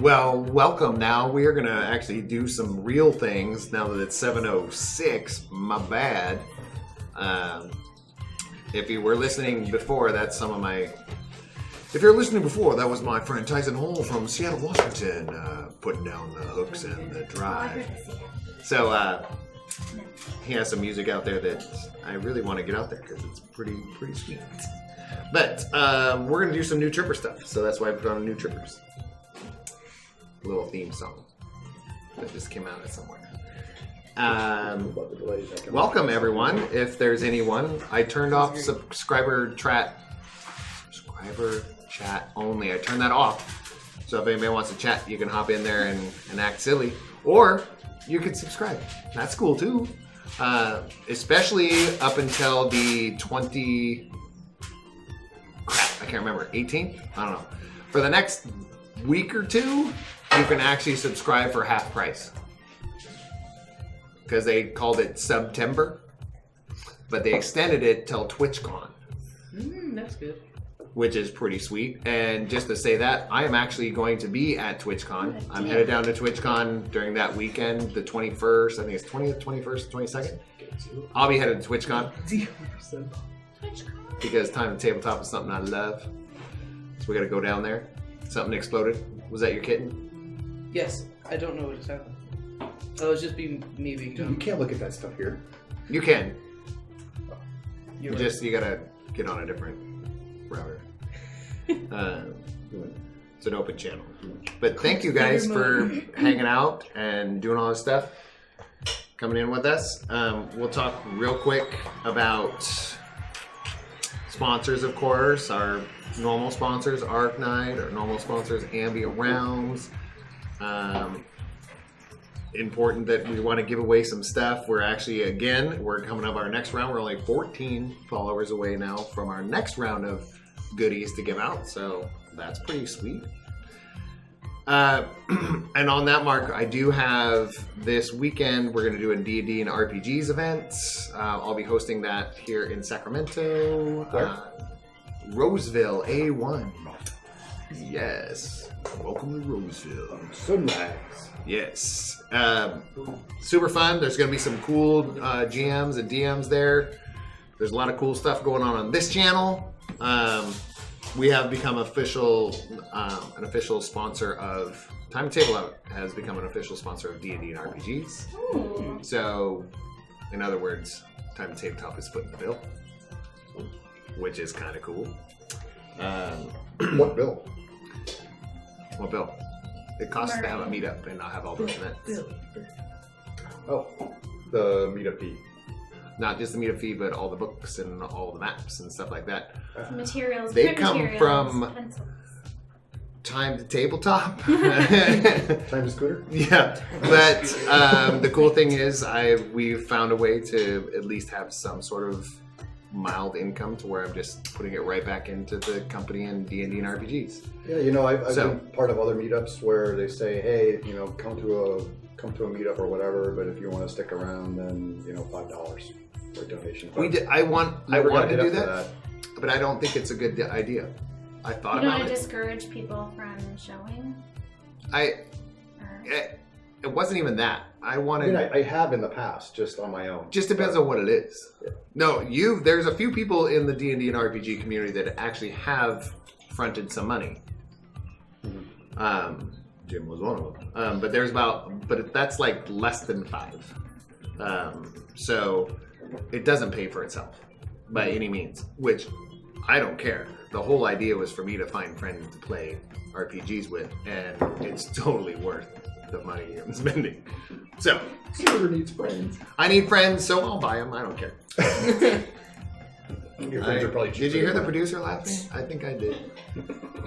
Well, welcome now. We are going to actually do some real things now that it's 7:06. My bad. If you were listening before, that's some of my... If you're listening before, that was my friend Tyson Hall from Seattle, Washington, putting down the hooks and the drive. So, he has some music out there that I really want to get out there because it's pretty sweet. But we're going to do some new Tripper stuff, so that's why I put on New Trippers. A little theme song that just came out of somewhere. Welcome, everyone. If there's anyone, I turned off subscriber chat only. I turned that off. So if anybody wants to chat, you can hop in there and act silly. Or you can subscribe. That's cool, too. Especially up until the 20... Crap, I can't remember. 18th? I don't know. For the next week or two, you can actually subscribe for half price. Because they called it September. But they extended it till TwitchCon. That's good. Which is pretty sweet. And just to say that, I am actually going to be at TwitchCon. I'm headed down to TwitchCon during that weekend, the 21st. I think it's 20th, 21st, 22nd. I'll be headed to TwitchCon. Because Time to Tabletop is something I love. So we got to go down there. Something exploded. Was that your kitten? Yes. I don't know what just happened. Oh, it's just me being dumb. You can't look at that stuff here. You can. You're You gotta get on a different router. It's an open channel. But thank you guys for hanging out and doing all this stuff. Coming in with us. We'll talk real quick about sponsors, of course. Our normal sponsors, Arknight. Our normal sponsors, Ambient Realms. Important that we want to give away some stuff. We're actually, again, we're coming up our next round. We're only 14 followers away now from our next round of goodies to give out. So that's pretty sweet. And on that mark, I do have this weekend, we're going to do a D&D and RPGs event. I'll be hosting that here in Sacramento. Roseville, A1. Yes. Welcome to Roseville. Sunrise. Yes. Super fun. There's going to be some cool GMs and DMs there. There's a lot of cool stuff going on this channel. We have become an official sponsor of... Time to Table Out has become an official sponsor of D&D and RPGs. Ooh. So, in other words, Time to Tabletop is footing the bill. Which is kind of cool. What bill? What bill? It costs to have a meetup and not have all those events. Oh, the meetup fee. Not just the meetup fee, but all the books and all the maps and stuff like that. Materials. They print come materials, from pencils. Time to Tabletop. Time to scooter? Yeah, but the cool thing is we've found a way to at least have some sort of mild income to where I'm just putting it right back into the company and D&D and RPGs. Yeah, I've been part of other meetups where they say, hey, come to a meetup or whatever, but if you want to stick around, then $5 for a donation. I want to do that, that, but I don't think it's a good idea. I thought You don't about want to it. discourage people from showing? It wasn't even that. I wanted. I have in the past, just on my own. Just depends on what it is. Yeah. No, there's a few people in the D&D and RPG community that actually have fronted some money. Mm-hmm. Jim was one of them. But that's like less than 5. So it doesn't pay for itself by any means, which I don't care. The whole idea was for me to find friends to play RPGs with, and it's totally worth the money I'm spending. So, Scooter needs friends. I need friends, so I'll buy them. I don't care. Your friends are probably cheaper. Did you hear the than mine. producer laughing? I think I did.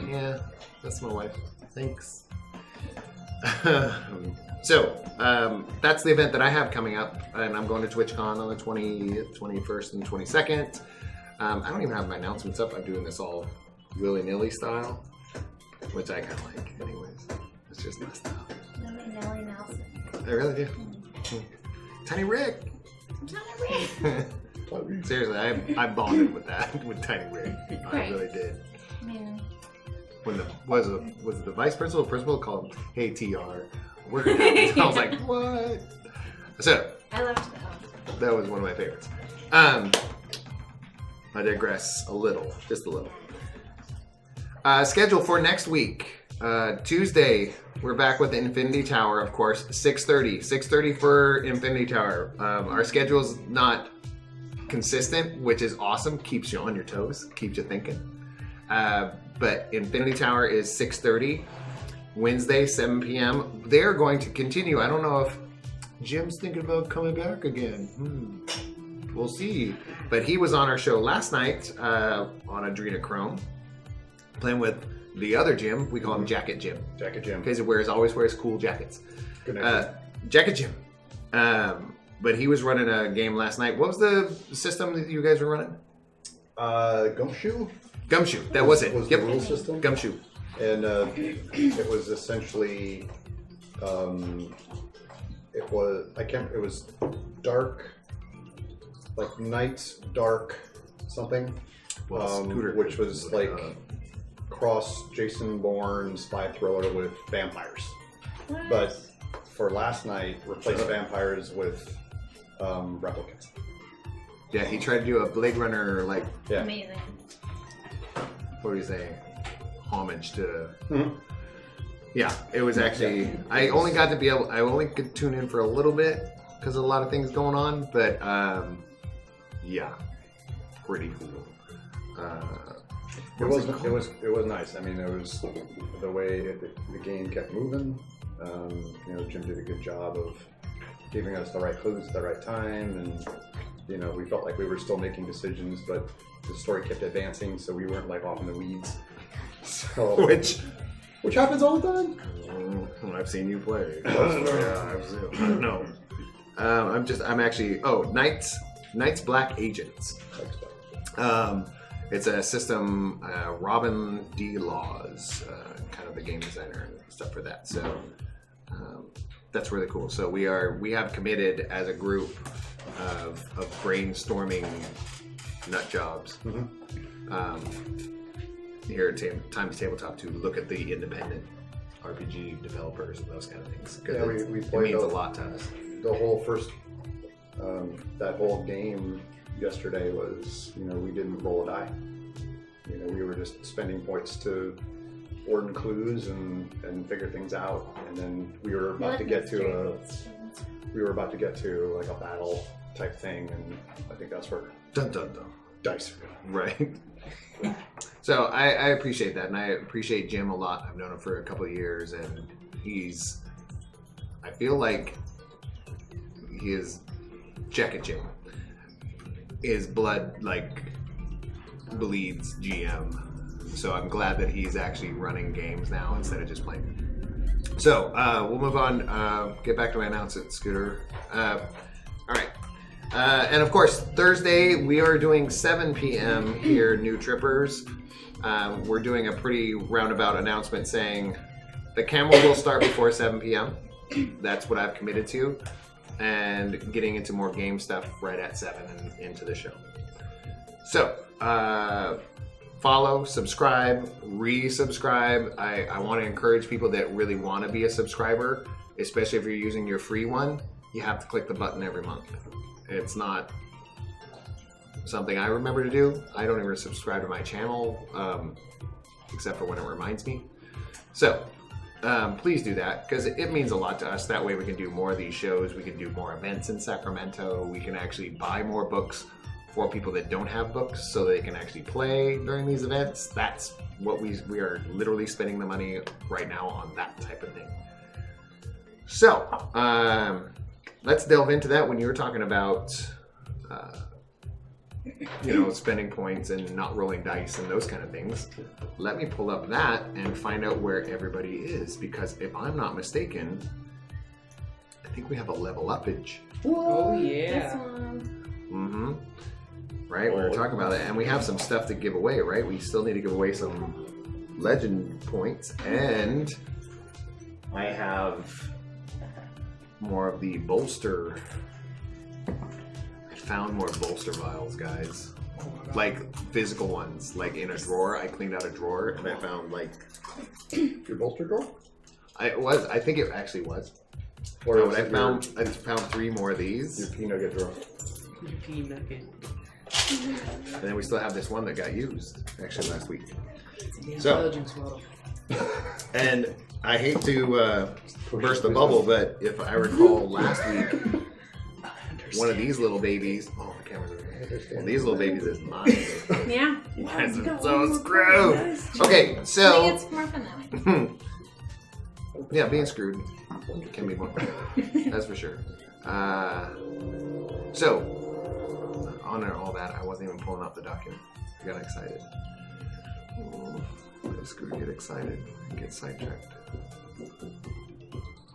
Yeah, that's my wife. Thanks. So, that's the event that I have coming up, and I'm going to TwitchCon on the 20th, 21st, and 22nd. I don't even have my announcements up. I'm doing this all willy-nilly style, which I kind of like anyways. It's just my style. Nelly Nelson. I really do. Tiny Rick! Tiny Rick! Seriously, I bonded with that, with Tiny Rick. I Right. really did. I mean, when the was it the vice principal called him, "Hey TR, we're gonna have this." I was like, what? So I loved that. that was one of my favorites. I digress a little, just a little. Schedule for next week. Tuesday, we're back with Infinity Tower, of course, 6:30. 6:30 for Infinity Tower. Our schedule's not consistent, which is awesome. Keeps you on your toes, keeps you thinking. But Infinity Tower is 6:30. Wednesday, 7 p.m. They're going to continue. I don't know if Jim's thinking about coming back again. We'll see. But he was on our show last night on Adrenochrome, playing with the other Jim. We call him Jacket Jim. Jacket Jim. Because he always wears cool jackets. Good night. Jacket Jim. But he was running a game last night. What was the system that you guys were running? Gumshoe? Gumshoe. That was it. Was Yep. the rule system? Gumshoe. And it was essentially, it was dark, like night, dark, something, Well, Scooter which was could like look it up. cross Jason Bourne spy thriller with vampires. What? But for last night, replaced vampires with replicants. Yeah, he tried to do a Blade Runner, like, Yeah. Amazing. what do you say? Homage to. Mhm. Yeah, it was actually. I only could tune in for a little bit because of a lot of things going on, but yeah, pretty cool. It was nice. I mean, it was the way the game kept moving. Jim did a good job of giving us the right clues at the right time, and we felt like we were still making decisions, but the story kept advancing, so we weren't like off in the weeds. So, Which happens all the time. I've seen you play. Yeah, I've seen. No, I'm actually. Oh, Knights Black Agents. It's a system. Robin D. Laws, kind of the game designer and stuff for that. So that's really cool. So we have committed as a group of brainstorming nut jobs. Here at Times Tabletop to look at the independent RPG developers and those kind of things. Because Yeah, we it played means a the- lot to us. The whole first, that whole game yesterday was, we didn't roll a die. We were just spending points to ordin clues and figure things out, and then we were about to get to like a battle type thing, and I think that's where Dun dun dun. dice are going. Right. So I appreciate that, and I appreciate Jim a lot. I've known him for a couple of years, and I feel like he is Jacket Jim. His blood bleeds GM, so I'm glad that he's actually running games now instead of just playing. So we'll move on. Get back to my announcement, Scooter. All right. And of course, Thursday we are doing 7 p.m. here, New Trippers. We're doing a pretty roundabout announcement saying the camera will start before 7 p.m. That's what I've committed to. And getting into more game stuff right at 7 and into the show. So, follow, subscribe, resubscribe. I want to encourage people that really want to be a subscriber, especially if you're using your free one. You have to click the button every month. It's not something I remember to do. I don't even subscribe to my channel, except for when it reminds me. So, please do that, because it means a lot to us. That way we can do more of these shows. We can do more events in Sacramento. We can actually buy more books for people that don't have books so they can actually play during these events. That's what we are literally spending the money right now on, that type of thing. So, let's delve into that. When you were talking about, spending points and not rolling dice and those kind of things, let me pull up that and find out where everybody is. Because if I'm not mistaken, I think we have a level upage. Oh This yeah. one. Right, we were talking about that, and we have some stuff to give away, right? We still need to give away some legend points, and I have more of the bolster. I found more bolster vials, guys. like physical ones, like in a drawer. I cleaned out a drawer and I found like Your bolster drawer? I think it actually was. Or No, was but it I found 3 more of your these, pea nugget drawer? Pea nugget. and then we still have this one that got used actually last week. The So- intelligence model. And I hate to burst the bubble, but if I recall last week, one of these little babies. Oh, the camera's over here. One of these little babies is mine. Yeah. That's so screwed. Okay, I think so it's more fun that way. yeah, being screwed can be more fun. That's for sure. So on all that, I wasn't even pulling up the document. I got excited. Screw, get excited, get sidetracked.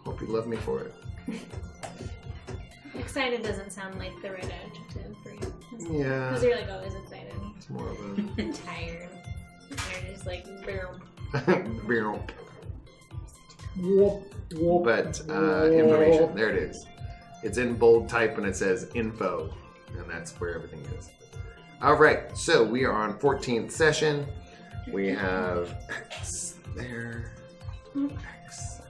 Hope you love me for it. Excited doesn't sound like the right adjective for you. Yeah, Because you're like always excited. it's more of I'm tired. And you're just like, boom. a. But information, there it is. It's in bold type and it says info, and that's where everything is. All right, so we are on 14th session. We have X there. X.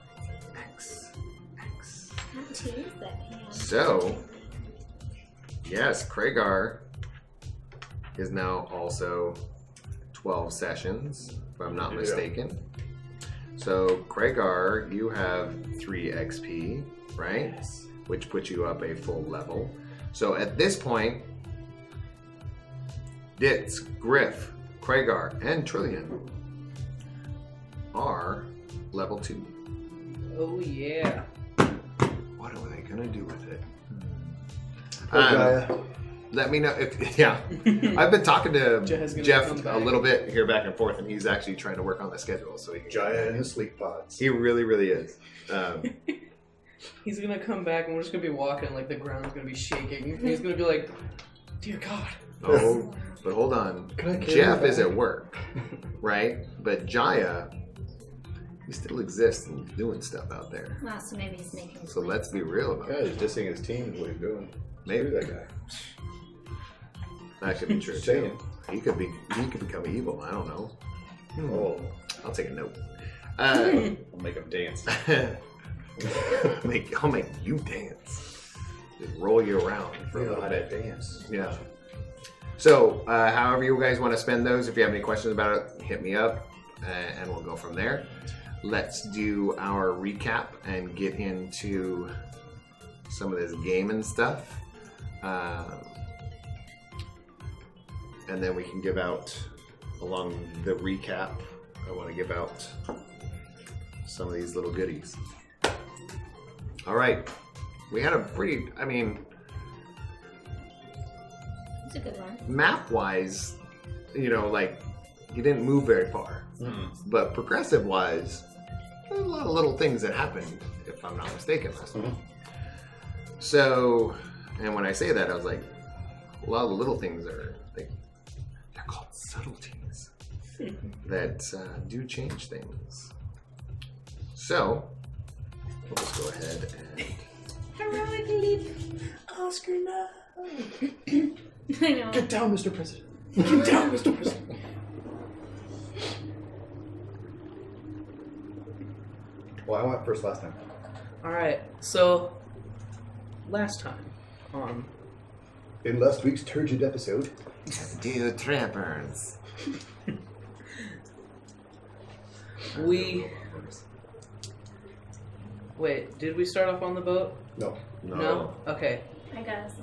Not to use that hand. So, yes, Kragar is now also 12 sessions, if I'm not Yeah. mistaken. So, Kragar, you have 3 XP, right? Yes. Which puts you up a full level. So, at this point, Ditz, Griff, Kragar, and Trillian are level 2. Oh yeah. What are they gonna do with it? Gaia. Let me know if yeah. I've been talking to Jeff's gonna Jeff come a back. little bit here back and forth, and he's actually trying to work on the schedule. So he can Jaya and his sleep pods. He really, really is. He's gonna come back and we're just gonna be walking like the ground's gonna be shaking. And he's gonna be like, dear God. Oh, but hold on. Can I carry Jeff you is back? at work, right? But Jaya, he still exists and he's doing stuff out there. Well, so maybe he's making. So let's be real about Yeah, it. he's dissing his team is what he's doing. Maybe Screw that guy. that could be true Just too. saying. He could become evil. I don't know. Oh, I'll take a note. I'll make him dance. I'll make you dance. Just roll you around for a You know little how bit. to dance. Yeah. So, however you guys want to spend those, if you have any questions about it, hit me up, and we'll go from there. Let's do our recap and get into some of this gaming stuff. And then we can give out, along the recap, I want to give out some of these little goodies. All right. We had a pretty, It's a good one. map-wise, like, you didn't move very far. But progressive-wise, there's a lot of little things that happened, if I'm not mistaken, last time. So, and when I say that, I was like, a lot of the little things they're called subtleties that do change things. So, we'll just go ahead and... Heroic leap. Oscar, no. I know. Get down, Mr. President. Get down, Mr. President. Well, I went first last time. Alright, so last time on In last week's turgid episode, Dear trappers. Wait, did we start off on the boat? no. No? Okay. I got us.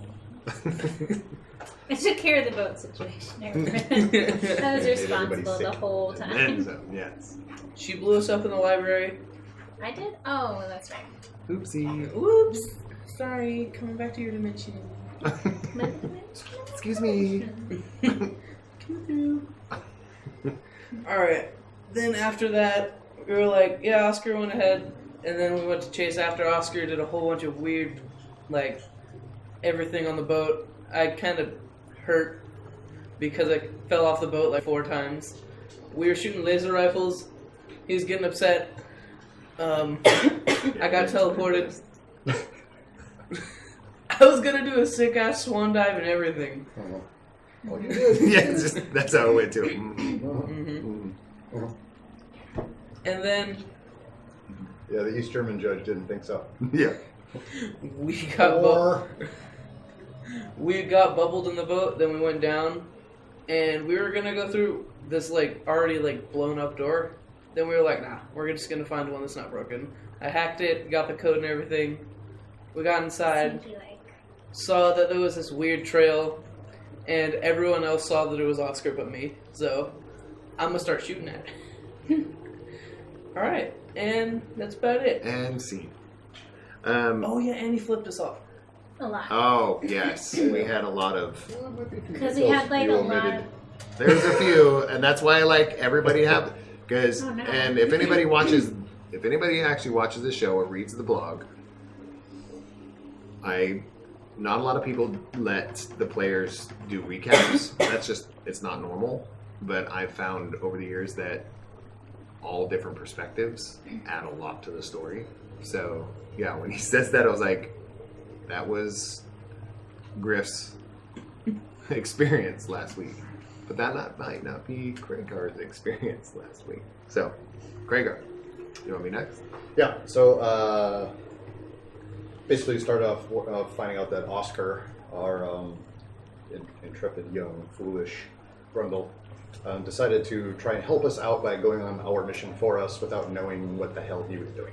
I took care of the boat situation. I was responsible the whole And time. then some, yes. She blew us up in the library. I did? Oh, that's right. Oopsie. Whoops. Sorry, coming back to your dimension. Excuse me. Alright. Then after that, we were like, yeah, Oscar went ahead. And then we went to chase after Oscar, did a whole bunch of weird, like, everything on the boat. I kind of hurt because I fell off the boat like 4 times. We were shooting laser rifles. He was getting upset. I got teleported. I was gonna do a sick ass swan dive and everything. Oh, you did? Yeah, it's just, that's how it went too. Mhm. hmm Mhm. And then Yeah, the East German judge didn't think so. Yeah. we got we got bubbled in the boat. Then we went down, and we were gonna go through this like already like blown up door. Then we were like, nah, we're just gonna find one that's not broken. I hacked it, got the code and everything. We got inside, Sneaky like. saw that there was this weird trail, and everyone else saw that it was Oscar but me. So I'm gonna start shooting at it. All right, and that's about it. And scene. Oh yeah, and he flipped us off. A lot. Oh, yes. We had a lot of... Because he had like a lot. There's a few, and that's why I like everybody have... Because, Oh, no. and if anybody actually watches the show or reads the blog, not a lot of people let the players do recaps. That's just, it's not normal. But I've found over the years that all different perspectives add a lot to the story. So, yeah, when he says that, I was like, that was Griff's experience last week. But that might not be Kragar's experience last week. So, Kragar, you want me next? Yeah, so basically we started off finding out that Oscar, our intrepid, young, foolish Grundle, decided to try and help us out by going on our mission for us without knowing what the hell he was doing.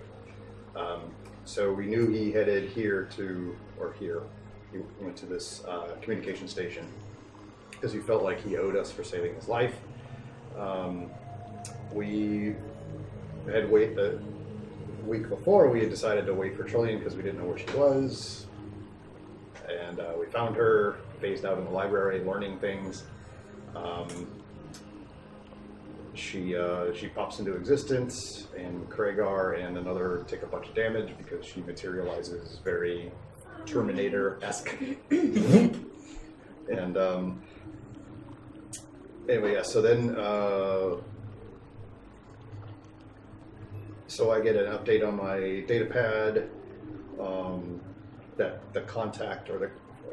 So we knew he headed here. He went to this communication station because he felt like he owed us for saving his life. We had the week before we had decided to wait for Trillian because we didn't know where she was, and we found her phased out in the library learning things. She pops into existence, and Kragar and another take a bunch of damage because she materializes very Terminator-esque. And anyway, yeah. So then, so I get an update on my data pad that the contact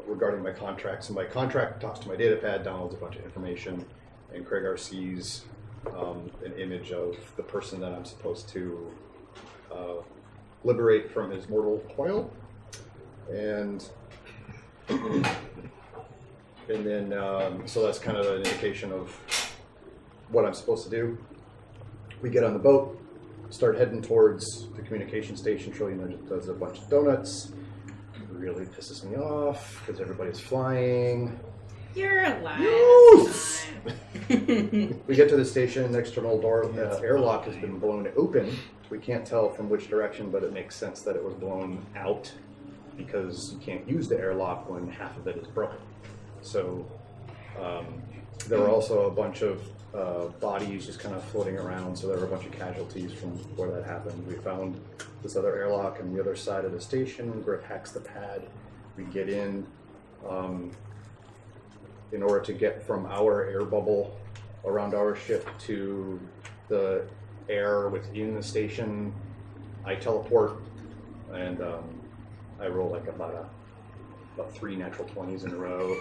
regarding my contract. So my contract talks to my data pad, downloads a bunch of information, and Kragar sees an image of the person that I'm supposed to liberate from his mortal coil, and then so that's kind of an indication of what I'm supposed to do. We get on the boat, start heading towards the communication station. Trillian does a bunch of donuts. It really pisses me off because everybody's flying. You're alive. Yes! We get to the station, the external door, the airlock has been blown open. We can't tell from which direction, but it makes sense that it was blown out because you can't use the airlock when half of it is broken. So there were also a bunch of bodies just kind of floating around, so there were a bunch of casualties from where that happened. We found this other airlock on the other side of the station. Griff hacks the pad. We get in. In order to get from our air bubble around our ship to the air within the station, I teleport, and I roll like about 3 natural 20s in a row.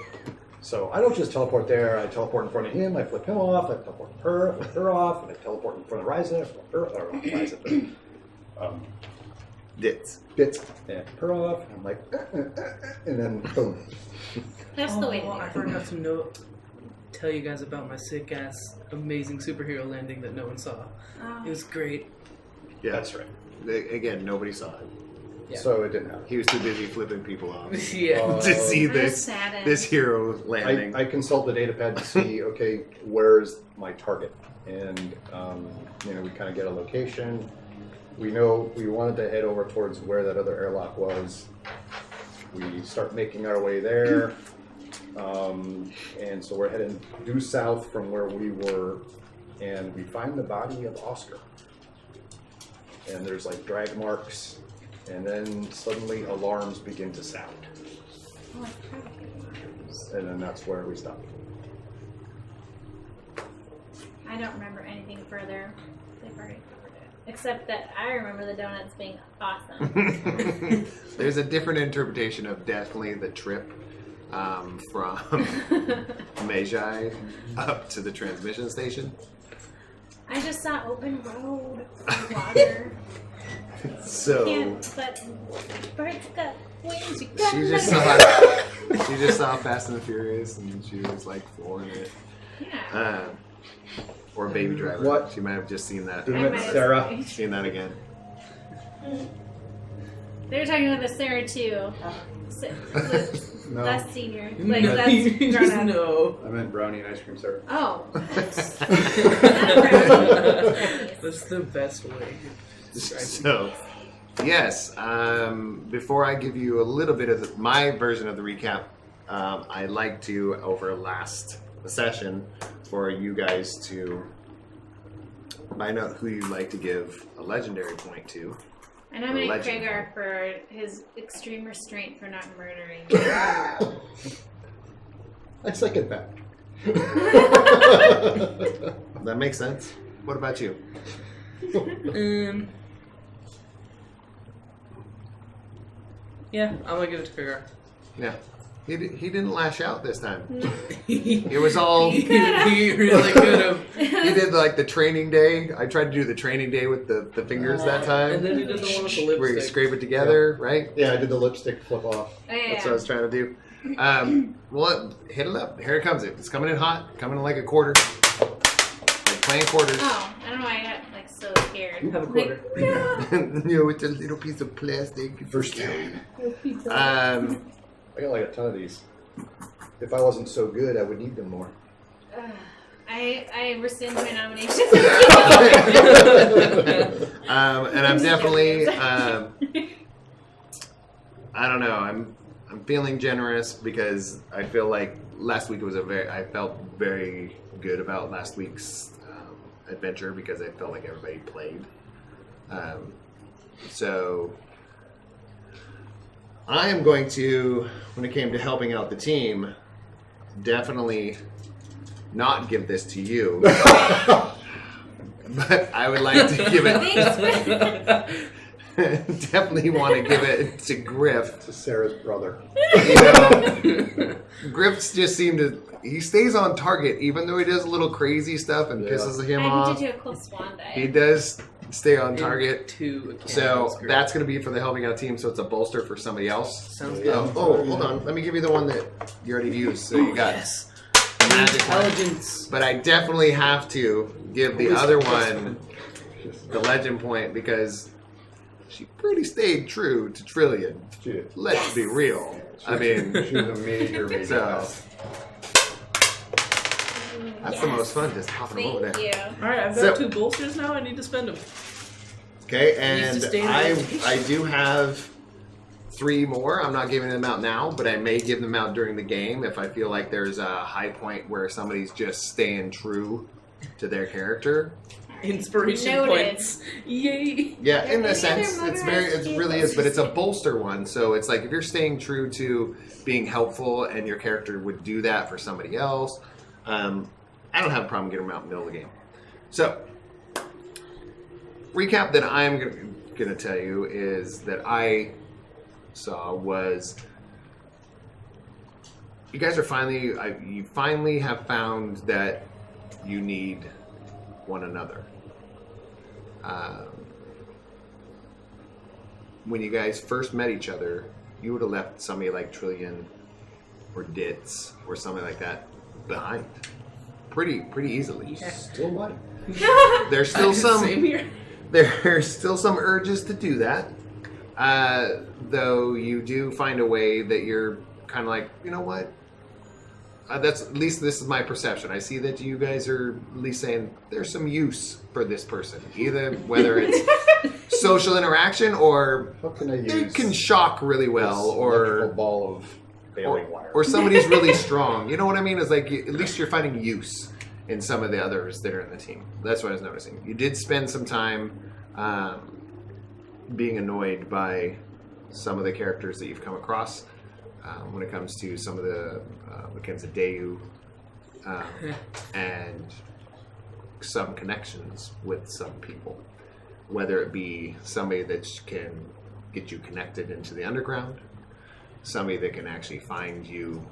So I don't just teleport there, I teleport in front of him, I flip him off, I teleport her, I flip her off, and I teleport in front of Ryza, I flip her, or not Ryza, but Dits. Bits, and I flip her off, and I'm like, and then boom. That's the way to do I it. forgot to tell you guys about my sick ass, amazing superhero landing that no one saw. Oh. It was great. Yeah, That's right. Again, nobody saw it. Yeah. So it didn't happen. He was too busy flipping people off Yeah. to see I was this saddened. hero landing. I consult the data pad to see, okay, where's my target? And, we kind of get a location. We know we wanted to head over towards where that other airlock was. We start making our way there. And so we're heading due south from where we were, and we find the body of Oscar. And there's like drag marks, and then suddenly alarms begin to sound. Oh, I tried to get And then that's where we stop. I don't remember anything further. They've already covered it. Except that I remember the donuts being awesome. There's a different interpretation of definitely the trip from Magi up to the transmission station. I just saw open road, water. So Can't, but birds got wings. You she gotta just let 'em saw she just saw Fast and the Furious, and she was like flooring it. Yeah. Or Baby Driver. What? She might have just seen that. Damn I it, might have Sarah. Seen that again. They were talking about the Sarah too. No. Less senior. Like, No, that's you grown just up. know. I meant brownie and ice cream syrup. Oh. That's the best way. So, yes. Before I give you a little bit of my version of the recap, I'd like to, over last session, for you guys to find out who you'd like to give a legendary point to. I nominate Legend. Kragar for his extreme restraint for not murdering. I second that. That makes sense. What about you? Yeah, I'm gonna give it to Kragar. Yeah. He didn't lash out this time. It was all... He really could have. He did like the training day. I tried to do the training day with the fingers that time. And then he did the one with the Where you lipstick. scrape it together, right? Yeah, I did the lipstick flip off. Oh, yeah, That's what I was trying to do. Well, hit it up. Here it comes. It's coming in hot. Coming in like a quarter. Like playing quarters. Oh, I don't know why I got like so scared. You have a Like, quarter. You know, with a little piece of plastic. First time. Um, I got like a ton of these. If I wasn't so good, I would need them more. I rescind my nomination. and I'm definitely, I don't know. I'm feeling generous because I feel like last week was I felt very good about last week's adventure because I felt like everybody played. So I am going to, when it came to helping out the team, definitely not give this to you. But I would like to give it. Definitely want to give it to Griff. To Sarah's brother. You know, Griff just seemed to. He stays on target, even though he does a little crazy stuff and Yeah. pisses him I off. need to do a cool swan dive. He does stay on target. Two So that's going to be for the helping out team. So it's a bolster for somebody else. sounds Yeah. good. Oh, hold on. Let me give you the one that you already used. So you got Yes. magic one. Intelligence. But I definitely have to give the other one the legend point because she pretty stayed true to Trillian. She did. Let's be real. I mean, She was a major so house. that's the most fun, just popping them over Thank there. you. Alright, I've got So- 2 bolsters now. I need to spend them. Okay, Needs and to stay in I rotation. do have 3 more. I'm not giving them out now, but I may give them out during the game if I feel like there's a high point where somebody's just staying true to their character. Inspiration Noted. points. Yay! Yeah, in Any a sense, other it motorized really is, but it's a vehicles? bolster one. So it's like if you're staying true to being helpful, and your character would do that for somebody else, I don't have a problem getting them out in the middle of the game. So, recap that I'm gonna tell you is that I saw was you guys are you finally have found that you need one another. When you guys first met each other, you would have left somebody like Trillian or Ditz or something like that behind pretty easily. Still might. There's still some Same here. there's still some urges to do that, though you do find a way that you're kind of like, you know what? That's at least this is my perception. I see that you guys are at least saying there's some use for this person, either whether it's social interaction or How can I use they can shock really well, this or electrical ball of baling wire? or somebody's really strong. You know what I mean? It's like at least you're finding use in some of the others that are in the team. That's what I was noticing. You did spend some time being annoyed by some of the characters that you've come across when it comes to some of the Mackenzie Dayu and some connections with some people. Whether it be somebody that can get you connected into the underground, somebody that can actually find you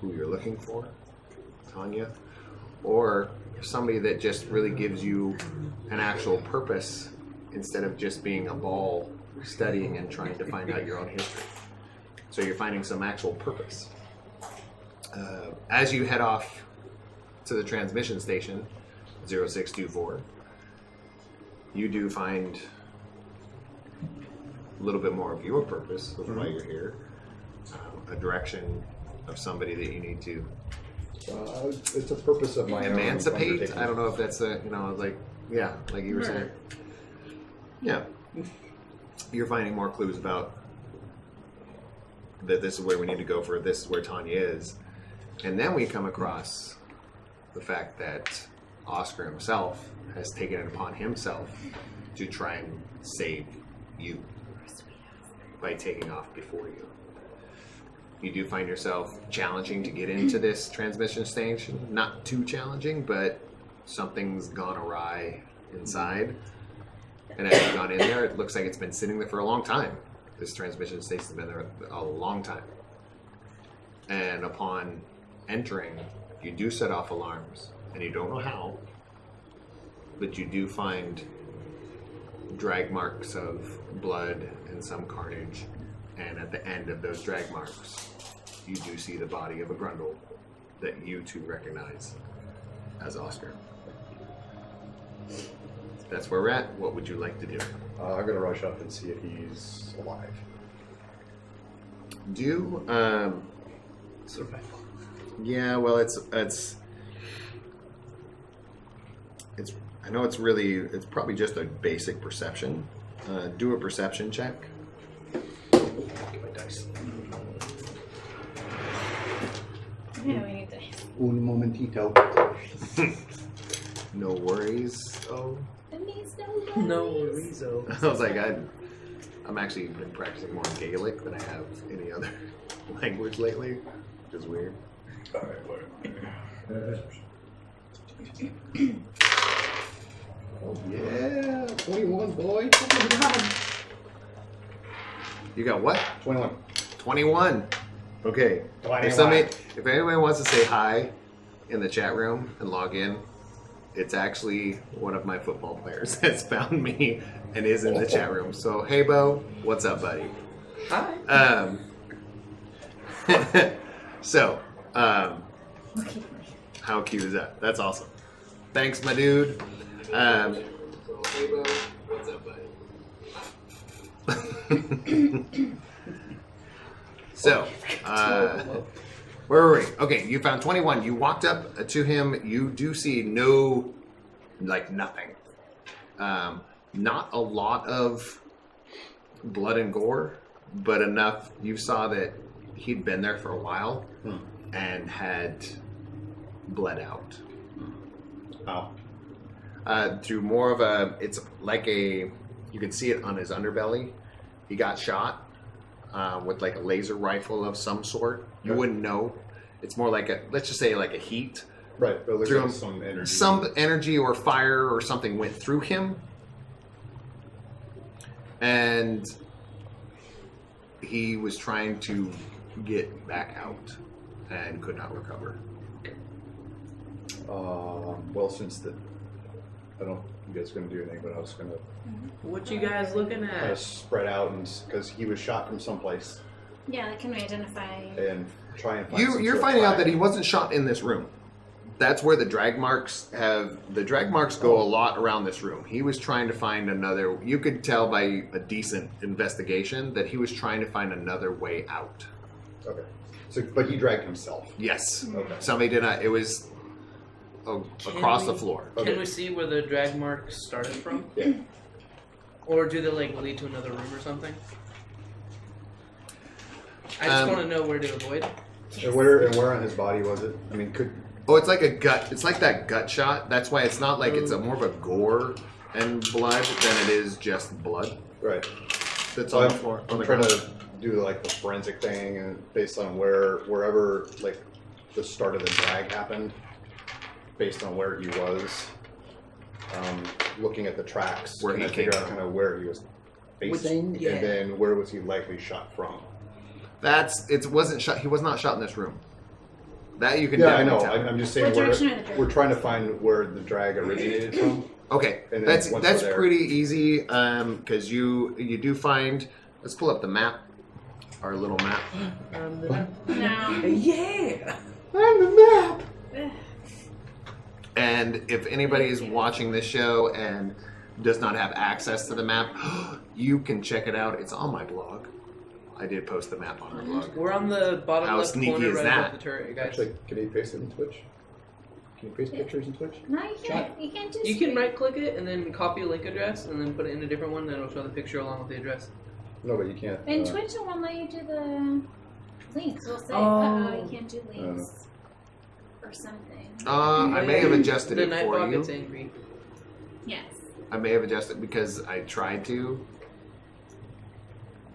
who you're looking for, Tanya, or somebody that just really gives you an actual purpose instead of just being a ball studying and trying to find out your own history. So you're finding some actual purpose. As you head off to the transmission station, 0624, you do find a little bit more of your purpose of why you're here, a direction of somebody that you need to It's a purpose of my own emancipate. undertaking. I don't know if that's a, like you were saying. Yeah. You're finding more clues about that this is where we need to go for, this is where Tanya is. And then we come across the fact that Oscar himself has taken it upon himself to try and save you by taking off before you. You do find yourself challenging to get into this transmission station. Not too challenging, but something's gone awry inside. And as you've gone in there, it looks like it's been sitting there for a long time. This transmission station's been there a long time. And upon entering, you do set off alarms, and you don't know how, but you do find drag marks of blood and some carnage. And at the end of those drag marks, you do see the body of a Grundle that you two recognize as Oscar. That's where we're at. What would you like to do? I'm going to rush up and see if he's alive. Do Survival. yeah, well, it's I know it's probably just a basic perception. Do a perception check. Get my dice. Yeah, we need dice. Un momentito. No worries. Oh, It means No worries, oh. I was like, I'm actually been practicing more Gaelic than I have any other language lately, which is weird. Oh yeah, 21 boy. You got what? 21. 21. Okay. 21. If anybody wants to say hi in the chat room and log in, it's actually one of my football players that's found me and is in the chat room. So, hey, Bo, what's up, buddy? Hi. So, how cute is that? That's awesome. Thanks, my dude. Hey, Bo, what's up, buddy? So, where were we? Okay, you found 21. You walked up to him. You do see nothing. Not a lot of blood and gore, but enough. You saw that he'd been there for a while and had bled out. Oh. Through more of it's like you can see it on his underbelly. He got shot with like a laser rifle of some sort. You wouldn't know. It's more like let's just say like a heat. Right, but it looks Through like him. some energy. Some energy or fire or something went through him. And he was trying to get back out and could not recover. Well, since I don't think you guys are going to do anything, but I was going to What you guys looking kind of at? spread out, and because he was shot from someplace, Yeah, can we identify? and try and find some You're sort of finding out track. that he wasn't shot in this room. That's where the drag marks go a lot around this room. He was trying to find another. You could tell by a decent investigation that he was trying to find another way out. Okay. So, but he dragged himself. Yes. Okay. Somebody did not. It was across the floor. Okay. Can we see where the drag marks started from? Yeah. Or do they like lead to another room or something? I just want to know where to avoid. And where on his body was it? I mean, Oh, it's like a gut. It's like that gut shot. That's why it's not like it's more of a gore and blood than it is just blood right. that's So on I'm, the floor. I'm trying to do like the forensic thing, and based on wherever like the start of the drag happened, based on where he was, looking at the tracks, Where and he I figure came out from. kind of where he was facing, yeah. and then where was he likely shot from. It wasn't shot. He was not shot in this room. That you can Yeah, I know. definitely tell. I'm just saying What direction are the drag? we're trying to find where the drag originated from. Okay, And then that's once we're there- pretty easy because you do find. Let's pull up the map, our little map. No. Yeah. I'm the map. Ugh. And if anybody is watching this show and does not have access to the map, you can check it out. It's on my blog. I did post the map on our blog. We're on the bottom How left sneaky corner is right that? above the turret, guys. Actually, can you paste it in Twitch? Can you paste pictures in Twitch? No, you can't. You can't do You screen. can right click it and then copy a link address and then put it in a different one, then it'll show the picture along with the address. No, but you can't. In Twitch, it won't let you do the links. It'll say, Oh. you can't do links. Or something. I may have adjusted the it for Nightbot you. gets angry. Yes. I may have adjusted because I tried to.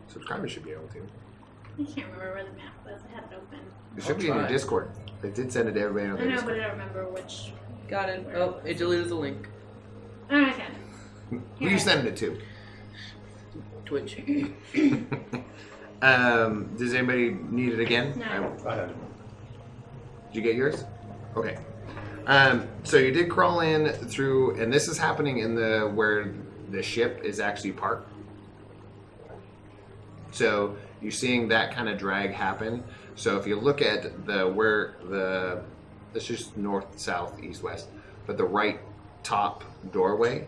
Subscribers should be able to. I can't remember where the map was. I had it open. It should be in your Discord. I did send it to everybody on I their know, but Discord. I don't remember which. Got it. Oh, it deleted the link. Oh, okay. Who you sending it to? Twitch. Does anybody need it again? No. I had it. Did you get yours? Okay. So you did crawl in through, and this is happening in the where the ship is actually parked. So you're seeing that kind of drag happen. So if you look at it's just north, south, east, west, but the right top doorway,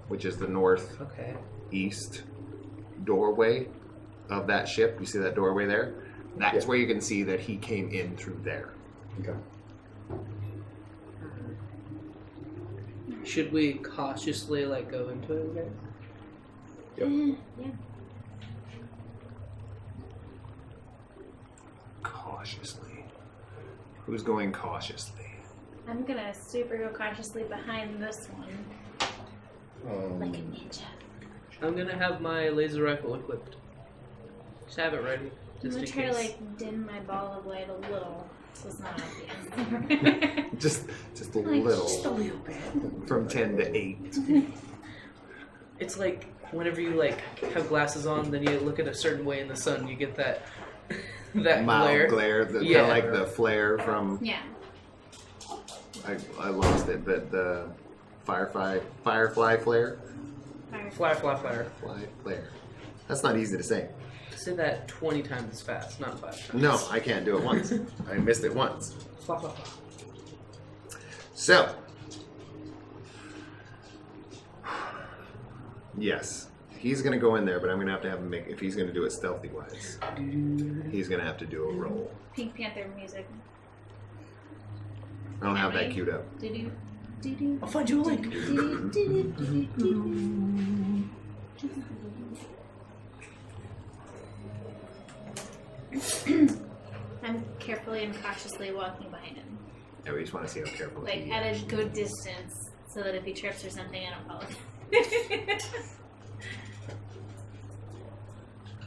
which is the north Okay. east doorway of that ship. You see that doorway there? That's Yeah. where you can see that he came in through there. Okay. Should we cautiously like go into it again? Yeah. Cautiously. Who's going cautiously? I'm gonna super go cautiously behind this one. Like a ninja. I'm gonna have my laser rifle equipped. Just have it ready. I'm Just gonna in try to case. like dim my ball of light a little so it's not obvious. Just a Like, little. just a little bit. From 10 to 8. It's like whenever you like have glasses on, then you look at a certain way in the sun, you get that that Mild glare. glare. Yeah. Kind of like the flare from. Yeah. I lost it, but the firefly flare? Flare. Fly flare. That's not easy to say. Say that 20 times as fast, not 5 times. No, I can't do it once. I missed it once. Fla, fla, fla. So, yes, he's going to go in there, but I'm going to have him make, if he's going to do it stealthy wise, he's going to have to do a roll. Pink Panther music. I don't have that queued up. Do-do. Do-do. I'll find you a link. I'm carefully and cautiously walking behind him. Yeah, we just want to see how careful Like he at is. a good distance so that if he trips or something, I don't follow him.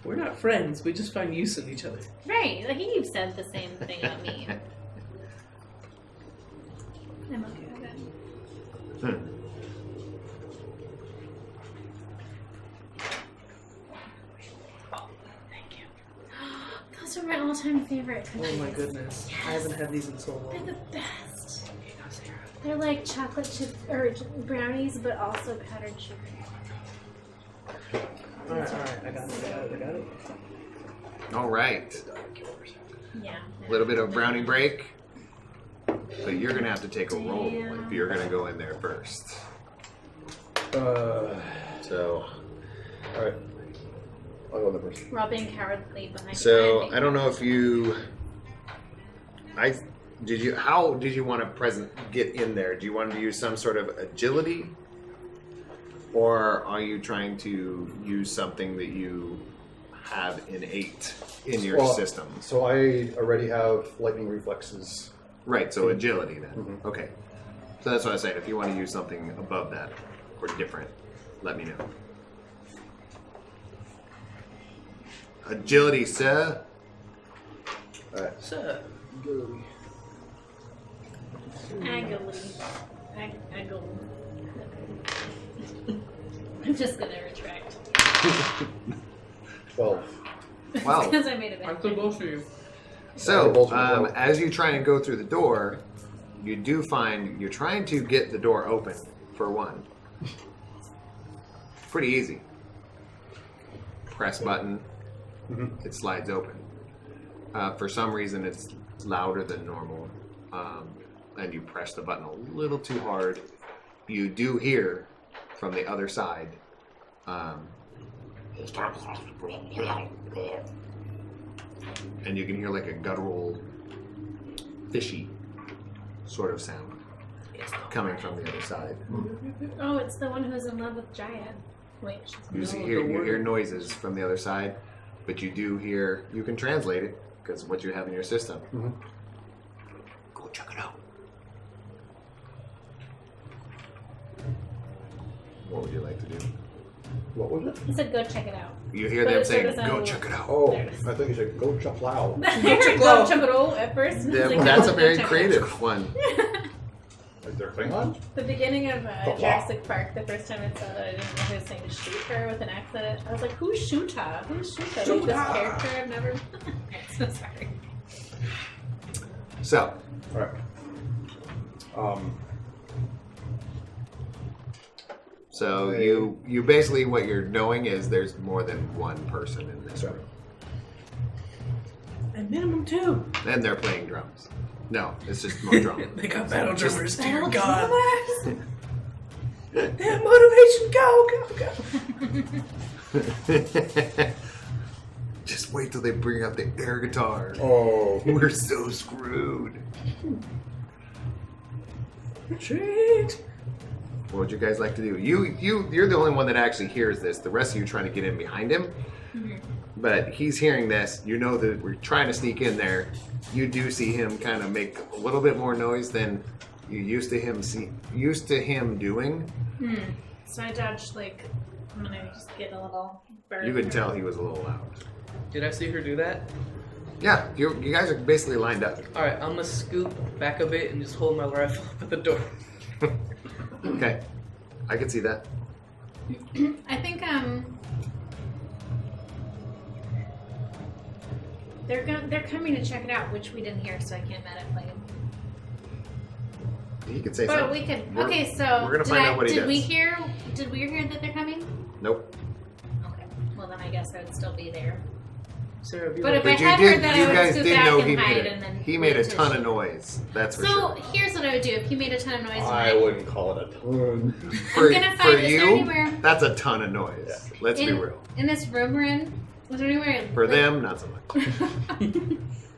We're not friends. We just find use in each other. Right, like you've said the same thing about me. I'm okay with that. Thank you. Those are my all-time favorite Oh cookies. my goodness. I haven't had these in so They're long. the best. They're like chocolate chip or brownies, but also powdered sugar. Alright, I got it. All right. Yeah. A little bit of brownie break. But you're going to have to take a roll if you're going to go in there first. So, All right. I'll go in the first. We're all being cowardly behind so me. I don't know if you. How did you want to get in there? Do you want to use some sort of agility? Or are you trying to use something that you have innate in your Well, system? So I already have lightning reflexes. Right, so agility then. Mhm. Okay. So that's what I was saying. If you want to use something above that or different, let me know. Agility, sir. All right. So, I'm just gonna retract. 12. Wow. Because I made it I'm back. so close to you. So, as you try and go through the door, you do find you're trying to get the door open, for one. Pretty easy. Press button, it slides open. For some reason, it's louder than normal, and you press the button a little too hard. You do hear from the other side. And you can hear like a guttural, fishy sort of sound coming from the other side. Oh, it's the one who's in love with Jaya. Wait, she's You hear noises from the other side, but you do hear, you can translate it because of what you have in your system. Go check it out. What would you like to do? What was it? He said, "Go check it out." You hear But them it sort saying, of sounded go like- check it out. Oh, I think you said go chaplow. I heard "Go check it out" at first. and I was like, That's "No, a go very check it out." creative one. Is there Klingon? The beginning of Jurassic Park, the first time I saw that, I didn't know who was saying to shoot her with an accent. I was like, "Who's Shoota? Who's Shoota?" Like this character I've never. I'm so sorry. So, Alright. So you basically, what you're knowing is there's more than one person in this room. And minimum 2. And they're playing drums. No, it's just more drums. They got battle drummers, dear Battle God. drummers! They have motivation, go, go, go. Just wait till they bring out the air guitar. Oh. We're so screwed. Retreat. What would you guys like to do? You're the only one that actually hears this. The rest of you are trying to get in behind him. But he's hearing this. You know that we're trying to sneak in there. You do see him kind of make a little bit more noise than you used to him doing. So I dodged, like, I'm gonna just get a little bird. You could tell he was a little loud. Did I see her do that? Yeah, you guys are basically lined up. Alright, I'm gonna scoop back a bit and just hold my rifle up at the door. Okay, I can see that. I think they're coming to check it out, which we didn't hear, so I can't mad at playing. He could say But something. we could. We're- Okay, so we're gonna find out what he did does. we hear? Did we hear that they're coming? Nope. Okay. Well, then I guess I would still be there. Sarah, be But like, if I But you had did. heard that, You I would guys scoot did back know and he hide, made and then he made a wait till ton she- of noise. That's for So sure. here's what I would do if he made a ton of noise. I wouldn't call it a ton. For, gonna for find- is there you, anywhere- that's a ton of noise. Yeah. Let's be real. In this room we're in, was there anywhere? For like, them, not so much.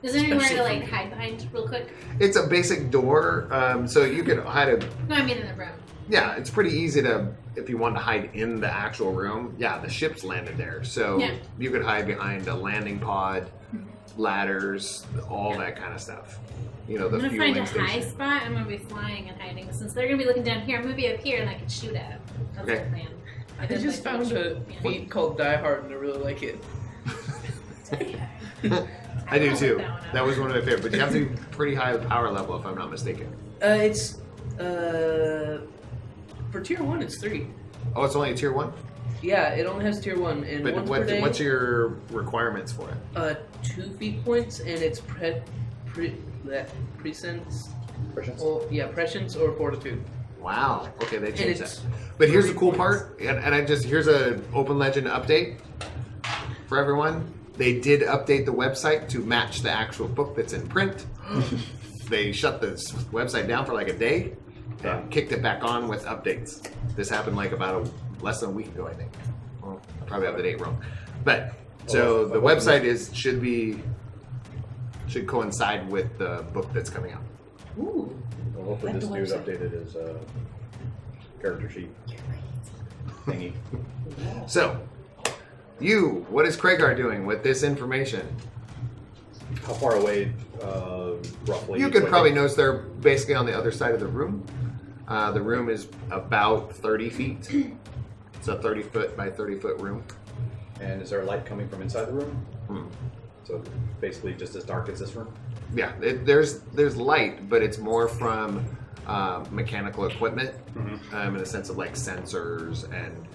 Is there anywhere to Especially like for me. hide behind real quick? It's a basic door, so you could hide a. No, I mean in the room. Yeah, it's pretty easy to, if you want to hide in the actual room. Yeah, the ship's landed there, so Yeah. you could hide behind a landing pod, ladders, all that kind of stuff. You know, I'm the gonna fueling find a high station. spot. I'm gonna be flying and hiding. Since they're gonna be looking down here, I'm gonna be up here and I can shoot at them. That's Okay. the plan. I just found a feat called Die Hard and I really like it. I do I'll too. look that one up. That was one of my favorites. But you have to be pretty high power level, if I'm not mistaken. It's for tier 1 it's 3. Oh, it's only a tier 1? Yeah, it only has tier 1 and But once per day. what's your requirements for it? 2 feat points and it's prescience. Questions? Oh yeah, prescience or fortitude. Wow. Okay, they changed it's that. But here's the 3 cool points. part, and here's a Open Legend update for everyone. They did update the website to match the actual book that's in print. They shut the website down for like a day and kicked it back on with updates. This happened like about less than a week ago, I think. Well, I probably have the date wrong. But so the website should coincide with the book that's coming out. Ooh. Well, hopefully Like this the news website. updated his character sheet thingy. So, what is Kragar doing with this information? How far away, roughly? You could probably notice they're basically on the other side of the room. The room is about 30 feet. It's a 30 foot by 30 foot room. And is there light coming from inside the room? Hmm. So basically just as dark as this room? Yeah, there's light, but it's more from mechanical equipment, in a sense of like sensors and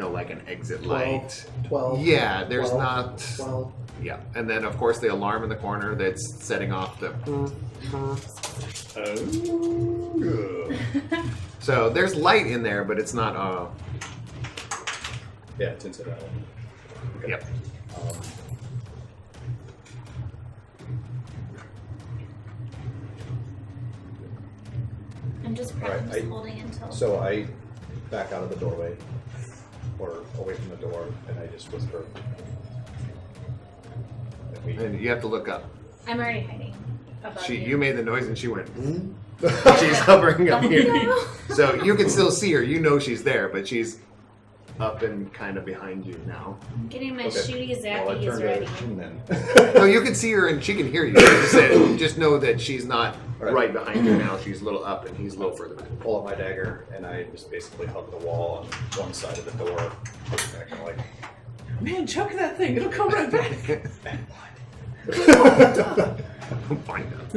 like an exit light. 12. Yeah, there's 12, not. 12. Yeah, and then of course the alarm in the corner that's setting off the. So there's light in there, but it's not. Yeah, it's inside that one. Okay. Yep. I'm just Alright, just holding until. So I back out of the doorway, or away from the door, and I just whisper. And you have to look up. I'm already hiding above You made the noise and she went. She's hovering up here, so you can still see her. You know she's there, but she's up and kind of behind you now. I'm getting my Okay. shooty Well, I zappies turned ready. it in then. No, you can see her and she can hear you. Just know that she's not right behind you now. She's a little up and he's a little further back. Pull out my dagger, and I just basically hug the wall on one side of the door. And I kind of like, Man, chuck that thing. It'll come right back. Find out.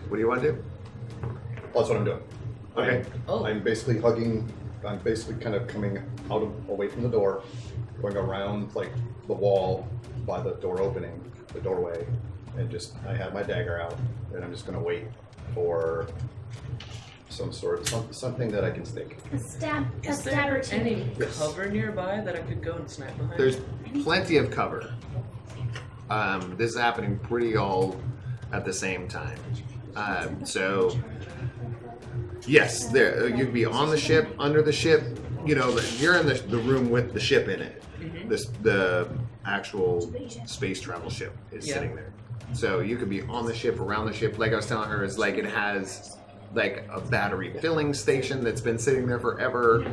What do you want to do? that's what I'm doing. Okay. I'm basically hugging. I'm basically kind of coming away from the door, going around like the wall by the door opening, the doorway, and just I have my dagger out, and I'm just going to wait for something that I can stake. A stab Is there opportunity. any cover nearby that I could go and snipe behind? There's plenty of cover. This is happening pretty all at the same time. So, yes, there you'd be on the ship, under the ship. You're in the room with the ship in it. The actual space travel ship is sitting there. So you could be on the ship, around the ship. Like I was telling her, it's like it has like a battery filling station that's been sitting there forever.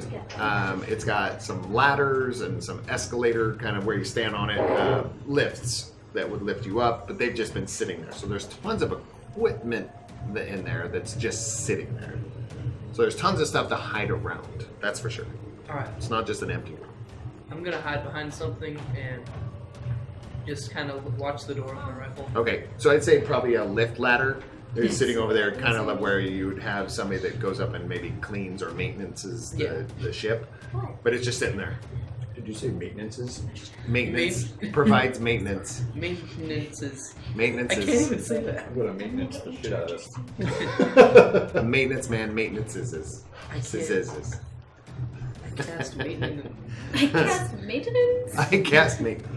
It's got some ladders and some escalator kind of where you stand on it, lifts that would lift you up, but they've just been sitting there. So there's tons of equipment in there that's just sitting there. So there's tons of stuff to hide around, that's for sure. Alright, It's not just an empty room. I'm gonna hide behind something and just kind of watch the door with my rifle. Okay, so I'd say probably a lift ladder. They're sitting over there, kind of like where you would have somebody that goes up and maybe cleans or maintenances the ship, but it's just sitting there. Did you say maintenances? Maintenance provides maintenance. Maintenances. Maintenance I can't is even say that. I'm going to maintenance the shit out of this. a maintenance man. Maintenance is. I can't. I cast maintenance. I cast maintenance. I cast maintenance.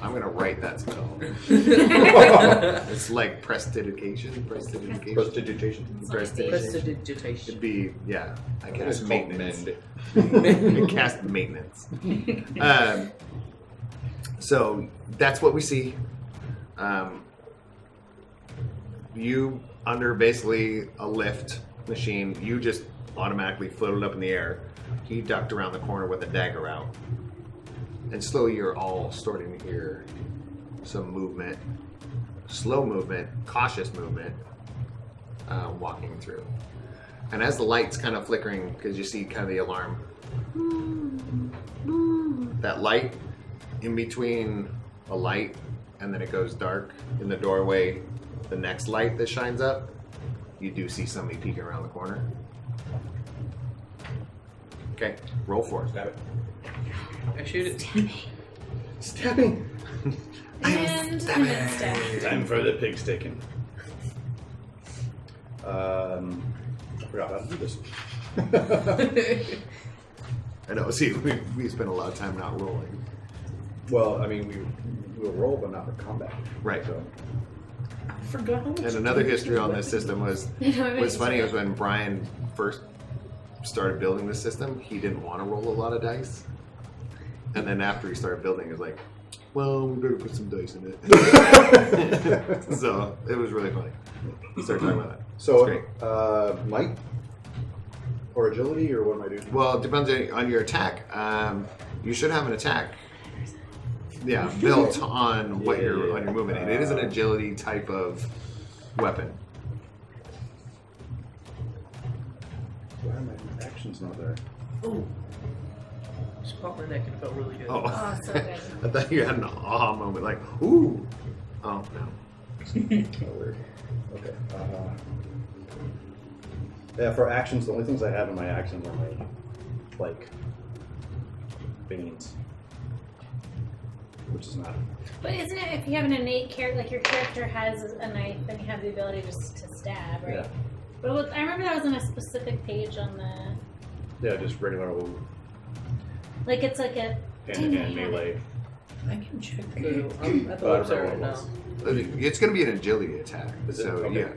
I'm gonna write that spell. It's like prestidigitation. Prestidigitation. Prestidigitation. It'd be I cast It's called maintenance. mend. I cast maintenance. So that's what we see. You under basically a lift machine. You just automatically floated up in the air. He ducked around the corner with a dagger out. And slowly you're all starting to hear some movement, slow movement, cautious movement, walking through. And as the light's kind of flickering, because you see kind of the alarm, that light in between a light and then it goes dark in the doorway, the next light that shines up, you do see somebody peeking around the corner. Okay, roll for it. Stab it. I shoot it. Stabbing. And then stab. Time for the pig sticking. I forgot how to do this. I know, see, we spent a lot of time not rolling. Well, I mean, we'll roll, but not for combat. Right. So, I forgot how much. And another history on this system was what's funny was when Brian first started building this system, he didn't want to roll a lot of dice. And then after he started building, he was like, well, we better put some dice in it. So it was really funny. He started talking about that. so It's great. might or agility, or what am I doing? Well, it depends on your attack. You should have an attack. Yeah, built on what you're on your movement. And it is an agility type of weapon. Why are my actions not there? Ooh. Just popped my neck and it felt really good. Oh, Oh, so good. I thought you had an aha moment, like, ooh. Oh, no. Oh, weird. Okay. Yeah, for actions, the only things I have in my actions are my knife-like veins, which is not. But isn't it if you have an innate character, like your character has a knife, then you have the ability just to stab, right? Yeah. But I remember that was on a specific page on the, Yeah, just regular old like it's like a hand-to-hand melee. I can check I'm at the website right now. It's going to be an agility attack. Is it? So, Okay. yeah.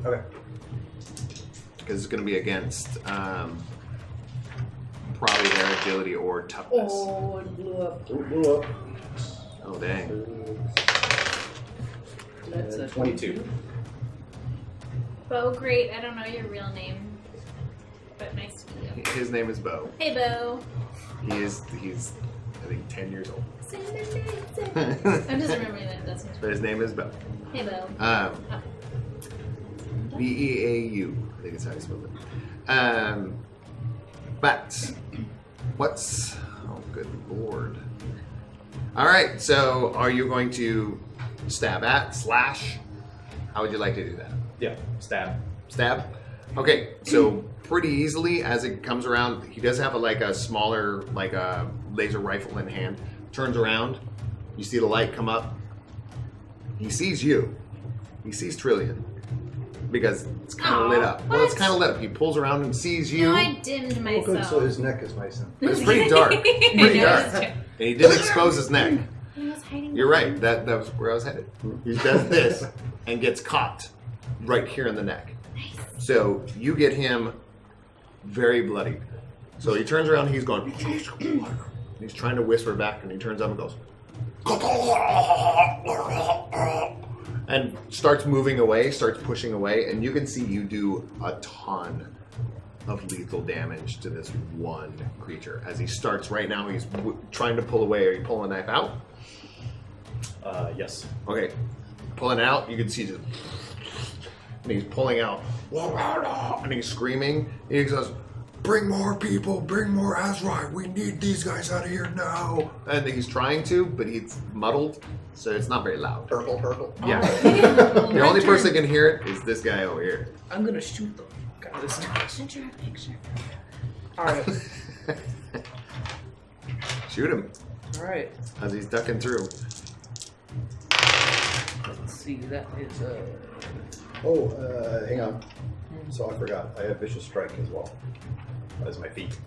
Okay. Because it's going to be against probably their agility or toughness. Oh, it blew up. Ooh, blew up. Oh, dang. That's a 22. Bo. Great, I don't know your real name, but nice to meet you. His name is Bo. Hey, Bo. He's I think 10 years old. I'm just remembering that. That's But his name is Bo. Hey, Bo. Beau. I think is how you spell it. But what's... Oh, good lord. All right, so are you going to stab at, slash? How would you like to do that? Yeah, stab. Stab? Okay, so pretty easily as it comes around, he does have a smaller, like a laser rifle in hand. Turns around, you see the light come up. He sees you. He sees Trillian. Because it's kind of lit up. Well, it's what? kind of lit up. He pulls around and sees you. No, I dimmed Oh, myself. good. So his neck is nice and. But it's pretty dark. Pretty dark. And he did expose his neck. He was hiding You're right. That was where I was headed. He does this and gets caught right here in the neck. So you get him very bloodied. So he turns around and he's going. He's trying to whisper back and he turns up and goes. And starts moving away, starts pushing away, and you can see you do a ton of lethal damage to this one creature. As he starts right now, he's trying to pull away. Are you pulling a knife out? Yes. Okay, pulling it out, you can see just, and he's pulling out, and he's screaming, and he goes, "Bring more people, bring more Azrai, we need these guys out of here now." And he's trying to, but he's muddled, so it's not very loud. Purple, purple. Yeah. Oh, The only person that can hear it is this guy over here. I'm gonna shoot the fuck out of this guy. Send her a picture. Alright. Shoot him Alright. as he's ducking through. Let's see, that is Oh, hang on. So I forgot. I have Vicious Strike as well. As my feet.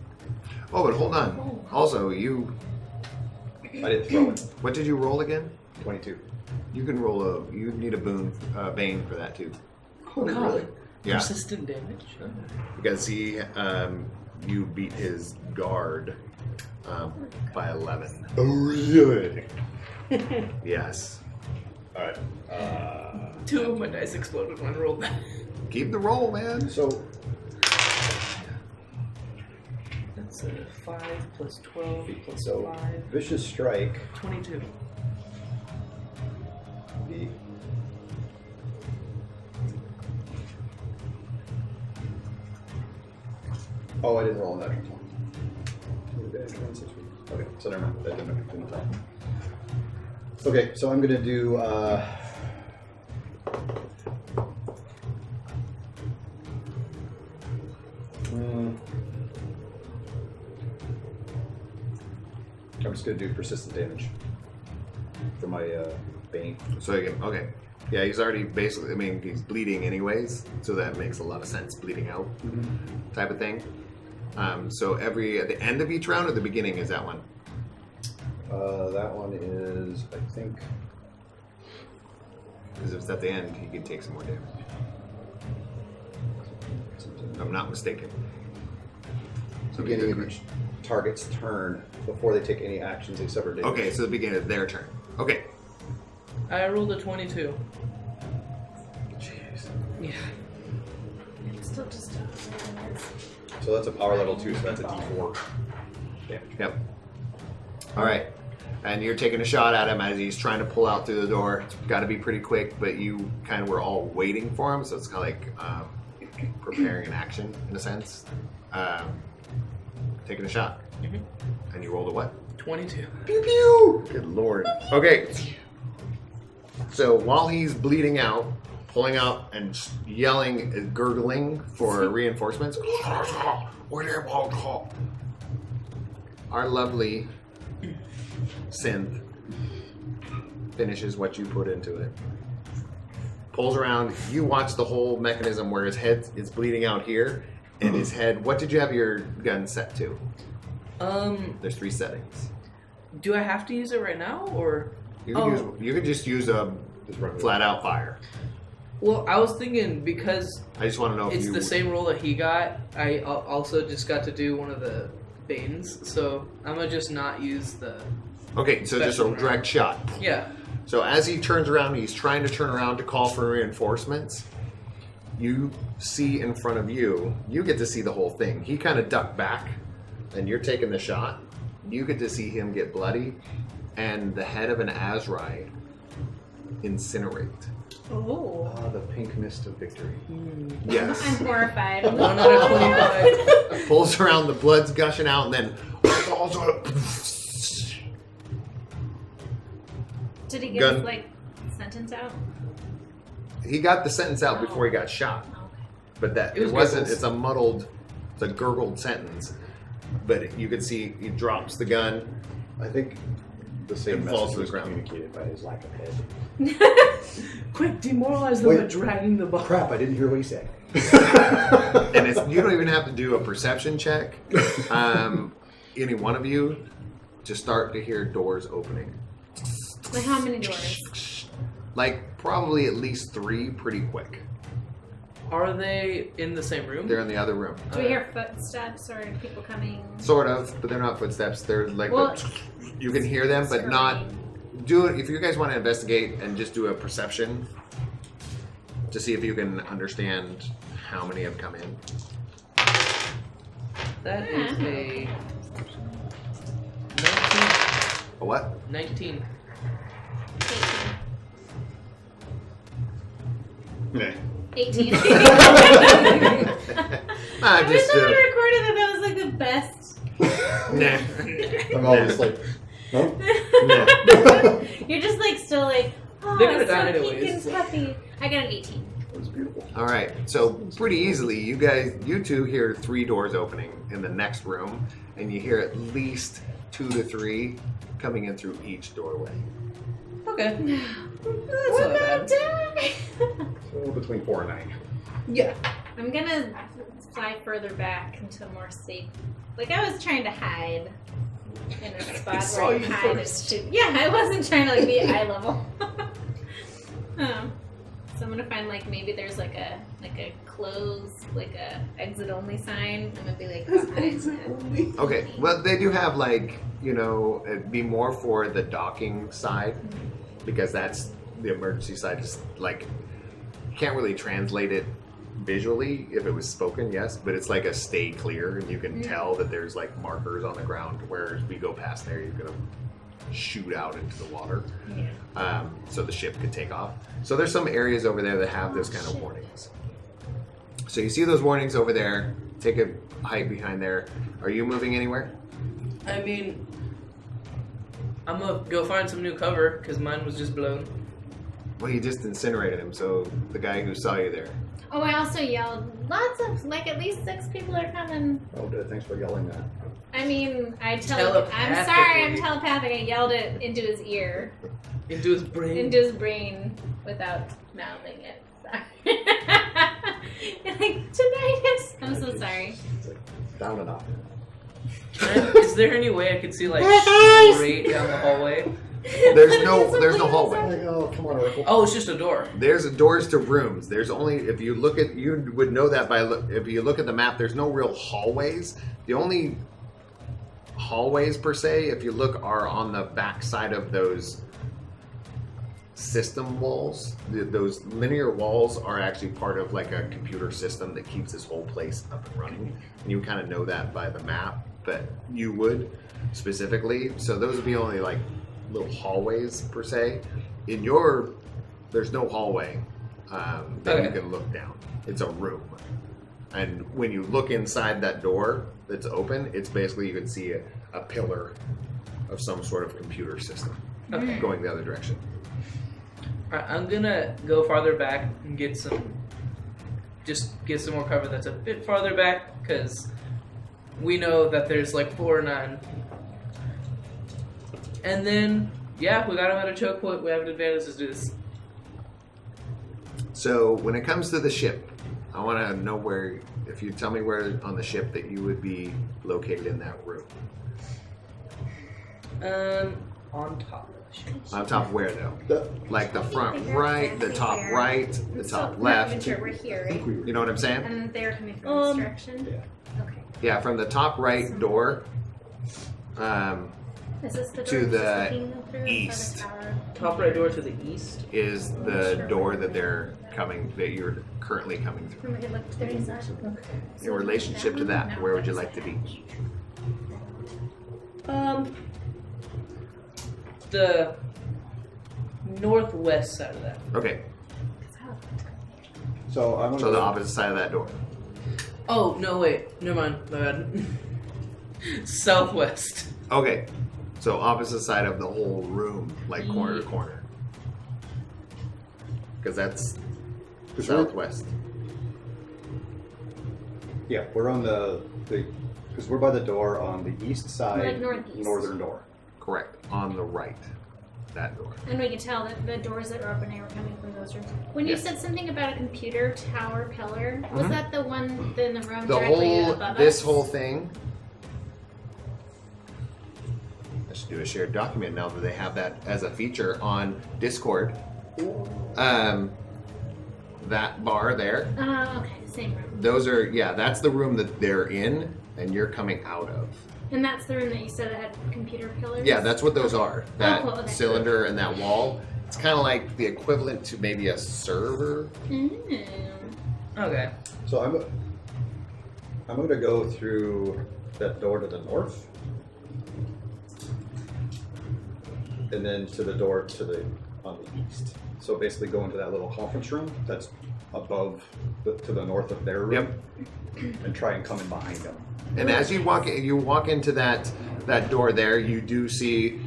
Oh, but hold on. Also, you, I didn't throw it. what did you roll again? 22. You can roll you need a bane for that too. Oh god. Really? Yeah. Persistent damage. Because you beat his guard by 11. Oh, really? Yes. Alright. 2 of my dice exploded when I rolled that. Keep the roll, man. So, That's 5 plus 12 plus so 5. Vicious Strike. 22. The Oh, I didn't roll on that one. Okay, so never mind. That didn't help. Okay, so I'm gonna do I'm just gonna do persistent damage for my bane. So again, okay. Yeah, he's already basically, I mean, he's bleeding anyways, so that makes a lot of sense, bleeding out type of thing. So at the end of each round or the beginning is that one? That one is, I think, Because if it's at the end, he could take some more damage. If I'm not mistaken. So beginning of each target's turn before they take any actions except for damage. Okay, so the beginning of their turn. Okay. I rolled a 22. Jeez. Yeah. Still just So that's a power level 2, so that's a d4 damage. Yep. All right. And you're taking a shot at him as he's trying to pull out through the door. It's got to be pretty quick, but you kind of were all waiting for him, so it's kind of like preparing an action in a sense. Taking a shot. And you rolled a what? 22. Pew pew! Good lord. Okay. So while he's bleeding out, pulling out and yelling, gurgling for reinforcements, our lovely synth finishes what you put into it. Pulls around. You watch the whole mechanism where his head is bleeding out here, and his head. What did you have your gun set to? There's 3 settings. Do I have to use it right now, or? You could just use a flat out fire. Well, I was thinking because I just want to know if it's you the same roll that he got. I also just got to do one of the Banes, so I'm gonna just not use the. Okay, so just a Special direct shot. Yeah. So as he turns around, he's trying to turn around to call for reinforcements. You see in front of you, you get to see the whole thing. He kind of ducked back, and you're taking the shot. You get to see him get bloody, and the head of an Azrai incinerate. Oh. The pink mist of victory. Yes. I'm horrified. 1 out of 25. Pulls around, the blood's gushing out, and then Did he get Gun. his, like, sentence out? he got the sentence out before he got shot. Okay. But that It it was wasn't. gurgles. It's a muddled, it's a gurgled sentence. But you could see he drops the gun. I think the same It falls message to the was ground. communicated by his lack of head. Quick, demoralize them Wait. by dragging the ball. Crap! I didn't hear what he said. And you don't even have to do a perception check. Any one of you to start to hear doors opening. Like, how many doors? Like probably at least 3 pretty quick. Are they in the same room? They're in the other room. Do we hear footsteps or people coming? Sort of, but they're not footsteps. They're like Well, you can hear them, but not. Do it if you guys want to investigate and just do a perception to see if you can understand how many have come in. That is a 19. A what? 19. Yeah. 18. I I wish just that we recorded that. That was like the best. nah. I'm always like, huh? You're just like still like, oh, They're gonna it's so die pink anyways. and puffy. I got an 18. It was beautiful. All right, so pretty easily, you two hear 3 doors opening in the next room, and you hear at least 2 to 3 coming in through each doorway. Okay. That's We're not gonna bad. die. So between 4 and 9. Yeah. I'm gonna fly further back into a more safe. Like, I was trying to hide in a spot saw where I you can hide first. and shoot. Yeah, I wasn't trying to like be eye level. So I'm gonna find like maybe there's like a close, like a exit only sign. I'm gonna be like behind that. Okay, well, they do have it'd be more for the docking side, because that's the emergency side. Is like, you can't really translate it visually if it was spoken, yes, but it's like a stay clear, and you can tell that there's like markers on the ground where as we go past there, you're gonna shoot out into the water, so the ship could take off. So there's some areas over there that have those kind of warnings. So you see those warnings over there. Take a hike behind there. Are you moving anywhere? I mean, I'm gonna go find some new cover because mine was just blown. Well, you just incinerated him, so the guy who saw you there. Oh, I also yelled, lots of, like, at least 6 people are coming. Oh, good. Thanks for yelling that. I mean, I'm sorry, Telepathically. I'm telepathic. I yelled it into his ear, Into his brain. into his brain, without mouthing it. Sorry. You're like, tinnitus. I'm so sorry. It's like down and off. Is there any way I could see like straight down the hallway? There's no hallway. Like, oh, come on, Oracle. Oh, it's just a door. There's doors to rooms. There's only, if you look at, you would know that if you look at the map, there's no real hallways. The only hallways per se, if you look, are on the back side of those system walls. Those linear walls are actually part of like a computer system that keeps this whole place up and running. And you kind of know that by the map, but you would specifically. So those would be only like little hallways per se. There's no hallway that you can look down. It's a room. And when you look inside that door that's open, it's basically, you can see a pillar of some sort of computer system going the other direction. Alright, I'm gonna go farther back and get some more cover that's a bit farther back, because we know that there's like 4 or 9 And then, yeah, we got him at a choke point. We have an advantage. Let's do this. So when it comes to the ship, I want to know where. If you tell me where on the ship that you would be located in that room. On top of the ship. On top of where though? Like the front right, the top right, the top So, left. Sure, we're here, right? You know what I'm saying? And they're coming from this direction? Yeah. Okay. Yeah, from the top right door Is this the door To we're the just looking through? east. Is that the tower? Top right door to the east. is the door that you're currently coming through. And we could look to the side. In relationship to that, where would you like to be? The northwest side of that. Okay, So I'm gonna so the opposite side of that door. Oh, no, wait. Never mind. My bad. Southwest. Okay, so opposite side of the whole room, like corner to corner. Because that's southwest. Yeah, we're on the because we're by the door on the east side, Like northeast. northern door. Correct. On the right. That door. And we could tell that the doors that were open were coming from those rooms. When you Yes. said something about a computer tower pillar, was that the one in the room The directly whole, above this us? whole thing. I should do a shared document now that they have that as a feature on Discord. That bar there, Okay, same room. those are, yeah, that's the room that they're in and you're coming out of. And that's the room that you said that had computer pillars? Yeah, that's what those are. That cool, okay. cylinder and that wall. It's kind of like the equivalent to maybe a server. Mm. Okay. So I'm going to go through that door to the north, and then to the door on the east. So basically, go into that little conference room that's above to the north of their room, and try and come in behind them. And as you walk into that door there, you do see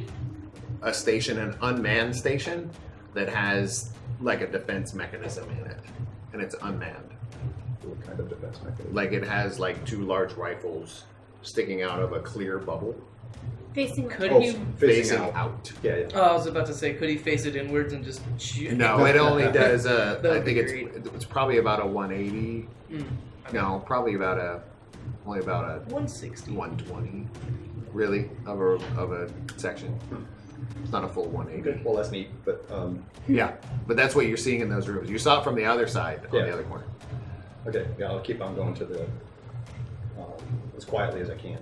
a station, an unmanned station that has like a defense mechanism in it, and it's unmanned. What kind of defense mechanism? Like it has like 2 large rifles sticking out of a clear bubble, Facing Could Oh, you? facing out. Yeah, yeah. Oh, I was about to say, could he face it inwards and just shoot? No, it only does. I would think be it's probably about a 180. Mm. No, probably only about a 160. 120, really, of a section. It's not a full 180. Okay, well, that's neat, but Yeah, but that's what you're seeing in those rooms. You saw it from the other side, on Yeah. the other corner. okay, yeah, I'll keep on going to the as quietly as I can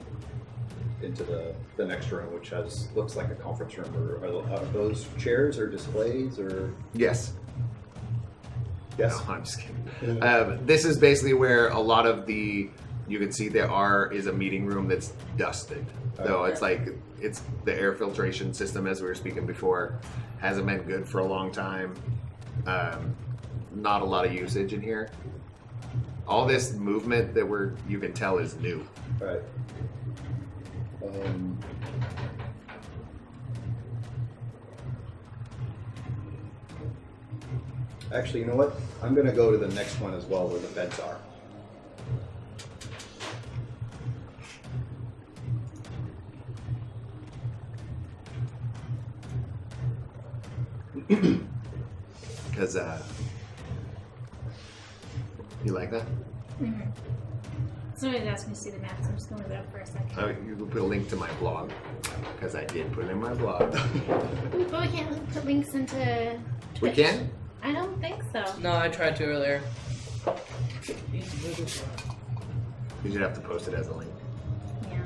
into the next room, which looks like a conference room. Or are those chairs or displays or Yes. yes? No, I'm just kidding. This is basically where a lot of you can see is a meeting room that's dusted. So it's like, it's the air filtration system, as we were speaking before, hasn't been good for a long time. Not a lot of usage in here. All this movement that you can tell is new. All right. Actually, you know what? I'm going to go to the next one as well, where the beds are. Because, you like that? Mm-hmm. Somebody's asked me to see the map, so I'm just going to move it up for a second. You can put a link to my blog, because I did put it in my blog. But we can't put links into We Twitch. can? I don't think so. No, I tried to earlier. You should have to post it as a link. Yeah.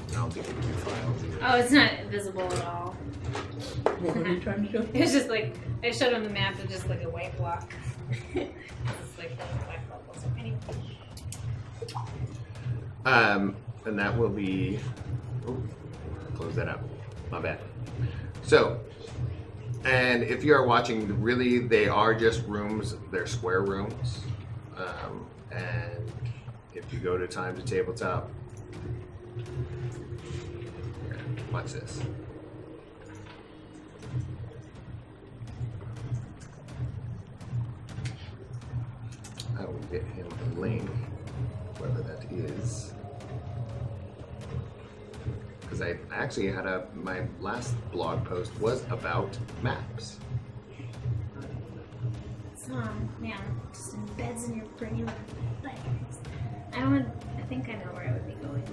I don't think we can do files either. Oh, it's not visible at all. What are you trying to do? It's just like, I showed on the map, it's just like a white block. It's like the white bubbles. Anyway. And that will be. Oh, close that up. My bad. So, and if you are watching, really, they are just rooms. They're square rooms. And if you go to Time to Tabletop, here, watch this. I will get him a link, whatever that is. because I actually had my last blog post was about maps. So, man, just embeds in your brain like spiders. I think I know where I would be going.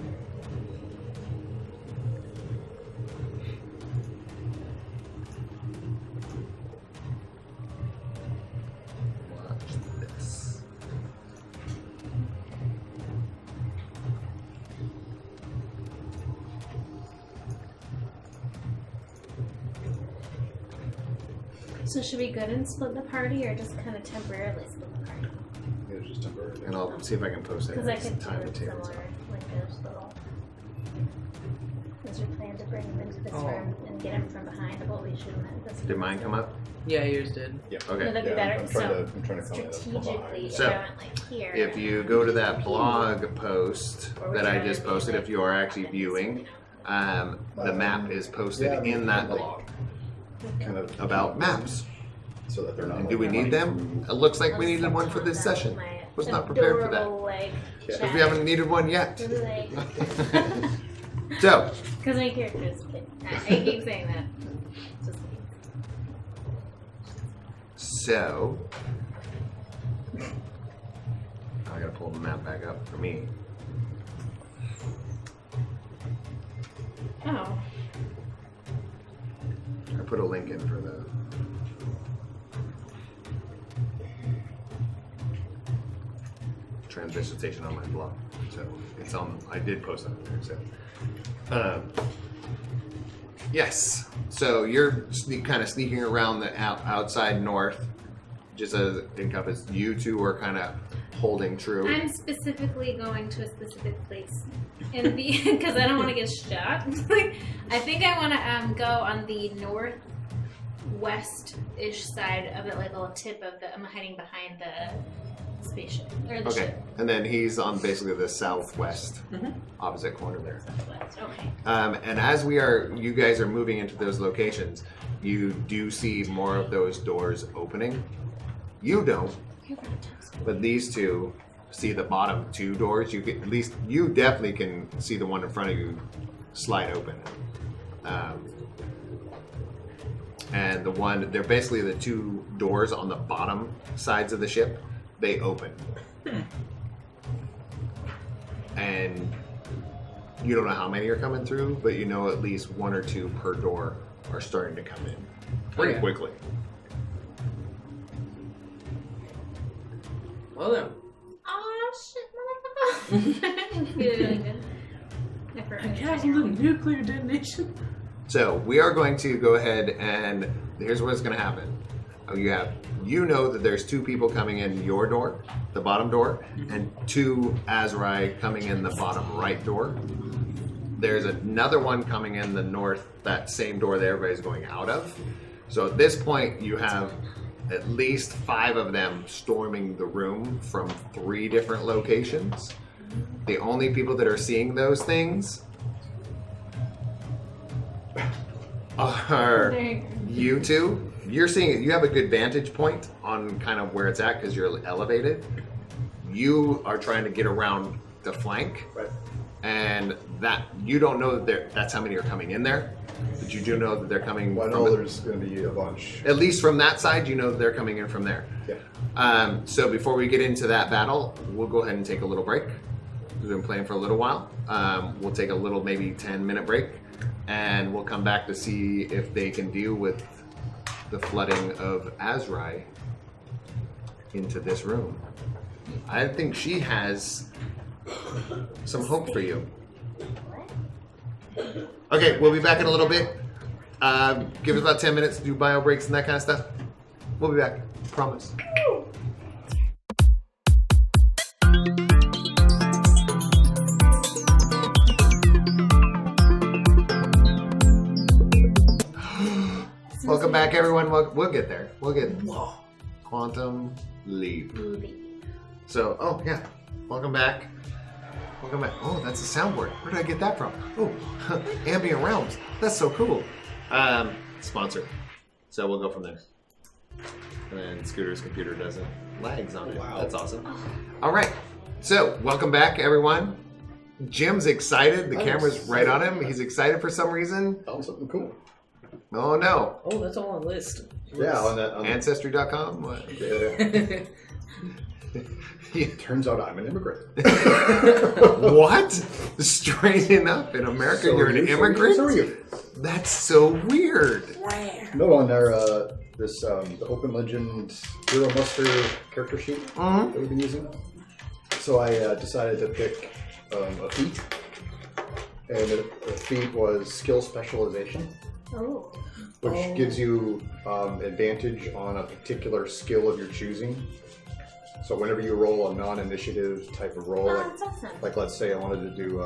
Watch this. So should we go and split the party, or just kind of temporarily split the party? It was just temporary. And I'll see if I can post it. Because I could time do to it tables. similar, like those little. Is your plan to bring him into this Oh. room and get him from behind while we shoot him at this? Did mine come up? Yeah, yours did. Okay. Would that be Yeah, better? I'm So trying to come in from strategically, behind. if So, I went like here. If you go to that blog post that I just posted, if you are actually viewing, the map is posted in that blog Kind of about maps. so that they're not. And do we need them? It looks like we needed one for this session. Was not prepared for that. Because we haven't needed one yet. So, Because my character is kid. I keep saying that. Just kidding. so I gotta pull the map back up for me. Oh. I put a link in for the transition station on my blog, so it's on. I did post on there. So, yes. So you're kind of sneaking around the outside north, just as it encompasses. You two are kind of holding true. I'm specifically going to a specific place in the because I don't want to get shot. Like, I think I want to go on the northwest-ish side of it, like a little tip of the. I'm hiding behind the spaceship or the Okay, ship. and then he's on basically the southwest, opposite corner there. Southwest. Okay. And as you guys are moving into those locations, you do see more of those doors opening. You don't, but these two see the bottom two doors. You can, at least you definitely can see the one in front of you slide open. And they're basically the two doors on the bottom sides of the ship. They open. And you don't know how many are coming through, but you know at least one or two per door are starting to come in pretty Okay. quickly. Well then. Oh shit, motherfucker! Really good. I forgot. I canceled the nuclear detonation. So we are going to go ahead and here's what's going to happen. You know that there's two people coming in your door, the bottom door, and two Azrai coming in the bottom right door. There's another one coming in the north, that same door that everybody's going out of. So at this point, you have at least 5 of them storming the room from 3 different locations. The only people that are seeing those things are There you go. you two. You're seeing it. You have a good vantage point on kind of where it's at because you're elevated. You are trying to get around the flank, Right. and that you don't know that that's how many are coming in there, but you do know that they're coming. Well, I from know there's going to be a bunch. at least from that side. You know that they're coming in from there. Yeah. So before we get into that battle, we'll go ahead and take a little break. We've been playing for a little while. We'll take a little, maybe 10-minute break, and we'll come back to see if they can deal with the flooding of Azrai into this room. I think she has some hope for you. Okay, we'll be back in a little bit. Give us about 10 minutes to do bio breaks and that kind of stuff. We'll be back. Promise. Welcome back, everyone. We'll get there. We'll get Quantum Leap. So, oh yeah, welcome back. Welcome back. Oh, that's a soundboard. Where did I get that from? Oh, Ambient Realms. That's so cool. Sponsor. So we'll go from there. And then Scooter's computer doesn't lags on it. Wow. That's awesome. All right. So welcome back, everyone. Jim's excited. The I'm camera's right on him. excited. He's excited for some reason. Found something cool. Oh no. Oh, that's all on the list. Yeah, on that. Ancestry.com? What? Turns out I'm an immigrant. What? Strange enough, in America, you're an immigrant? So are you. That's so weird. No, on their the Open Legend Hero Muster character sheet that we've been using. So I decided to pick a feat, and the feat was skill specialization, Oh. which gives you advantage on a particular skill of your choosing. So whenever you roll a non-initiative type of roll, Oh, that's awesome. like let's say I wanted to do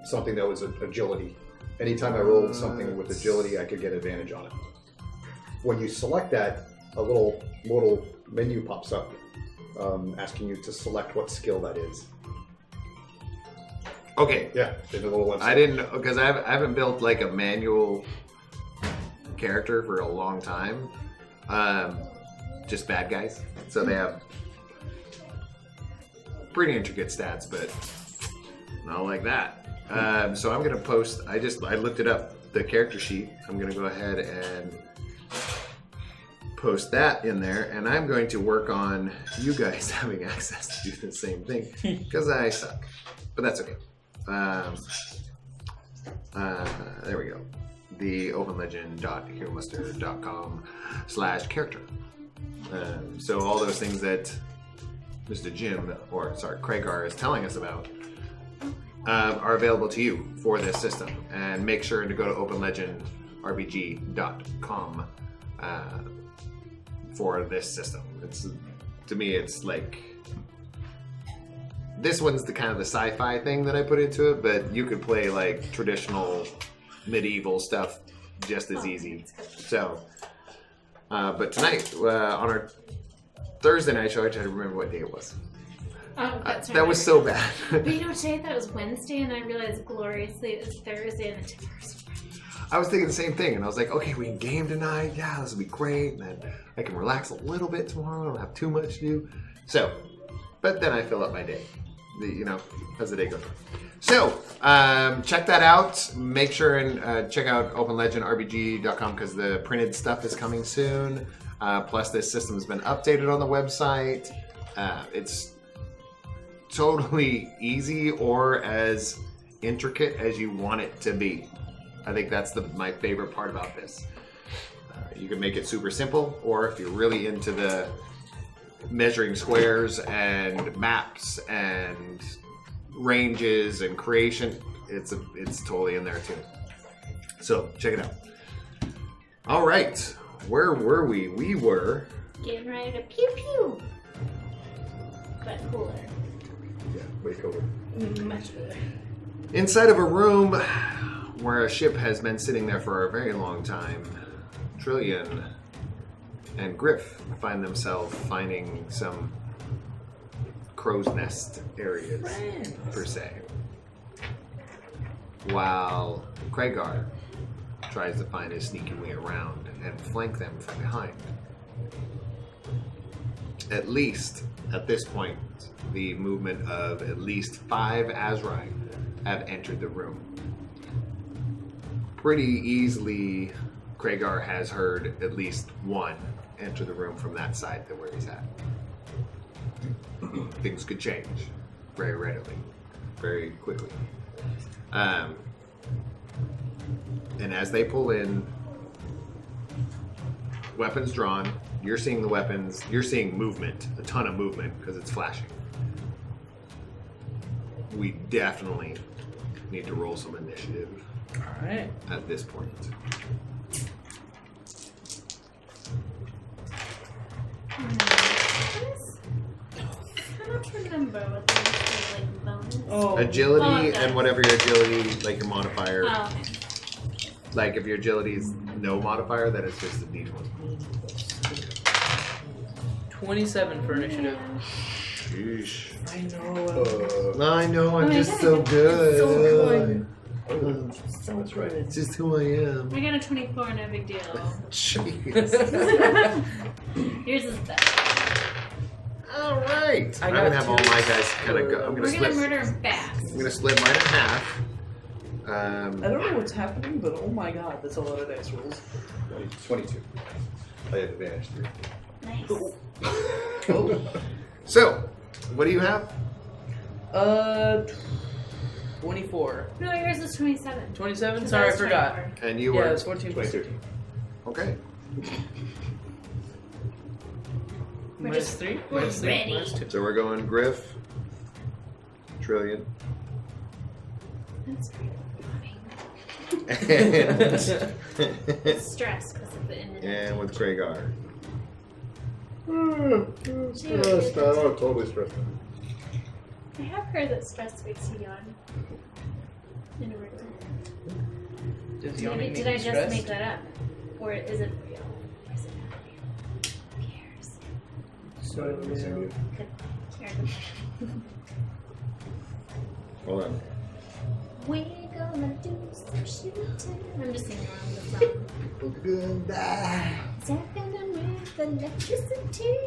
something that was agility. Anytime I rolled something with agility, I could get advantage on it. When you select that, a little menu pops up asking you to select what skill that is. Okay. Yeah, in the little website. I didn't, because I haven't built like a manual character for a long time. Just bad guys. So they have pretty intricate stats, but not like that. So I'm going to post, I looked it up, the character sheet. I'm going to go ahead and post that in there, and I'm going to work on you guys having access to do the same thing, because I suck. But that's okay. There we go. The openlegend.heromuster.com/character. So all those things that Mr. Jim, or sorry, Craigar is telling us about are available to you for this system. And make sure to go to openlegendrpg.com for this system. It's, to me, it's like, this one's the kind of the sci-fi thing that I put into it, but you could play like traditional medieval stuff just as easy. So, but tonight, on our Thursday night show, I tried to remember what day it was. Oh, that's right. That was so bad. But you know, today I thought it was Wednesday, and I realized gloriously it was Thursday, and the tomorrow's Friday. I was thinking the same thing, and I was like, okay, we can game tonight. Yeah, this will be great. And then I can relax a little bit tomorrow. I don't have too much to do. So, but then I fill up my day. As the day goes on. So, check that out. Make sure and check out openlegendrpg.com because the printed stuff is coming soon. Plus, this system has been updated on the website. It's totally easy or as intricate as you want it to be. I think that's my favorite part about this. You can make it super simple, or if you're really into the measuring squares and maps and ranges and creation, it's totally in there too. So check it out. All right, where were we? We were Getting ready to pew pew. But cooler. Yeah, way cooler. Much cooler. inside of a room where a ship has been sitting there for a very long time. Trillian and Griff find themselves finding some crow's nest areas, per se. While Craigar tries to find his sneaky way around and flank them from behind. At least, at this point, the movement of at least 5 Azrai have entered the room. Pretty easily, Craigar has heard at least one enter the room from that side to where he's at. Things could change very readily, very quickly. And as they pull in, weapons drawn, you're seeing the weapons, you're seeing movement, a ton of movement because it's flashing. We definitely need to roll some initiative Alright. at this point. I don't remember what the next like bonus. Oh. Agility Oh, okay. and whatever your agility, like your modifier. Oh, okay. Like if your agility is no modifier, then it's just a D1. 27 for initiative. Sheesh. I know. I know, I'm my just God, so it's good. so good. So that's right. It's just who I am. I got a 24, no big deal. Jeez. Yours is better. All right. I I'm got gonna have all two. my guys kind of go. I'm We're gonna gonna split. murder him fast. I'm gonna split mine in half. I don't know what's happening, but oh my god, that's a lot of dice rolls. 22. I have advantage 3. Nice. So, what do you have? 24. No, yours is 27. 27? So Sorry, I that's forgot. 24. And you Yeah, were it's 14 plus 22. 15. okay. We're Minus just- 3? we're Minus 3? ready. Minus 2. So we're going Griff, Trillion, That's funny. and, Stress because of the end. and with Kragar. Stressed out. Totally stressed out. I have heard that stress makes you yawn. In a real Does Maybe, yawning did make I you just stressed? make that up? Or is it real? Or is it not real? Who cares? So, Hold on. We gonna do some shooting. I'm just singing along with the song. Zapping with electricity.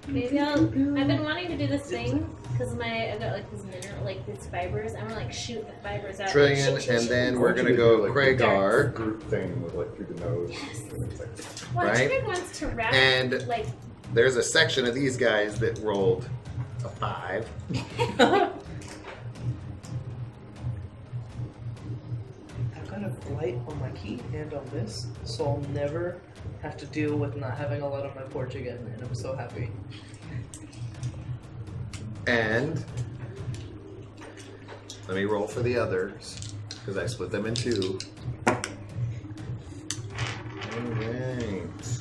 Maybe I've been wanting to do this thing because I've got like these mineral, like these fibers. I'm gonna like shoot the fibers out. Trillion, Shoot, and shoot, then shoot. we're gonna go Like Kragar, group thing with like through the nose. Well, right? I tried once to wrap and like. there's a section of these guys that rolled a 5. I've got a light on my key and on this, so I'll never have to deal with not having a light on my porch again, and I'm so happy. And let me roll for the others because I split them in 2. Alright.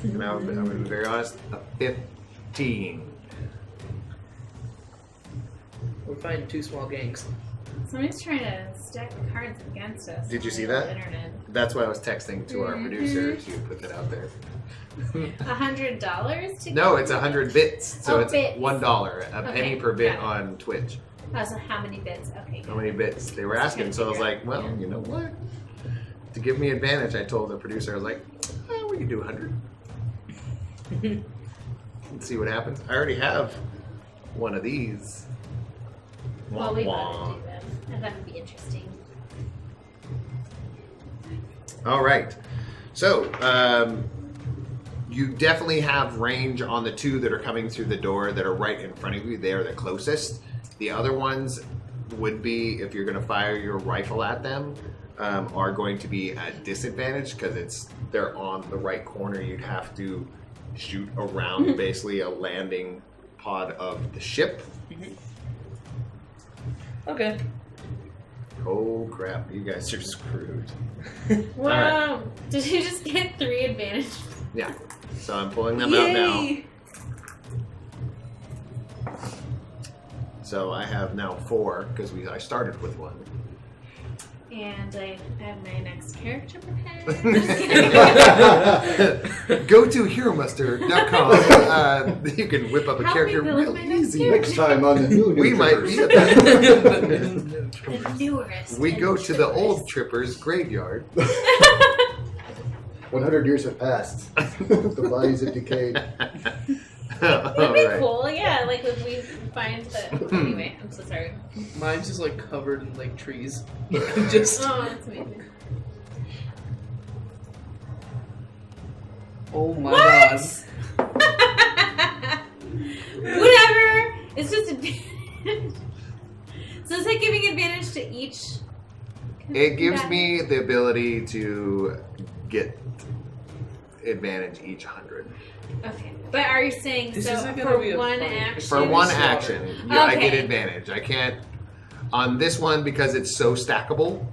Now I'm gonna be very honest, a 15. We're fighting 2 small gangs. Somebody's trying to stack the cards against us. Did you on see the that? Internet. That's why I was texting to our producer to put that out there. $100 to No, it's 100 bits, so Oh, it's bits. $1, a penny Okay, per bit got it. on Twitch. Oh, so how many bits? Okay. How many bits they were asking? So I was like, well, you know what? To give me advantage, I told the producer, I was like, oh, we can do 100. Let's see what happens. I already have one of these. Well, we Wah, gotta wah. do that. And that would be interesting. All right. So, you definitely have range on the 2 that are coming through the door that are right in front of you. They are the closest. The other ones would be, if you're going to fire your rifle at them, are going to be at disadvantage because they're on the right corner. You'd have to shoot around basically a landing pod of the ship. Okay. Oh crap, you guys are screwed. Wow. Did you just get 3 advantage? Yeah, so I'm pulling them out now. Yay! So I have now 4 because I started with 1. And I have my next character prepared. Go to HeroMuster.com. You can whip up a Help character me build real my next easy. character. Next time on the new We might be Trippers. at that. The newest. We and go to the trippers. old Trippers graveyard. 100 years have passed. The bodies have decayed. That'd All be right. cool, yeah. Like if we find the. Anyway, I'm so sorry. Mine's just like covered in like trees. Just Oh, that's amazing. oh my What? god. Whatever. It's just advantage. So is that giving advantage to each? It gives combatant? me the ability to get advantage each 100. Okay, but are you saying This so isn't gonna for be a one fight. action? For one Slaughter. action, I get Okay. advantage. I can't on this one because it's so stackable.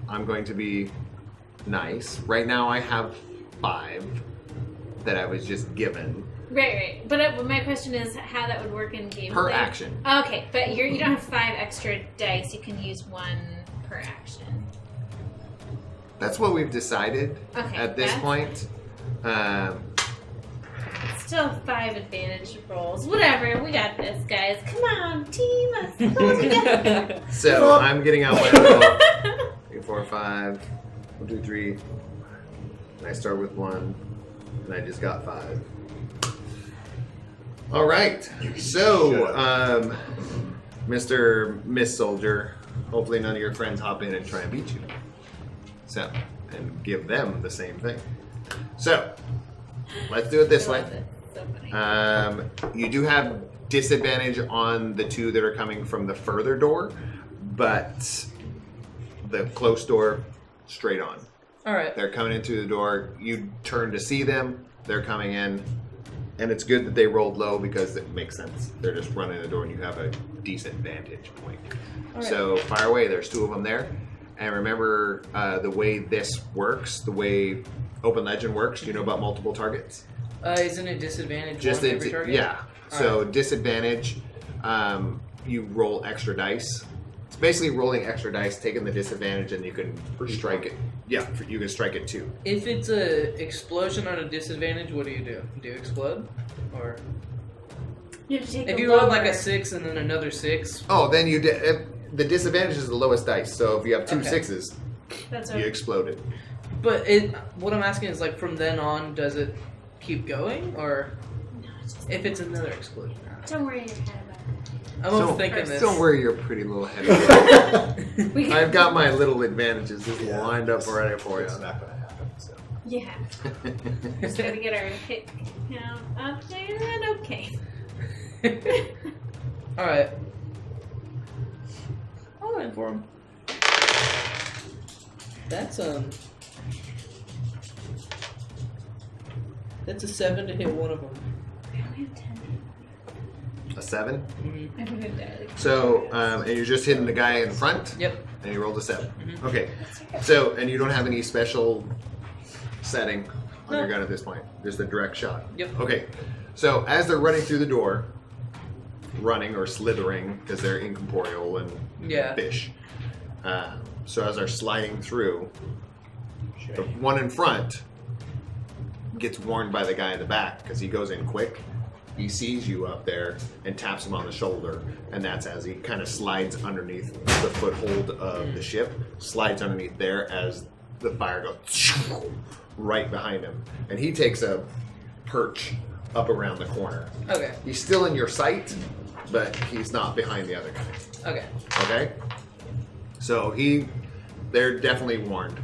I'm going to be nice. Right now, I have 5 that I was just given Right. But my question is how that would work in gameplay. per action. Okay, but you don't have 5 extra dice. You can use 1 per action. That's what we've decided Okay. at this that's point. Still 5 advantage rolls. Whatever. We got this, guys. Come on, team. Let's pull it together. So I'm getting out my little 3, 4, 5, 1, 2, 3. And I start with 1, and I just got 5. All right. So, Mr. Miss Soldier, hopefully none of your friends hop in and try and beat you. So, and give them the same thing. So, let's do it this way. So funny. You do have disadvantage on the two that are coming from the further door, but the close door, straight on. All right. They're coming into the door. You turn to see them. They're coming in. And it's good that they rolled low because it makes sense. They're just running the door and you have a decent vantage point. All right. So fire away. There's two of them there. And remember the way this works, the way Open Legend works. Do you know about multiple targets? Isn't it disadvantage Just on every target? yeah. All So disadvantage, you roll extra dice. It's basically rolling extra dice, taking the disadvantage, and you can strike it. Yeah, you can strike it too. If it's a explosion on a disadvantage, what do? Do you explode? Or You have to take if the you roll lower. like a 6 and then another 6? Oh, then the disadvantage is the lowest dice. So if you have two Okay. sixes, That's you right. exploded. But what I'm asking is like from then on, does it keep going, or No, it's just, if it's another explosion? don't worry your head about I'm Don't- overthinking this. Don't worry your pretty little head. it. We I've got my little advantages just Yeah. lined up already for you. It's not going to happen. So. Yeah. Just gotta get our hit count up there and okay. All right. I'll wait for him. That's That's a 7 to hit one of them. I only have 10. A 7. Mm-hmm. I'm gonna die. So, and you're just hitting the guy in front, Yep. and you rolled a 7. Mhm. Okay. So, and you don't have any special setting on your No. gun at this point. Just a direct shot. Yep. Okay. So, as they're running through the door, running or slithering because they're incorporeal and Yeah. fish. So as they're sliding through, the one in front gets warned by the guy in the back because he goes in quick. He sees you up there and taps him on the shoulder, and that's as he kind of slides underneath the foothold of the ship, slides underneath there as the fire goes right behind him, and he takes a perch up around the corner. Okay. He's still in your sight, but he's not behind the other guy. Okay. Okay? So they're definitely warned.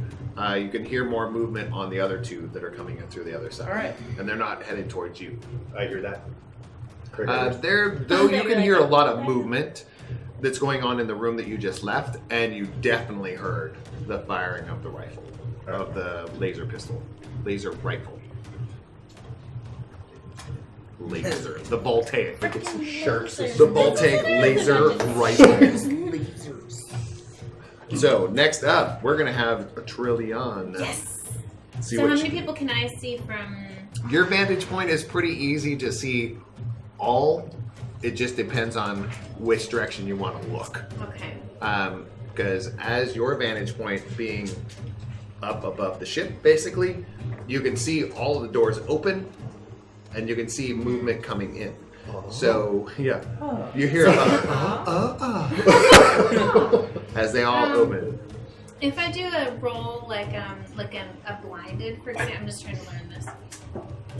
You can hear more movement on the other two that are coming in through the other side. All right. And they're not headed towards you. I hear that. Though you can hear a lot of movement that's going on in the room that you just left, and you definitely heard the firing of the rifle, of the laser pistol, laser rifle. Laser. The Voltaic. Look at some sharks. The Voltaic laser rifle. So, next up, we're going to have a Trillion. Yes. See So what how she- many people can I see from? Your vantage point is pretty easy to see all. It just depends on which direction you want to look. Okay. Because as your vantage point being up above the ship, basically, you can see all of the doors open, and you can see movement coming in. So, yeah, you hear as they all open. If I do a roll like a blinded, for example, I'm just trying to learn this.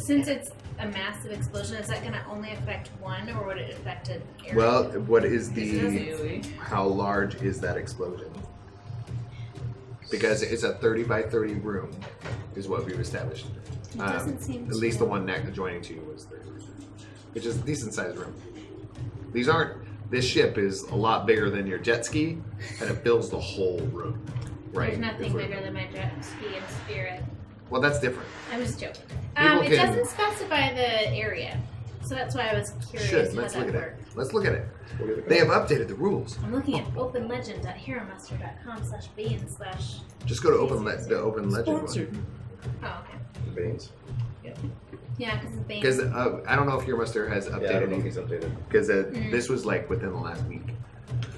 Since it's a massive explosion, is that going to only affect one, or would it affect an area? Well, what is Really? how large is that explosion? Because it's a 30 by 30 room, is what we've established. It doesn't seem At least the to. one next adjoining to you was 30, which is a decent sized room. This ship is a lot bigger than your jet ski, and it fills the whole room. Right. There's nothing If we're- bigger than my jet ski and spirit. Well, that's different. I'm just joking. People It can- doesn't specify the area, so that's why I was curious Should. how Let's that look at it. worked. Let's look at it. Look at the They have updated the rules. I'm looking at openlegend.heromaster.com/bean/ Just go to the Open Legend Sponsored. one. Oh, okay. veins. Yeah, because the Bane. Because I don't know if Hero Master has Yeah, I don't updated know if it. he's updated. Because this was like within the last week.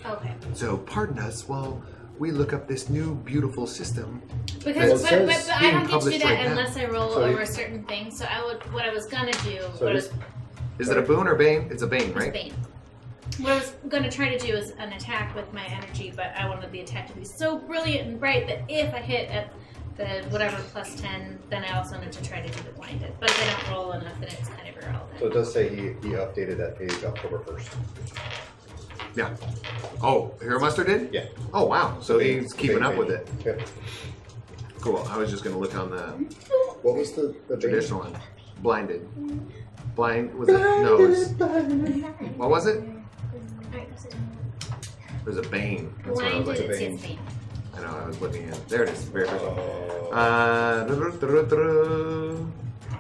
Okay. So pardon us while we look up this new beautiful system. Because Well, it but says I being don't get to do published that right now. unless I roll So over you- certain things. So what I was gonna do So what I this- was Is it a boon or bane? It's a bane, was right? Bane. What I was gonna try to do is an attack with my energy, but I wanted the attack to be so brilliant and bright that if I hit at the whatever plus 10, then I also need to try to do the blinded. But if I don't roll enough, then it's kind of irrelevant. So it does say he updated that page October 1st. Yeah. Oh, Hero Muster did? Yeah. Oh, wow. So he's keeping up with it. Okay. Cool. I was just going to look on the What was the traditional one. Blinded. Blind, was it? No, it was, what was it? It was a Bane. That's what I was Blinded, like. it's his Bane. I know, I was looking at. There it is. Very first one.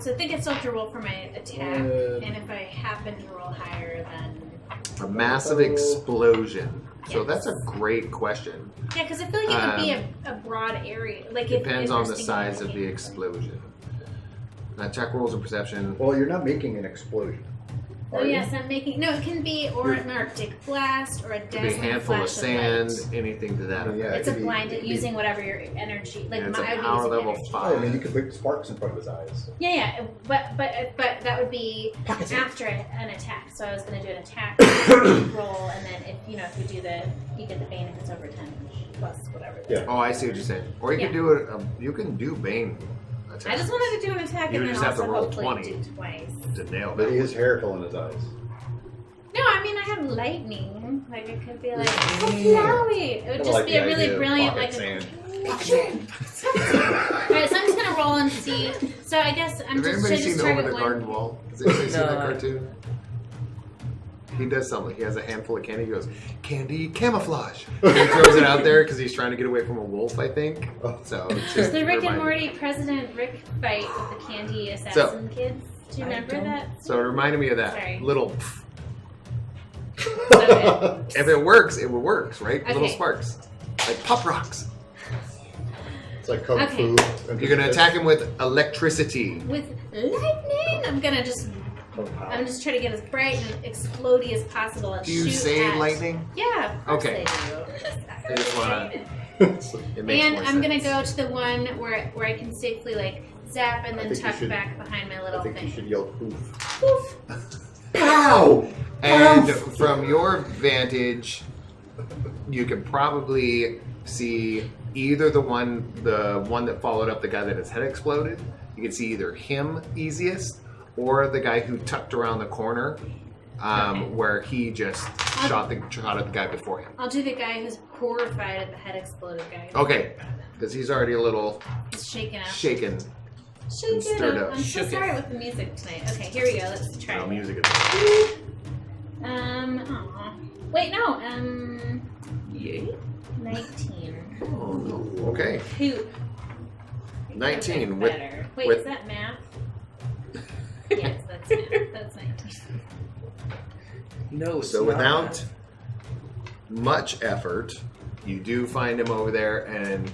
So I think I still have to roll for my attack, and if I happen to roll higher, then A massive explosion. So Yes. that's a great question. yeah, because I feel like it would be a broad area. Like Depends if on we're the sticking size with of the explosion. Attack rolls and perception. Well, you're not making an explosion. Oh yes, I'm making. No, it can be or an Arctic blast or a Could be a dazzling handful of flash sand, light. anything to that effect. Yeah, It's a it could be- blinded it could be- using whatever your energy. Like And it's a I would be power using level energy. 5. Oh, I mean, you could put sparks in front of his eyes. Yeah, but that would be after an attack. So I was going to do an attack roll, and then if you do you get the Bane if it's over 10 plus whatever. Yeah. Oh, I see what you're saying. Or you Yeah. could do it. You can do Bane attack I just wanted to do an attack You and then just have to also roll hopefully 20. do twice. to nail But that. he has hair in his eyes. No, I mean I have lightning. Like it could be like flowy. It would just be a really brilliant like. sand. Alright, so I'm just gonna roll and see. So I guess I'm Has just anybody should I just seen Over target the one. Garden Wall? Has anybody seen No. that cartoon? He does something. He has a handful of candy. He goes, candy camouflage. And he throws it out there because he's trying to get away from a wolf, I think. So it's just The Rick and reminded- Morty President Rick fight with the candy assassin kids. Do you remember that? So it reminded me of that Sorry. little. Okay. If it works, it works, right? Little Okay. sparks, like pop rocks. It's like kung Okay. fu. You're gonna attack him with electricity. With lightning, I'm just trying to get as bright and explodey as possible and Do you shoot say at... lightning? Yeah, of course Okay. I I just wanna- do. It makes And more I'm gonna sense. go to the one where I can safely like zap and I then think you tuck should- back behind my little I think you thing. should yell poof. Poof. Pow! And from your vantage, you can probably see either the one that followed up the guy that his head exploded. You can see either him easiest or the guy who tucked around the corner, Okay. where he just shot at the guy before him. I'll do the guy who's horrified at the head exploded guy. Okay, because he's already a little He's shaken up. shaken. Shaken stirred up. up. I'm so Shook it. sorry with the music tonight. Okay, here we go. Let's try. No it. music. Aw. Wait, no. Yay. 19. Oh no. Okay. Poop. 19 That's with better. Wait, with- is that math? Yes, that's math. That's 19. No, it's So not. without much effort, you do find him over there, and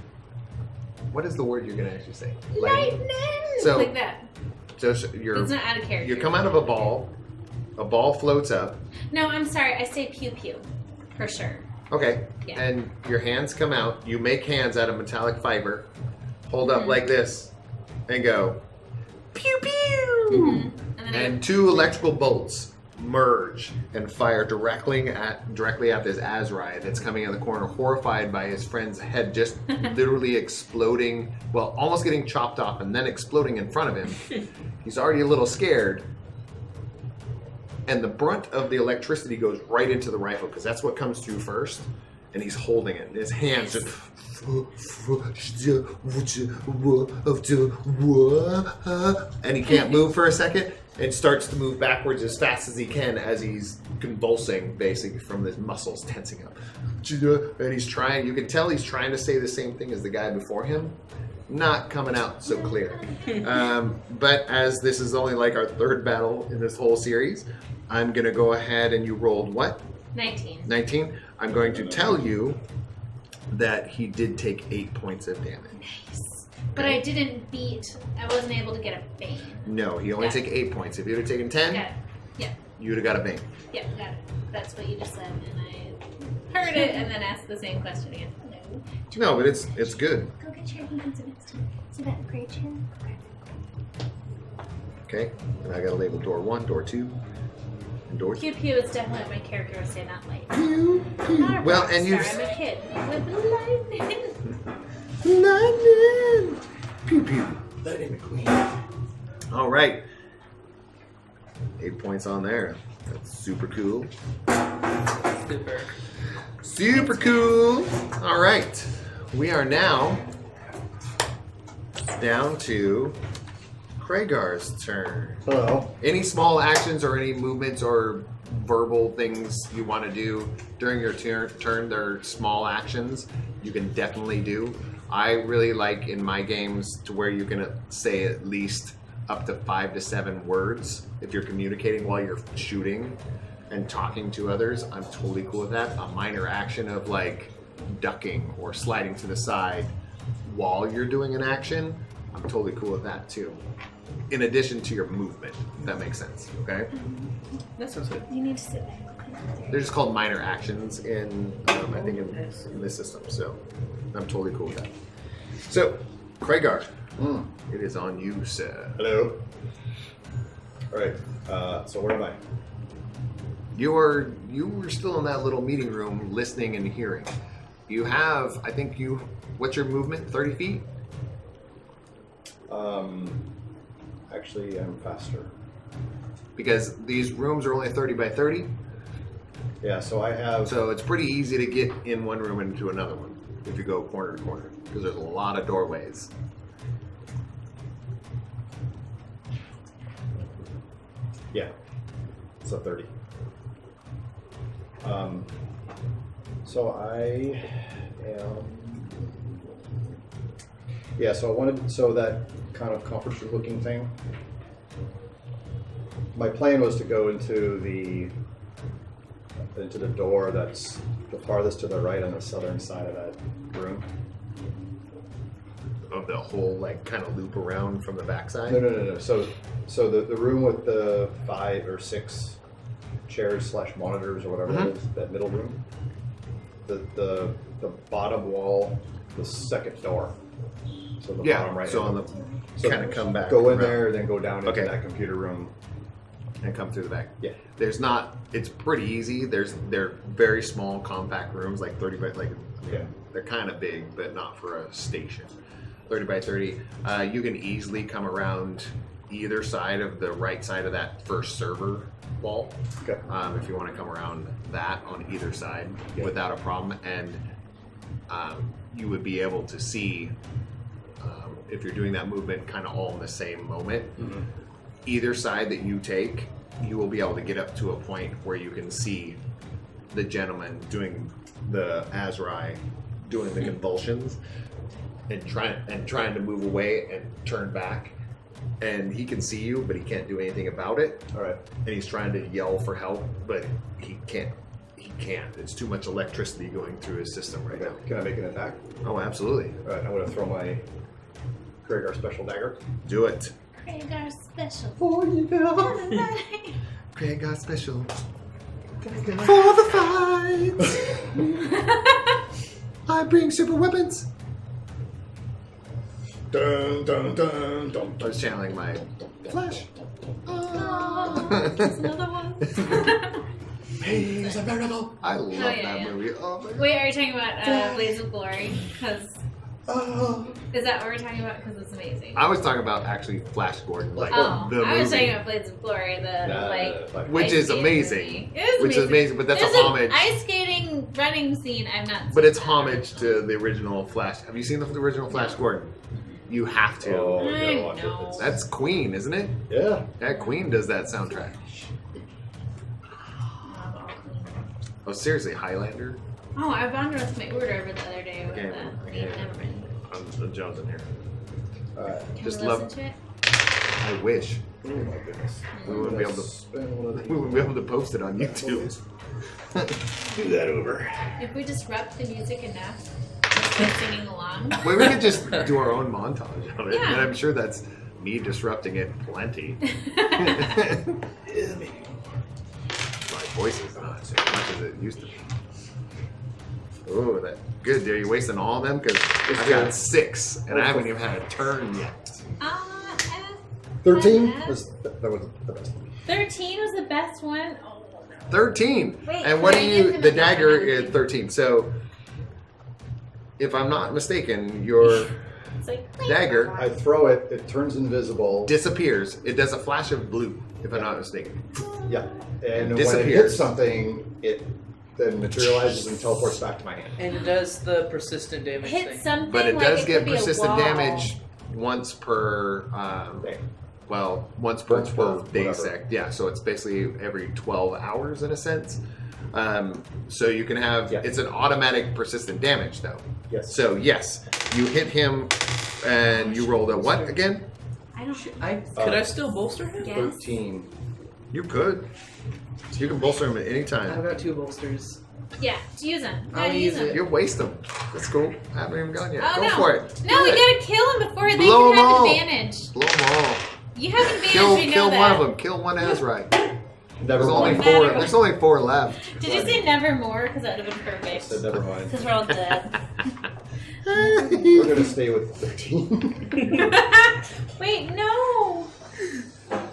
what is the word you're going to actually say? Lightning! So- like that. So It's you're not out of character. you come out of a ball floats up. No, I'm sorry. I say pew pew. For sure. Okay, Yeah. and your hands come out. You make hands out of metallic fiber, hold up Mhm. like this, and go pew pew. Mm-hmm. And then And two electrical bolts merge and fire directly at this Azrai that's coming in the corner, horrified by his friend's head just literally exploding, well, almost getting chopped off and then exploding in front of him. He's already a little scared. And the brunt of the electricity goes right into the rifle because that's what comes through first. And he's holding it. His hands just. And he can't move for a second and starts to move backwards as fast as he can as he's convulsing basically from his muscles tensing up. And he's trying, you can tell he's trying to say the same thing as the guy before him. Not coming out so clear. But as this is only like our third battle in this whole series, I'm going to go ahead and you rolled what? 19. 19. I'm going to tell you that he did take 8 points of damage. Nice. But I didn't beat. I wasn't able to get a bane. No, he only Got it. took 8 points. If you'd have taken 10, Got it. Yeah. you would have got a bane. Yeah, got it. That's what you just said, and I heard it and then asked the same question again. No. No, but it's good. Go get your hands next time. See that gray chair? Okay, and I got to label door 1, door 2, and door 3. Pew pew is definitely what my character would say, not light. I'm not a Well, rock and star, you've- I'm a kid with lightning. Lightning! pew pew. Lightning McQueen. All right. 8 points on there. That's super cool. Super. Super cool. All right. We are now down to Kragar's turn. Hello. Any small actions or any movements or verbal things you want to do during your turn, they're small actions you can definitely do. I really like in my games to where you can say at least up to 5 to 7 words if you're communicating while you're shooting and talking to others. I'm totally cool with that. A minor action of like ducking or sliding to the side while you're doing an action, I'm totally cool with that too. In addition to your movement, if that makes sense. Okay? That sounds good. You need to sit back. They're just called minor actions in, I think, in this system. So I'm totally cool with that. So, Kragar, it is on you, sir. Hello. All right. So where am I? You were still in that little meeting room, listening and hearing. You have, I think what's your movement? 30 feet? Actually, I'm faster. Because these rooms are only 30 by 30, Yeah. So I have. so it's pretty easy to get in one room and into another one if you go corner to corner. Because there's a lot of doorways. Yeah. It's a 30. So I am. Yeah. So I wanted that kind of conference room looking thing. My plan was to go into the door that's the farthest to the right on the southern side of that room. Of the whole, like, kind of loop around from the backside. No. So the room with the 5 or 6 chairs / monitors or whatever that is, that middle room. The bottom wall, the second door. So the bottom right. So on the kind of come back. Go in around there, then go down into Okay. that computer room. and come through the back. Yeah. It's pretty easy. They're very small, compact rooms, like 30 by, they're kind of big, but not for a station. 30 by 30. You can easily come around either side of the right side of that first server wall. Okay. If you want to come around that on either side without a problem. And you would be able to see, if you're doing that movement kind of all in the same moment, either side that you take, you will be able to get up to a point where you can see the gentleman doing the Azrai, doing the convulsions, and trying to move away and turn back. And he can see you, but he can't do anything about it. All right. And he's trying to yell for help, but he can't. It's too much electricity going through his system right now. Can I make an attack? Oh, absolutely. All right. I'm going to throw my Kragar special dagger. Do it. Kragar special. For you, Craig got special. For the fight, I bring super weapons. Dun, dun, dun, dun, I was channeling my flash. Oh, there's another one. He's a miracle. I love yeah, that yeah. movie. Oh my god. Wait, are you talking about Blaze of Glory? Because Oh. is that what we're talking about? Because it's amazing. I was talking about actually Flash Gordon, like Oh, the I was movie, talking about Blades of Glory, which ice is skating amazing. movie. It is Which is amazing, but that's There's a homage. An ice skating running scene. I'm not. But it's that. homage to the original Flash. Have you seen the original Flash Gordon? You have to. Oh, we gotta I watch it. know. It's- That's Queen, isn't it? Yeah. Yeah, Queen does that soundtrack. Oh, seriously, Highlander? Oh, I bound with my order the other day with Okay, the okay. Never mind. I'm jonesing here. All right. Can Just we love- listen to it? I wish. Oh my goodness. We wouldn't be able to. Spend one of We wouldn't be able to post it on YouTube. Do that over. If we disrupt the music enough, just by singing along. Well, we could just do our own montage of it, Yeah. and I'm sure that's me disrupting it plenty. My voice is not as much as it used to be. Oh, that good. Are you wasting all of them? Because I've got 6, and I haven't even had a turn yet. 13 Uh-huh. was that was the best one. 13 was the best one. Oh, no. 13. Wait, And what do can I you? give him The a dagger dagger? is 13. So, if I'm not mistaken, your It's like, dagger I throw it. It turns invisible. disappears. It does a flash of blue, if I'm not mistaken. Yeah, and when it Disappears. hits something, it then materializes and teleports back to my hand. And it does the persistent damage hit thing. something. But it like does it get could be a persistent wall. damage once per. Once per Once per day whatever. sec. Yeah, so it's basically every 12 hours in a sense. So you can have. Yeah. It's an automatic persistent damage though. Yes. So yes, you hit him, and you rolled a what again? I don't. Could I still bolster him? Yes. 13. You could. You can bolster him at any I've time. got 2 bolsters. Yeah, use them. I'll use it. You waste them. That's cool. I haven't even gone yet. Oh, Go no. for it. No, we Do it. gotta kill him before they Blow can 'em have all. advantage. Blow them all. You have advantage. Kill, we know kill that. one of them. Kill one Azrai. Never There's only mind. four. There's only 4 left. Did you say never more? Because that would have been I perfect. said never mind. Because we're all dead. We're gonna stay with 13. Wait, no.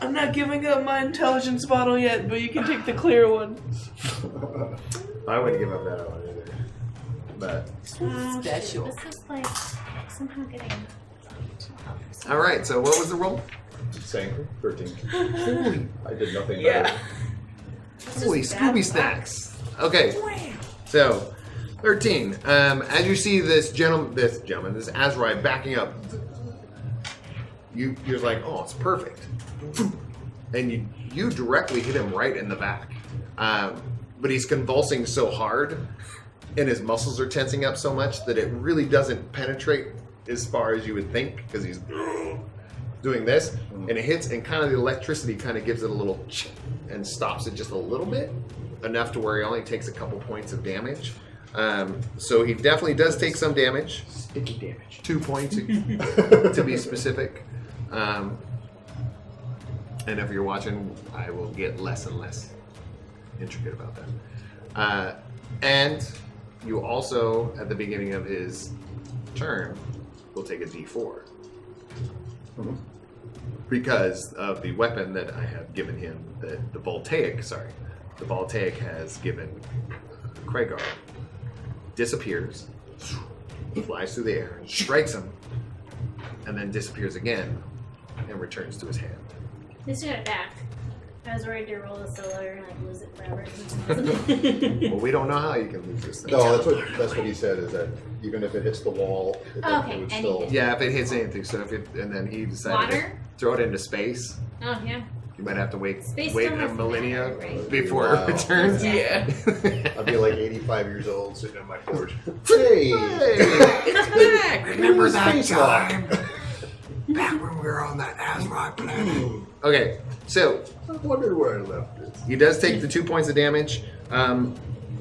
I'm not giving up my intelligence bottle yet, but you can take the clear one. I wouldn't give up that one either. But Special. This is like somehow getting. all right. So what was the roll? Saying 13. I did nothing Yeah. better. Holy Scooby snacks. Okay. So 13. As you see this Azrai backing up, you're like, oh, it's perfect. And you directly hit him right in the back. But he's convulsing so hard, and his muscles are tensing up so much that it really doesn't penetrate as far as you would think, because he's doing this, and it hits, and kind of the electricity kind of gives it a little and stops it just a little bit, enough to where he only takes a couple points of damage. So he definitely does take some damage. Sticky damage. 2 points to be specific. And if you're watching, I will get less and less intricate about that. And you also, at the beginning of his turn, will take a d4. Mhm. Because of the weapon that I have given him, the Voltaic has given Kragar. Disappears, flies through the air, strikes him, and then disappears again and returns to his hand. At least you got it back. I was worried to roll the solar and like lose it forever. Well, we don't know how you can lose this thing. No, that's what he said, is that even if it hits the wall, it Okay, would anything. still... Yeah, if it hits anything. So if it, and then he decided to Water? throw it into space, Oh yeah. you might have to wait Space a still has millennia matter, right? before Wow. it returns. Yeah. I'd be like 85 years old sitting in my forge. Hey! It's back! Remember that Spacewalk. time? Back when we were on that Azrai planet. Okay, so I wondered where I left it. he does take the 2 points of damage.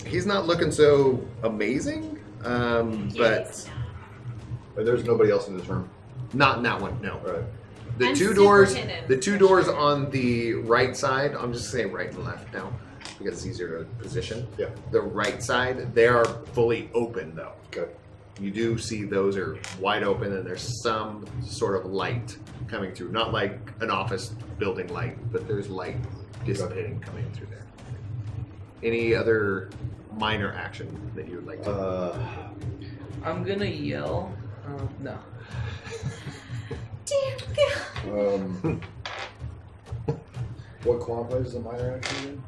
He's not looking so amazing, but And there's nobody else in this room. not in that one. No. Right. The I'm two super doors, hidden, the two for doors sure. on the right side. I'm just saying right and left now because it's easier to position. Yeah. The right side, they are fully open though. Good. You do see those are wide open, and there's some sort of light coming through. Not like an office building light, but there's light dissipating coming through there. Any other minor action that you would like to? I'm gonna yell. No. What qualifies as a minor action again?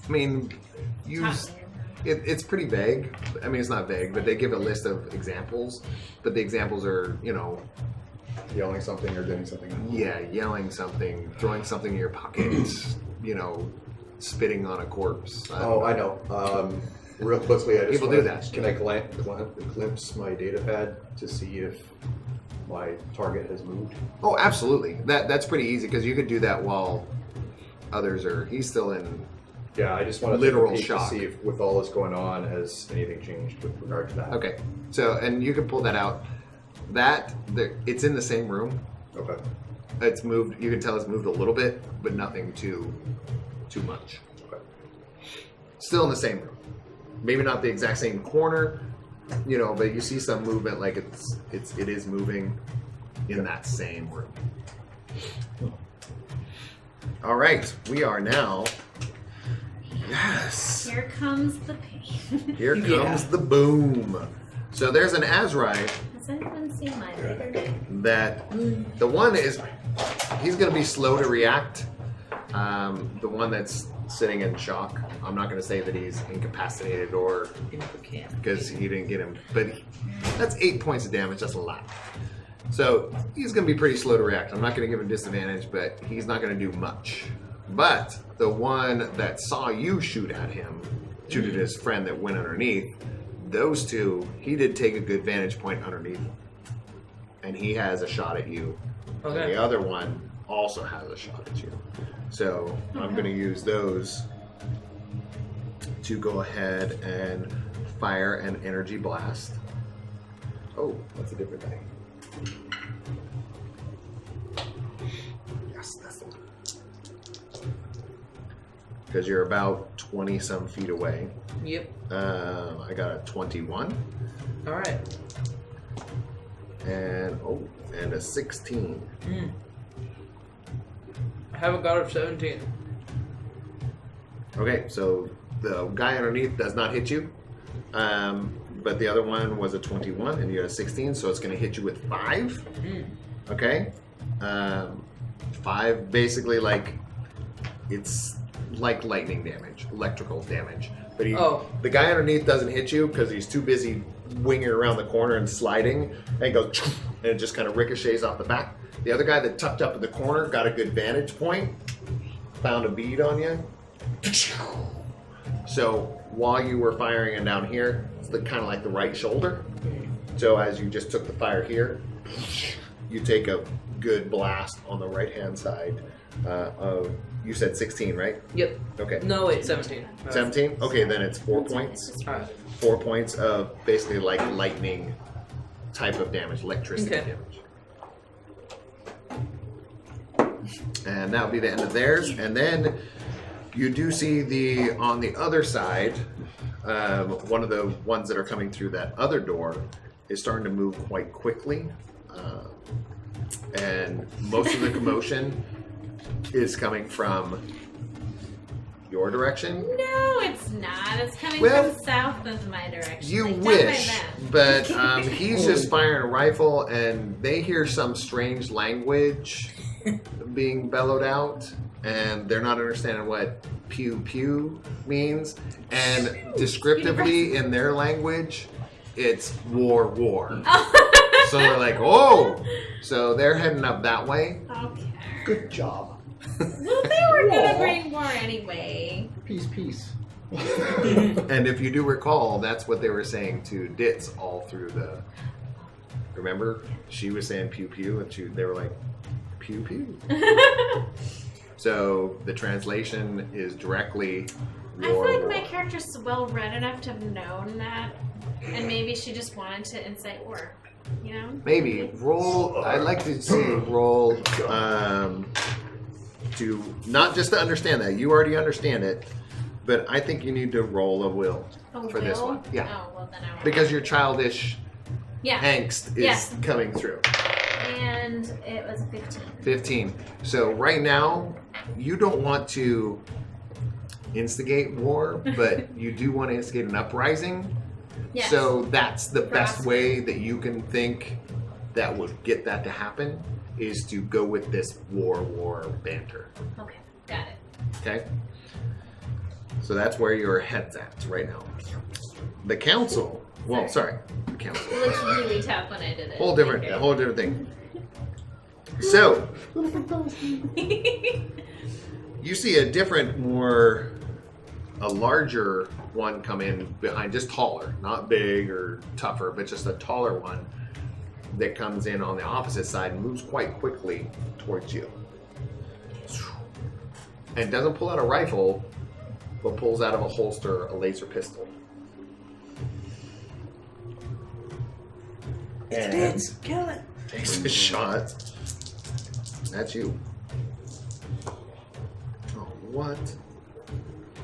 I mean, use. It's pretty vague. I mean, it's not vague, but they give a list of examples. But the examples are, Yelling something or doing something else? yeah, yelling something, throwing something in your pocket, spitting on a corpse. Oh, I know. Real quickly, I just People do wanted- that. Can I glimpse my data pad to see if my target has moved? Oh, absolutely. That's pretty easy because you could do that while others are. He's still in. Yeah, I just want to Literal take a peek shock. to see if, with all this going on, has anything changed with regard to that. Okay, so and you can pull that out. It's in the same room. Okay. It's moved. You can tell it's moved a little bit, but nothing too much. Okay. Still in the same room. Maybe not the exact same corner, but you see some movement. Like it is moving in that same room. All right, we are now. Yes. Here comes the pain. Here Yeah. comes the boom. So there's an Azrai That's Has anyone seen my leader? that the one is he's going to be slow to react. The one that's sitting in shock, I'm not going to say that he's incapacitated or because he didn't get him, but that's 8 points of damage. That's a lot. So he's going to be pretty slow to react. I'm not going to give him disadvantage, but he's not going to do much. But the one that saw you shoot at his friend that went underneath, those two, he did take a good vantage point underneath. And he has a shot at you. Okay. And the other one also has a shot at you. So I'm going to use those to go ahead and fire an energy blast. Oh, that's a different thing. Yes, that's the one. Because you're about 20 some feet away. Yep. I got a 21 All right. and a 16. I have a god of 17. Okay, so the guy underneath does not hit you, but the other one was a 21 and you got a 16, so it's going to hit you with 5. Okay, 5 basically like it's like lightning damage, electrical damage. But the guy underneath doesn't hit you because he's too busy winging around the corner and sliding, and it goes and it just kind of ricochets off the back. The other guy that tucked up in the corner got a good vantage point, found a bead on you. So while you were firing and down here, it's kind of like the right shoulder. So as you just took the fire here, you take a good blast on the right hand side of, you said 16, right? Yep. Okay. No, wait, 17. 17? Okay, then it's 4 points. All right. 4 points of basically like lightning type of damage, electricity Okay. damage. And that'll be the end of theirs. And then you do see on the other side, one of the ones that are coming through that other door is starting to move quite quickly. And most of the commotion is coming from your direction. No, it's not. It's coming Well, from south of my direction. You like, down wish, by them. but he's just firing a rifle, and they hear some strange language being bellowed out, and they're not understanding what pew pew means. And descriptively in their language, it's war. So they're like, oh! So they're heading up that way. Okay. Good job. Well, they were gonna bring more anyway. Peace. And if you do recall, that's what they were saying to Ditz all through the. Remember, she was saying pew pew, and they were like, pew pew. So the translation is directly. I feel like my war. character's well read enough to have known that, and maybe she just wanted to incite war. You know? Maybe roll. I'd like to see roll to not just to understand that you already understand it, but I think you need to roll a will for this one. Yeah, Oh, well then I will. because your childish Yeah. angst is Yes. coming through. And it was 15. 15. So right now, you don't want to instigate war, but you do want to instigate an uprising. Yes. So that's the best Perhaps. way that you can think that would get that to happen, is to go with this war banter. Okay, got it. Okay? So that's where your head's at right now. The council, the council. It looks really tough when I did it. Whole different thing. So, you see a different, a larger one come in behind, just taller, not big or tougher, but just a taller one that comes in on the opposite side and moves quite quickly towards you. And doesn't pull out a rifle, but pulls out of a holster a laser pistol. It's kill it. Takes a shot. That's you. Oh, what?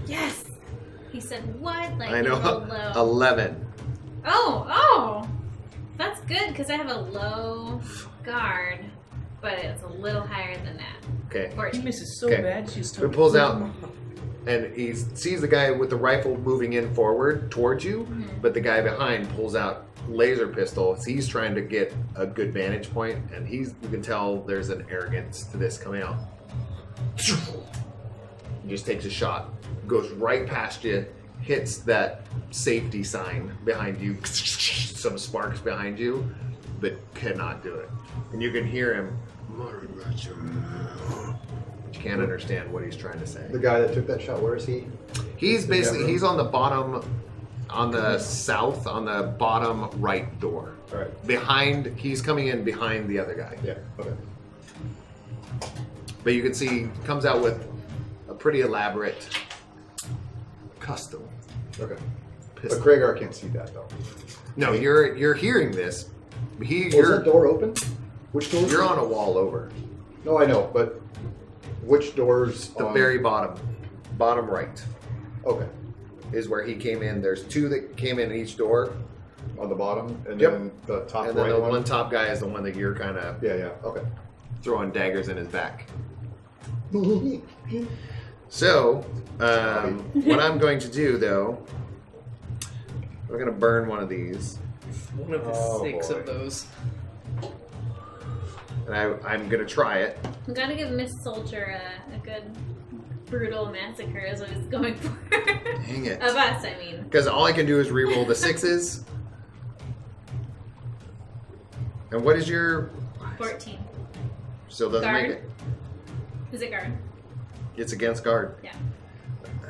Yes! He said what? Like I know. real low. 11. Oh! That's good, because I have a low guard, but it's a little higher than that. Okay. She 14. misses so Okay. bad, she's So it pulls out. and he sees the guy with the rifle moving in forward towards you, but the guy behind pulls out laser pistol. So he's trying to get a good vantage point, and you can tell there's an arrogance to this coming out. He just takes a shot, goes right past you, hits that safety sign behind you, some sparks behind you, but cannot do it. And you can hear him muttering, but you can't understand what he's trying to say. The guy that took that shot, where is he? He's basically, he's on the bottom, on the south, on the bottom right door. All right. Behind, he's coming in behind the other guy. Yeah. Okay. But you can see, he comes out with a pretty elaborate custom Okay. But pistol. Kragar can't see that though. No, you're hearing this. Was that door open? Which door? You're on a wall over. No, I know, but which doors? The very bottom right Okay. is where he came in. There's two that came in each door, On the bottom, and Yep. then the top and then right the one. one top guy is the one that you're kind of Yeah. Okay. throwing daggers in his back. So, what I'm going to do though, I'm going to burn one of these, One of the Oh, 6 boy. of those. and I'm going to try it. We gotta give Miss Soldier a good brutal massacre is what he's going for. Dang it. Of us, I mean. Because all I can do is re-roll the 6s. And what is your... 14. Still doesn't Guard. make it. Is it guard? It's against guard. Yeah.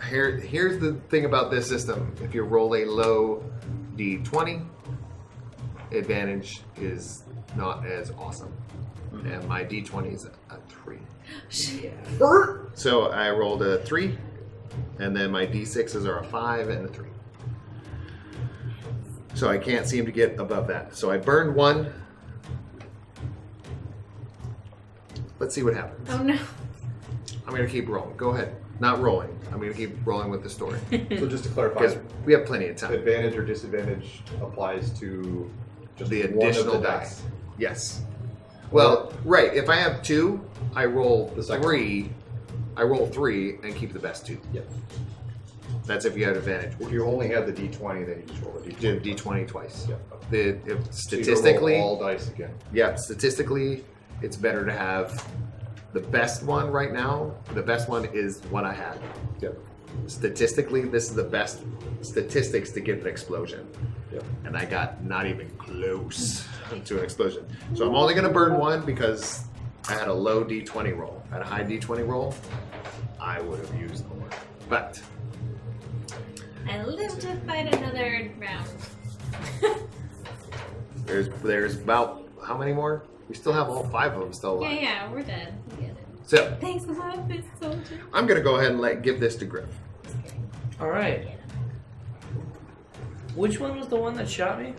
Here's the thing about this system. If you roll a low d20, advantage is not as awesome. And my d20 is a 3. So I rolled a 3, and then my d6s are a 5 and a 3. So I can't seem to get above that. So I burned one. Let's see what happens. Oh no. I'm going to keep rolling. Go ahead. Not rolling. I'm going to keep rolling with the story. So just to clarify, Because we have plenty of time. advantage or disadvantage applies to just The one of additional the dice. Yes. Well, right. If I have 2, I roll The second 3. I roll 3 and keep the best 2. Yeah. That's if you have advantage. If you only have the d20, then you just roll a Do d20. d20 twice. Yeah. If So you statistically, roll all dice again. yeah, statistically, it's better to have the best one right now. The best one is what I had. Yep. Statistically, this is the best statistics to get an explosion. Yep. And I got not even close to an explosion. So I'm only going to burn one because I had a low d20 roll. At a high d20 roll, I would have used more. But I live to fight another round. there's about how many more? We still have all 5 of them still alive. Yeah, we're dead. We get it. So Thanks a lot, Miss Soldier. I'm going to go ahead and give this to Griff. Alright. Which one was the one that shot me?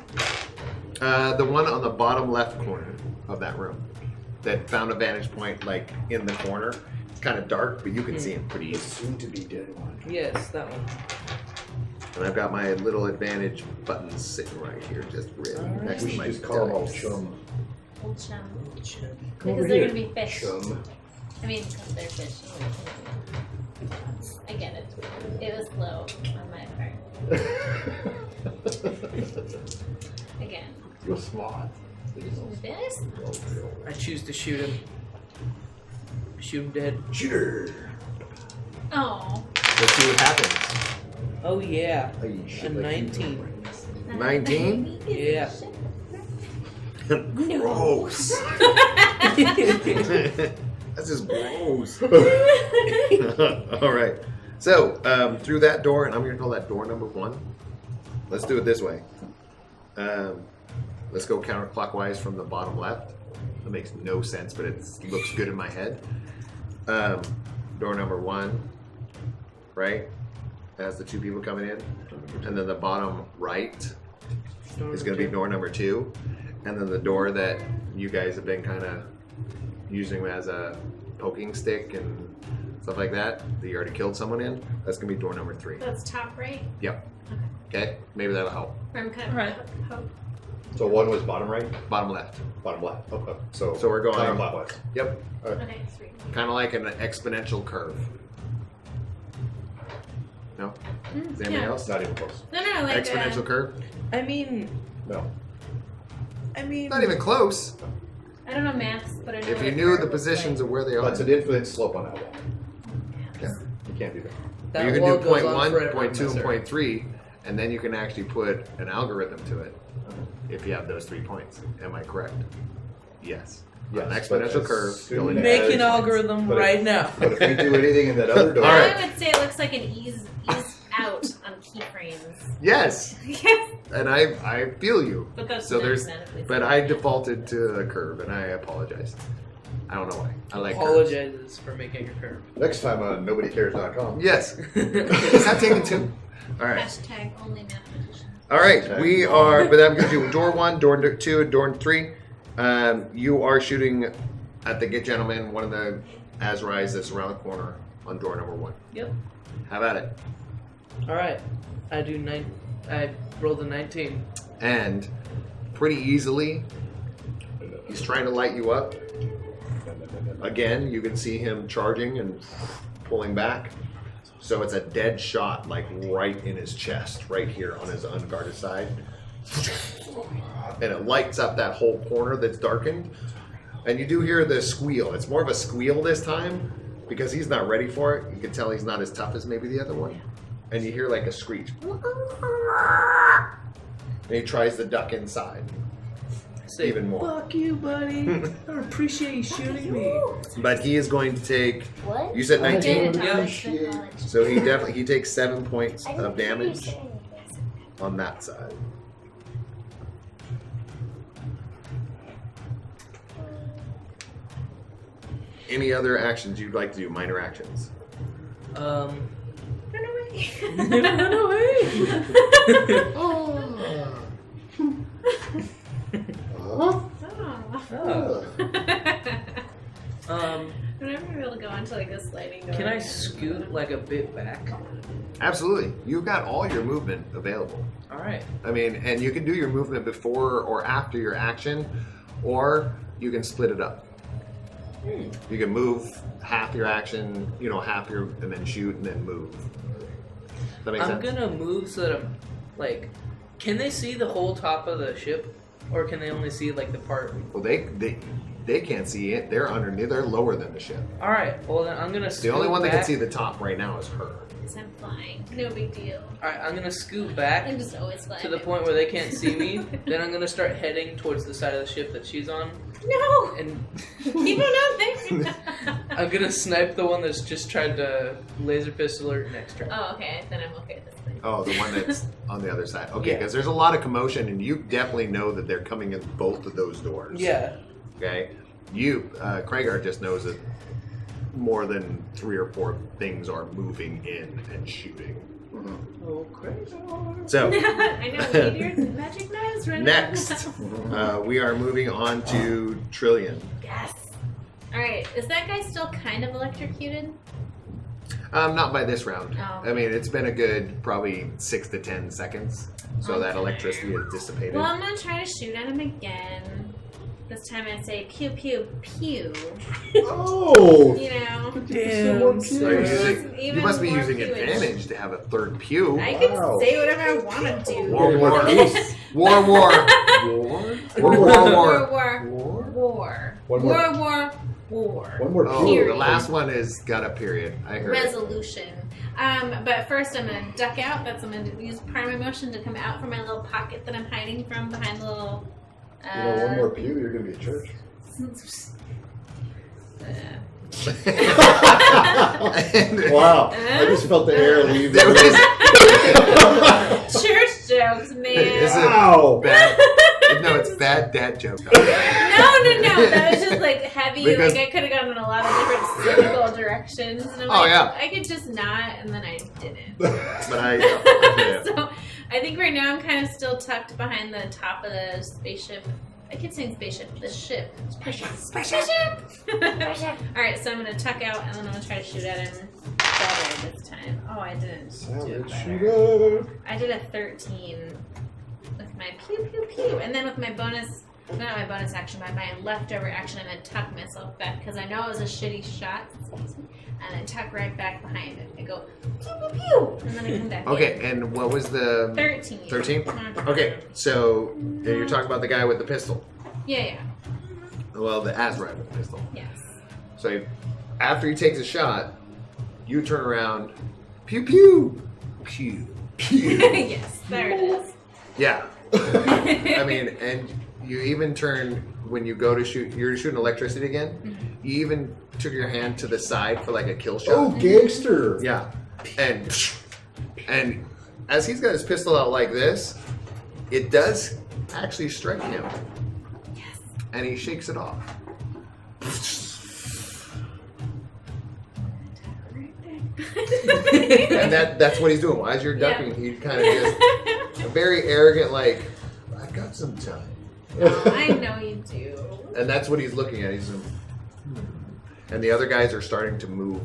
The one on the bottom left corner of that room that found a vantage point like in the corner. It's kind of dark, but you can see him pretty easy. Soon to be dead one. Yes, that one. And I've got my little advantage buttons sitting right here, just really Alright. next We to should my just call them all dice. chum. Old chum. Chum. Because they're gonna be fish. Chum. I mean, because they're fish. I get it. It was slow on my part. Again. You're smart. This? I choose to shoot him. Shoot him dead. Shooter. Oh. Let's see what happens. Oh yeah. I eat A shit like 19. 19? Yeah. Gross. That's just gross. All right. So through that door, and I'm going to call that door number 1. Let's do it this way. Let's go counterclockwise from the bottom left. That makes no sense, but it looks good in my head. Door number 1, right? Has the 2 people coming in, and then the bottom right is going to be door number 2, and then the door that you guys have been kind of using as a poking stick and stuff like that you already killed someone in, that's going to be door number 3. That's top right. Yep. Okay, maybe that'll help. From cut. Right. So one was bottom right, Bottom left. bottom left. Okay. So we're going- counterclockwise. Yep. Okay, 3. Kind of like an exponential curve. No? Is anybody yeah. else? Not even close. No, like Exponential curve? I mean, No. Not even close. I don't know maths, but I know If what you a knew curve the looks positions like. of where they But are. it's an infinite slope on that wall. Yeah. You can't do that. that You can wall do goes point on 1, forever, point 2, and Messer. point 3, and then you can actually put an algorithm to it if you have those 3 points. Am I correct? Yes. Yes, An but exponential as curve. soon Going as- Make down. an algorithm But if- right now. But if we do anything in that other door, All right. I would say it looks like an ease out on keyframes. Yes, Yes, and I feel you. but that's So there's, mathematically but I defaulted to a curve, and I apologize. I don't know why. I like curves. Apologizes for making a curve. next time on NobodyCares.com. Yes. Is that taken too? All right. Hashtag only mathematicians. All right. We are, but I'm going to do door 1, door 2, door 3. You are shooting at the Get Gentleman, one of the Azrais that's around the corner on door number 1. Yep. Have at it. All right. I rolled a 19. And pretty easily, he's trying to light you up. Again, you can see him charging and pulling back. So it's a dead shot, like right in his chest, right here on his unguarded side. And it lights up that whole corner that's darkened. And you do hear the squeal. It's more of a squeal this time because he's not ready for it. You can tell he's not as tough as maybe the other one. And you hear like a screech. And he tries to duck inside. Say, Even more. Fuck you, buddy. I don't appreciate you shooting me. But he is going to take, What? you said 19? Did Yeah. college. So he takes 7 points I didn't of hear you damage say anything. on that side. Any other actions you'd like to do? Minor actions. Run away. Run away. Oh. Oh. I'm never gonna be able to go onto like a sliding door. Can I again. scoot like a bit back? Absolutely. You've got all your movement available. All right. I mean, and you can do your movement before or after your action, or you can split it up. You can move half your action, half your, and then shoot and then move. That makes I'm sense? gonna move so that I'm like, can they see the whole top of the ship, or can they only see like the part? Well, they can't see it. They're underneath. They're lower than the ship. All right. Well, then I'm gonna. The only one that can back. see the top right now is her. Because I'm flying. No big deal. All right. I'm gonna scoot back I'm just always flying. to the point where they can't see me. Then I'm gonna start heading towards the side of the ship that she's on, No! and Keep on there! I'm gonna snipe the one that's just tried to laser pistol her next turn. Oh, okay. Then I'm okay with this thing. Oh, the one that's on the other side. Okay, Yeah. because there's a lot of commotion, and you definitely know that they're coming in both of those doors. Yeah. Okay. You, Craigar, just knows that more than 3 or 4 things are moving in and shooting. Oh, crazy. So I know, meteors and magic knives right next, we are moving on to Trillion. Yes. Alright, is that guy still kind of electrocuted? Not by this round. Oh. I mean, it's been a good probably 6 to 10 seconds, so that Okay. electricity is dissipated. Well, I'm gonna try to shoot at him again. This time I say pew pew pew. Oh! You know? Damn. Are you, Even you must be more using pewage. advantage to have a third pew. I can Wow. say whatever I want to do. War. War. War. War. One more. War. One more Oh, pew. the last one has got a period. I heard it. Resolution. But first I'm gonna duck out. I'm gonna use part of my motion to come out from my little pocket that I'm hiding from behind the little. One more pew, you're gonna be at church. And- Wow. I just felt the air leave. There was Church jokes, man. Is it- Wow. bad. No, it's bad dad joke. No. That was just like heavy. Because- Like I could have gone in a lot of different cynical directions. And I'm Oh, like, yeah. I could just not, and then I didn't. But I. Yeah. So I think right now I'm kind of still tucked behind the top of the spaceship. I keep saying spaceship. The ship. Spaceship. All right, so I'm gonna tuck out, and then I'm gonna try to shoot at him better this time. Oh, I didn't do it Savage better. shooter. I did a 13 with my pew pew pew, and then with my bonus, not my bonus action, but my leftover action, I'm gonna tuck myself back because I know it was a shitty shot. Excuse me. and then tuck right back behind it. I go pew pew pew, and then I come back. Okay, and what was the 13. 13? Mhm. Okay, so you're talking about the guy with the pistol. Yeah. Well, the Azrael with the pistol. Yes. So after he takes a shot, you turn around, pew pew, pew pew. Yes, there it is. Yeah. I mean, and you even turn when you go to shoot. You're shooting electricity again. Mm-hmm. You even took your hand to the side for like a kill shot. Oh, gangster! Yeah, and as he's got his pistol out like this, it does actually strike him. Yes. And he shakes it off. And that's what he's doing. As you're ducking, he kind of just a very arrogant, like, I got some time. I know you do. And that's what he's looking at. He's and the other guys are starting to move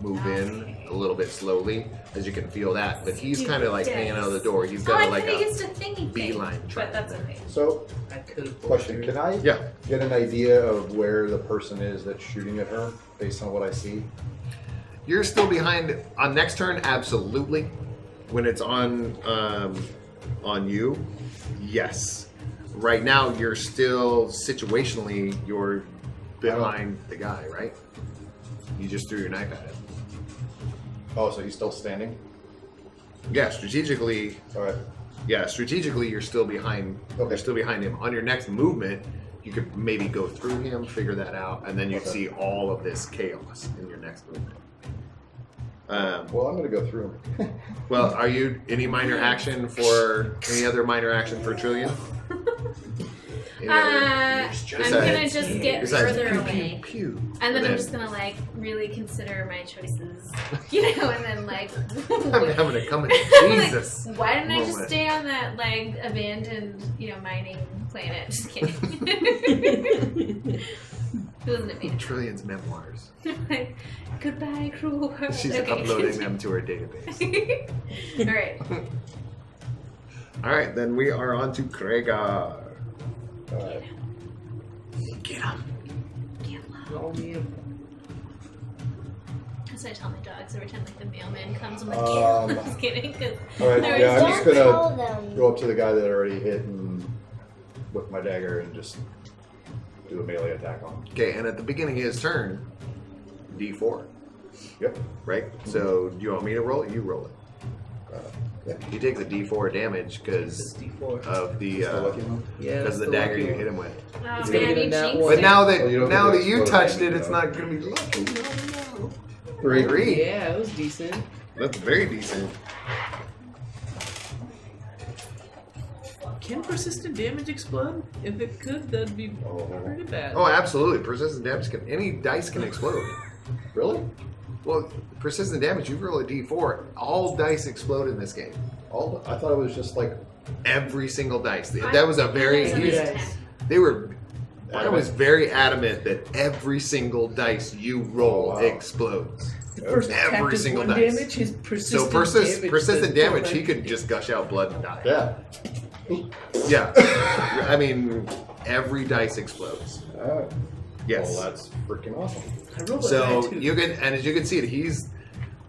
in a little bit slowly, as you can feel that. But he's kind of like hanging out of the door. He's Oh, got I like could have a used a thingy beeline thing, track. but that's okay. So, I could have. question: can I Yeah. get an idea of where the person is that's shooting at her based on what I see? You're still behind on next turn, absolutely. When it's on you, yes. Right now, you're still situationally you're behind the guy, right? You just threw your knife at him. Oh, so he's still standing? Yeah, strategically, All right. you're still behind. Okay. You're still behind him. On your next movement, you could maybe go through him, figure that out, and then you'd Okay. see all of this chaos in your next movement. Well, I'm going to go through him. Well, are you any minor action for any other minor action for Trillion? Any other- I'm besides- gonna just get besides further pew, away. pew, pew. And then I'm then- just gonna like really consider my choices, you know, and then like, I'm having to come in. like, Jesus. why didn't I just Moment. stay on that like abandoned, you know, mining planet? Just kidding. It wasn't abandoned. Trillion's memoirs. Like, goodbye, cruel world. She's Okay. uploading them to her database. All right. All right, then we are on to Kregar. All right. Get him. Roll me a- That's what I tell my dogs every time like the mailman comes. I'm like, Um, just kidding. 'Cause All right, there yeah, is- I'm just Don't going tell to them. go up to the guy that already hit and with my dagger and just do a melee attack on him. Okay, and at the beginning of his turn, D4, Yep. right? So do you want me to roll it? You roll it. Yeah. He takes a D4 damage because 64. of the Still lucky one? Yeah, because that's of the the dagger lucky you one. hit him with. Oh It's man, gonna get you a nat jinxed one. But it. now Well, you don't that get you exploded touched damage, it, it's though. not going to be lucky. No. 3. Yeah, it was decent. That's very decent. Can persistent damage explode? If it could, that'd be pretty bad. Oh, absolutely. Persistent damage can any dice can explode. Really? Well, persistent damage. You roll a D4, all dice explode in this game. I thought it was just like Every single dice. That was a very. That's Yeah. intense. They were. I was very adamant that every single dice you roll Oh, wow. explodes. The first attack Every does single one dice. damage, his persistent So damage persistent does damage, four. he could just gush out blood and die. yeah. Yeah. I mean, every dice explodes. All right. Yes. Well, that's freaking awesome. I rolled a So 9 too. you can, and as you can see, he's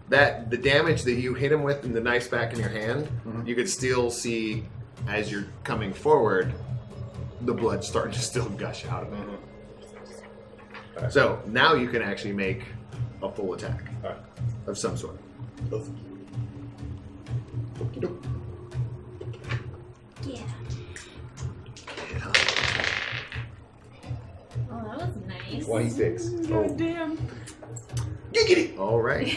that the damage that you hit him with and the knife's back in your hand, Mhm. you could still see as you're coming forward, the blood starting to still gush out of it. Alright. So now you can actually make a full attack Alright. of some sort. Okey-doke. Yeah. Oh, that was nice. 26. God damn. Giggity! All right.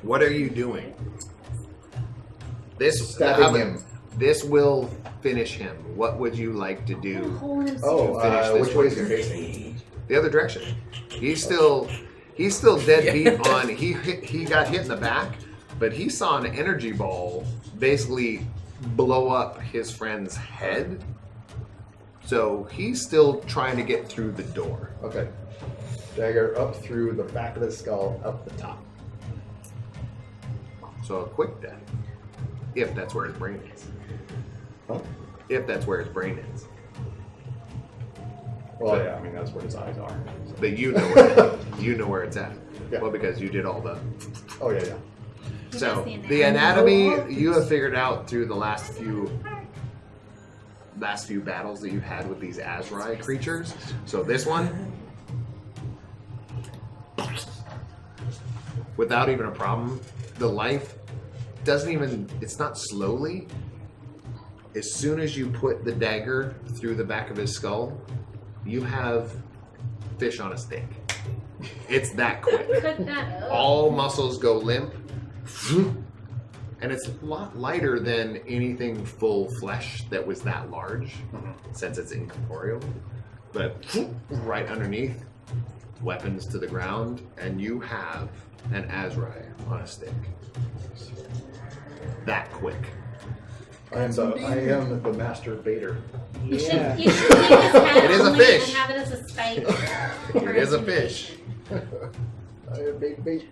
What are you doing? This Stabbing him. This will finish him. What would you like to do? Hole in him. Oh, Finish this which way is one. he facing? The other direction. He's still dead beat on. He got hit in the back, but he saw an energy ball basically blow up his friend's head. So he's still trying to get through the door. Okay. Dagger up through the back of the skull, up the top. So a quick death, if that's where his brain is. Huh? If that's where his brain is. Well, yeah, I mean, that's where his eyes are. But you know where it's at. Yeah. Well, because you did all the. Oh yeah, yeah. He So does the anatomy you have figured out through the last few battles that you've had with these Azrai creatures. So this one, without even a problem, the life doesn't even. It's not slowly. As soon as you put the dagger through the back of his skull, you have fish on a stick. It's that quick. Cook that up. All muscles go limp, and it's a lot lighter than anything full flesh that was that large, since it's incorporeal. But right underneath, weapons to the ground, and you have an Azrai on a stick. That quick. I am the master baiter. You should take his head It is a only fish. and have it as a spike. It is a fish. I am bait.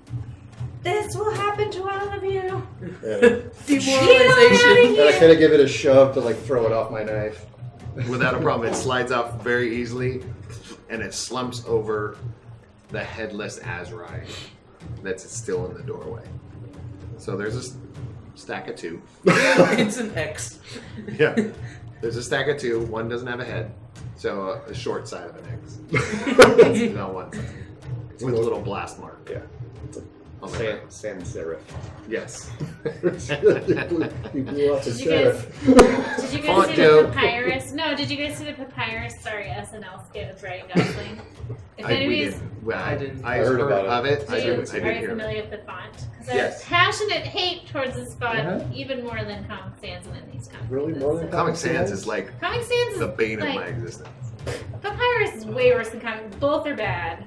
This will happen to all of you. And Demoralization. I kind of give it a shove to like throw it off my knife. Without a problem, it slides off very easily, and it slumps over the headless Azrai that's still in the doorway. So there's a stack of two. It's an X. Yeah. There's a stack of two. One doesn't have a head, so a short side of an X. It's on one side. With a little blast mark. Yeah. On the back. Sans serif. Yes. You blew out the Did you guys see Font the joke. papyrus? No, did you guys see the papyrus? Sorry, SNL skit with Ryan Gosling. If We anybody's didn't. Well, I didn't. I I heard heard about of it. I are did you hear. familiar with the font? Because I Yes. have passionate hate towards this font, Uh-huh. even more than Comic Sans and these conferences. Really? More than Comic Sans is like Comic Sans is the bane of like, my existence. Papyrus is way worse than Comic. Both are bad.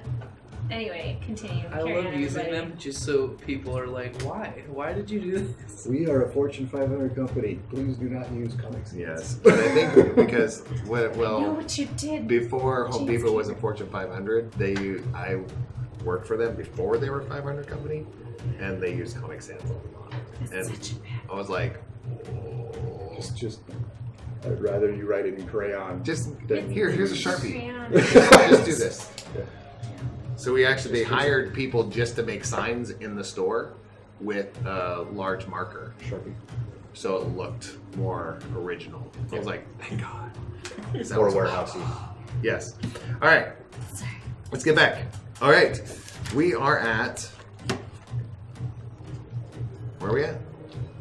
Anyway, continue. I Carry love on, using everybody. them just so people are like, why? Why did you do this? We are a Fortune 500 company. Please do not use comics. Yes, but I think because I know well, what you did. before Home Jeez, Depot wasn't Fortune 500, I worked for them before they were a 500 company, and they used Comic Sans a lot. And Such a bad. I was like, Just, I'd rather you write it in crayon. just here's a Sharpie. Crayon. Just do this. Yeah. So they hired people just to make signs in the store with a large marker, Sharpie. so it looked more original. I was like, thank God. That Or was- warehousey. Yes. All right. Let's get back. All right. We are at. Where are we at?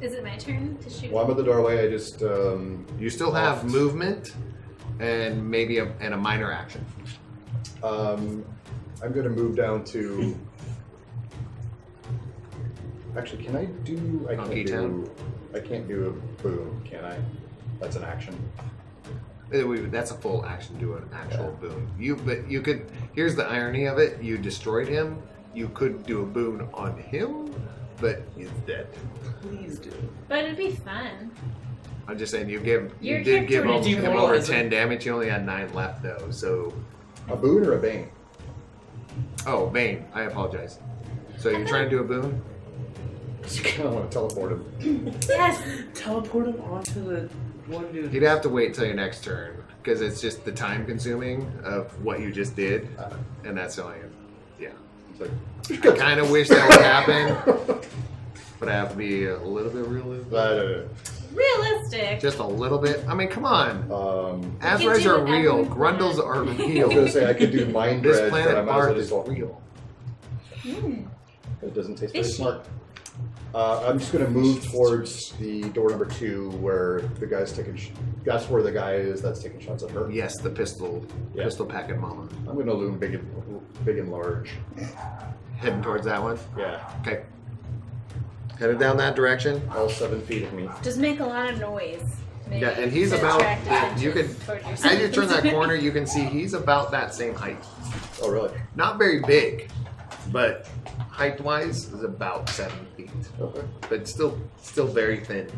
Is it my turn to shoot? Well, I'm at the doorway. I just You still have movement and maybe a minor action. I'm going to move down to. Actually, can I do? Monkey Town? I can't do a boom, can I? That's an action. That's a full action. Do an actual boon. But you could. Here's the irony of it. You destroyed him. You could do a boon on him, but he's dead. Please do. But it'd be fun. I'm just saying you Your did give character him would over demoralize him. 10 damage. You only had 9 left though. So A boon or a bane? oh, Bane. I apologize. So you're trying to do a boon? I kind of want to teleport him. Yes. Teleport him onto the one dude. You'd have to wait till your next turn because it's just the time consuming of what you just did, and that's the only. Yeah, It's I kind of wish that would happen, but I have to be a little bit realistic. Realistic. Just a little bit. I mean, come on. Azrais do are whatever real. we Grundles want. are I was going real. to say I could do mind This dredge, but I planet might as well Barth just is go. real. It doesn't taste very Fishy. smart. I'm just going to move towards the door number 2 where the guy's taking. That's where the guy is that's taking shots at her. Yes, the pistol Yeah. packing mama. I'm going to loom big and large. Heading towards that one. Yeah, Okay. Headed down that direction. all 7 feet of me. Just make a lot of noise. Maybe Yeah, and he's to about. attract attention You could. toward As yourself. you turn that corner, you can see he's about that same height. Oh, really? Not very big, but height-wise is about 7 feet. Okay. But still very thin.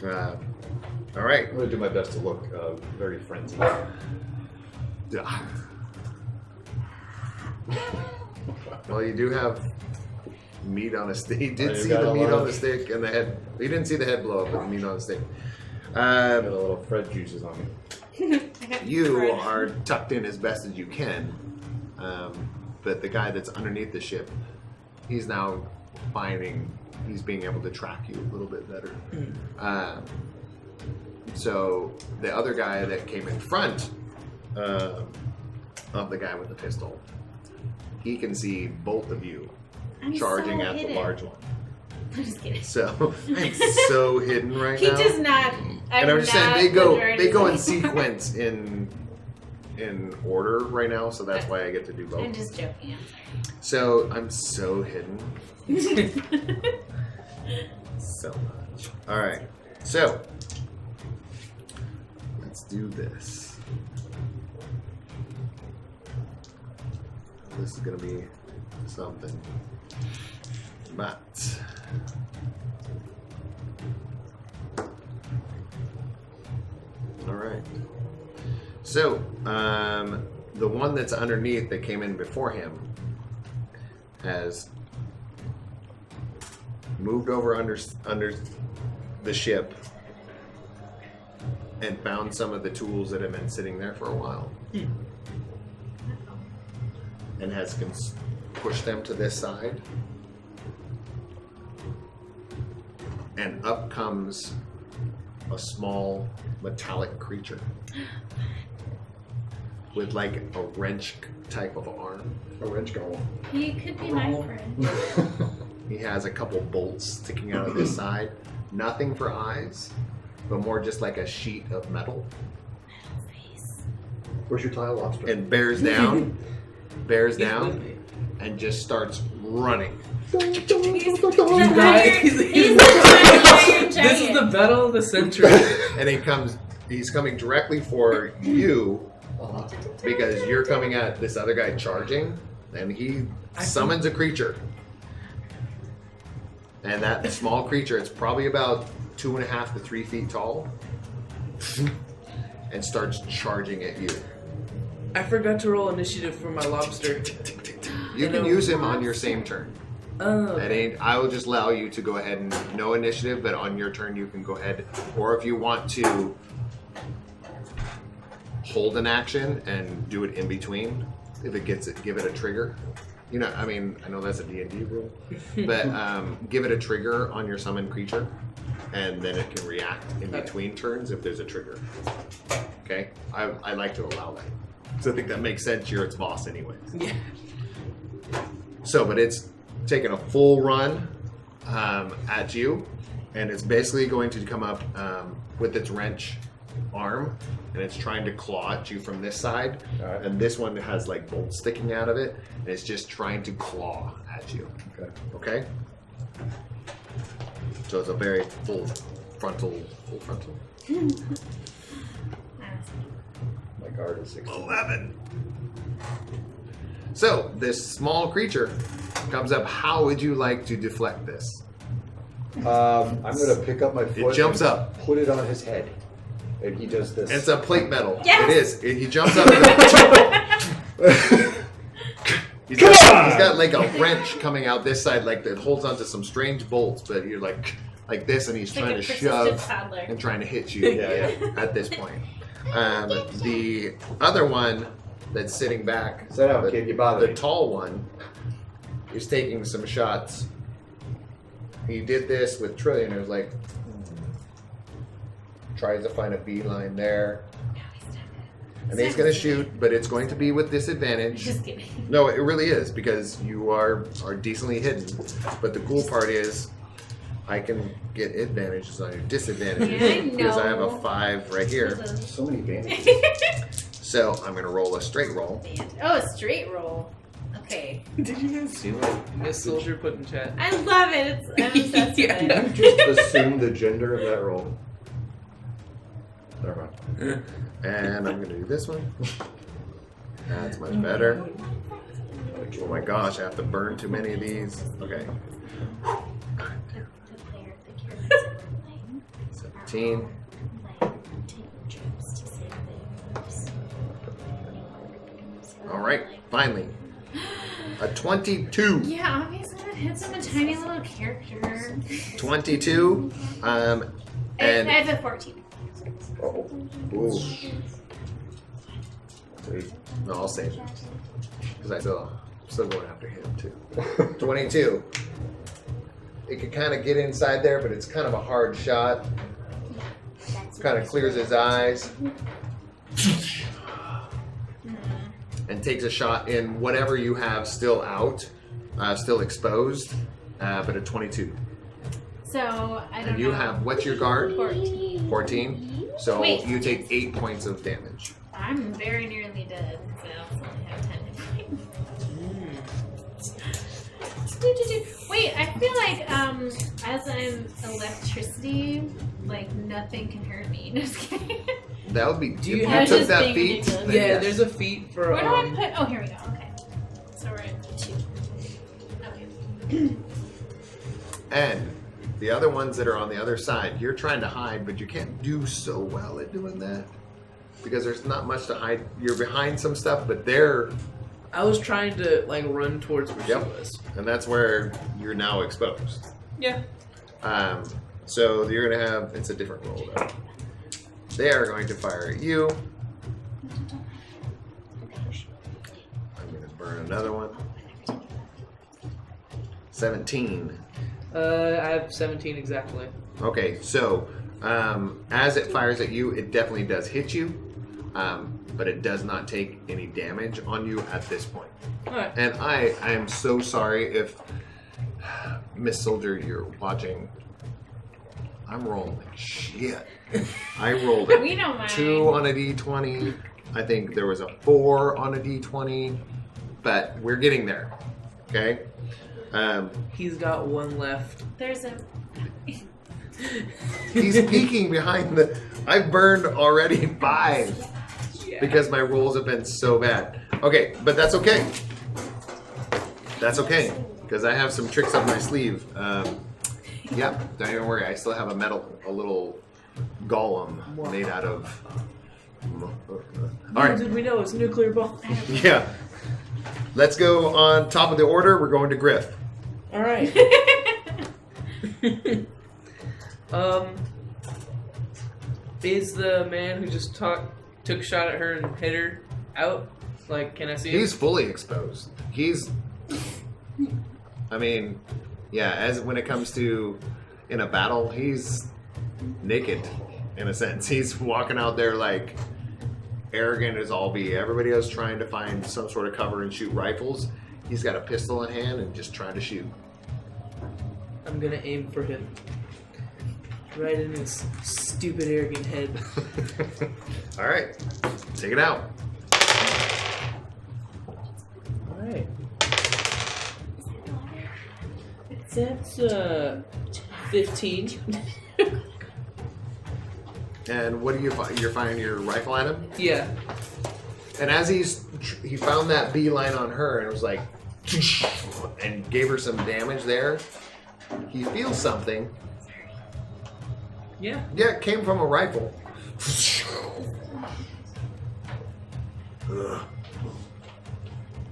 All right. I'm going to do my best to look very frenzied. Yeah. Well, you do have meat on a stick. You did Oh, you see got the a meat lot on of- the stick and the head. You didn't see the head blow up, but the meat on the stick. Got a little Fred juices on me. You are tucked in as best as you can. but the guy that's underneath the ship, he's now he's being able to track you a little bit better. So the other guy that came in front of the guy with the pistol, he can see both of you I'm charging so at hidden. the large one. I'm just kidding. So I'm so hidden right He now. does not. And I'm just saying not they go majority- in sequence in order right now, so that's why I get to do both. I'm just joking. So I'm so hidden. I'm sorry. So much. Alright. So let's do this. This is gonna be something. But alright. So, the one that's underneath that came in before him has moved over under the ship and found some of the tools that have been sitting there for a while. And has pushed them to this side. And up comes a small metallic creature with like a wrench type of arm. A wrench golem. He could be my friend. He has a couple bolts sticking out of his side. Nothing for eyes, but more just like a sheet of metal. Where's your tile lobster? And bears down, He's with me. and just starts running. You guys, He's the giant. this is the battle of the century. And he's coming directly for you because you're coming at this other guy charging, and he summons a creature. And that small creature, it's probably about 2.5 to 3 feet tall, and starts charging at you. I forgot to roll initiative for my lobster. You can use him on your same turn. Oh. I will just allow you to go ahead and no initiative, but on your turn you can go ahead, or if you want to hold an action and do it in between, if it gets it, give it a trigger. You know, I mean, I know that's a D&D rule, but give it a trigger on your summoned creature, and then it can react in between turns if there's a trigger. Okay? I like to allow that. So I think that makes sense. You're its boss anyways. Yeah. So, but it's taking a full run at you, and it's basically going to come up with its wrench arm, and it's trying to claw at you from this side. Alright. And this one has like bolts sticking out of it, and it's just trying to claw at you. Okay. Okay? So it's a very full frontal. My guard is 16. 11. So this small creature comes up. How would you like to deflect this? I'm gonna pick up my foot. It jumps and up. Put it on his head, and he does this. It's a plate metal. Yes! It is. He jumps up. He's got like a wrench coming out this side, like that holds onto some strange bolts. But you're like this, and he's Like trying a to persistent shove toddler. and trying to hit you. Yeah. At this point, the other one that's sitting back, Sit down, kid. You bother the me. tall one, is taking some shots. He did this with Trillionaires, like tries to find a beeline there, and he's going to shoot, but it's going to be with disadvantage. Just kidding. No, it really is, because you are decently hidden. But the cool part is, I can get advantages on your disadvantages Yeah, I because I have a know. 5 right here. So many bandages. So I'm going to roll a straight roll. Oh, a straight roll. Okay. Did you guys see what Miss Soldier put in chat? I love it. I'm obsessed Yeah. with it. Just assume the gender of that roll. Never mind. And I'm going to do this one. That's much better. Oh my gosh, I have to burn too many of these. Okay. 17. All right, finally. A 22. Yeah, obviously that hits him a tiny little character. 22. I And have a 14. Uh-oh. Ooh. No, I'll save it. Because I still still going after him too. 22. It could kind of get inside there, but it's kind of a hard shot. Kind of clears his eyes. And takes a shot in whatever you have still out, still exposed, but a 22. So, I don't And you know. have, what's your guard? 14. 14. So Wait. you take 8 points of damage. I'm very nearly dead, so I also only have 10 hit points. Wait, I feel like as I'm electricity, like nothing can hurt me. Just kidding. That would be. Do you if have- you took just that being feat, ridiculous. then Yeah, yes. there's a feat for. Where do I put? Oh, here we go. Okay. So we're at 2. Okay. And the other ones that are on the other side, you're trying to hide, but you can't do so well at doing that because there's not much to hide. You're behind some stuff, but they're, I was trying to like run towards where Yep. she was. and that's where you're now exposed. Yeah. So you're gonna have, it's a different roll though. They are going to fire at you. I'm gonna burn another one. 17. I have 17 exactly. Okay, so as it fires at you, it definitely does hit you, but it does not take any damage on you at this point. All right. And I am so sorry if Miss Soldier, you're watching. I'm rolling like shit. I rolled We a don't mind. 2 on a d20. I think there was a 4 on a d20, but we're getting there. Okay. He's got one left. There's a. He's peeking behind the. I've burned already 5 because my rolls have been so bad. Okay, but that's okay. That's okay because I have some tricks up my sleeve. Yeah, don't even worry. I still have a little golem made out of. All Little right, did we know it's nuclear bomb. yeah. Let's go on top of the order. We're going to Griff. All right. Is the man who just took a shot at her and hit her out? Like, can I see him? He's fully exposed. I mean, yeah, as when it comes to in a battle, he's naked in a sense. He's walking out there like arrogant as all be. Everybody else trying to find some sort of cover and shoot rifles. He's got a pistol in hand and just trying to shoot. I'm gonna aim for him. Right in his stupid, arrogant head. All right, take it out. Alright. That's 15. And what do you find? You're firing your rifle at him? Yeah. And as he found that beeline on her and it was like, and gave her some damage there, he feels something. Yeah. Yeah, it came from a rifle.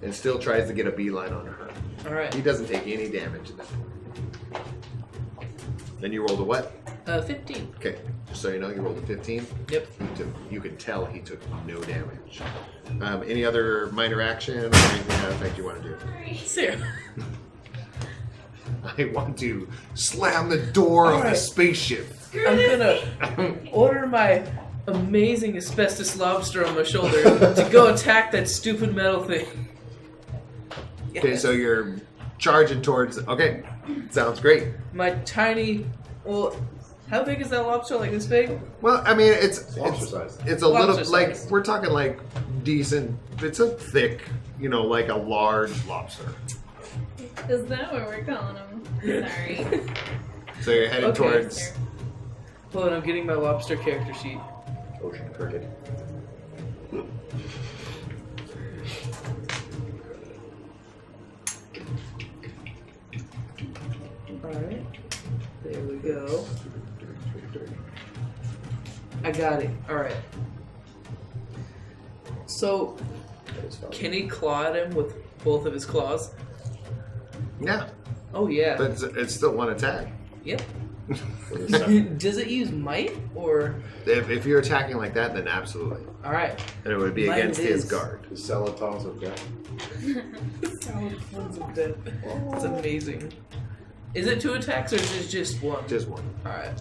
And still tries to get a beeline on her. He Alright. doesn't take any damage in that. Then you rolled a what? 15. Okay, just so you know, you rolled a 15. Yep. You could tell he took no damage. Any other minor action or anything to that effect you want to do? Sarah. I want to slam the door of the Alright. spaceship. I'm gonna order my amazing asbestos lobster on my shoulder to go attack that stupid metal thing. Okay, Yes. so you're charging towards. Okay, sounds great. My tiny. Well, how big is that lobster? Like this big? Well, I mean, it's Lobster size. it's a little Lobster like size. we're talking like decent. It's a thick, like a large lobster. Is that what we're calling him? Sorry. So you're heading Okay. towards. Hold on, I'm getting my lobster character sheet. Ocean cricket. Alright. There we go. I got it. Alright. So, can he claw at him with both of his claws? Yeah, Oh, yeah. but it's still one attack. Yep. With a 7. Does it use might or? If you're attacking like that, then absolutely. All right. And it would be Mine against his is. guard. The Celatons of Death. That's amazing. Is it 2 attacks or is it just 1? Just one. All right.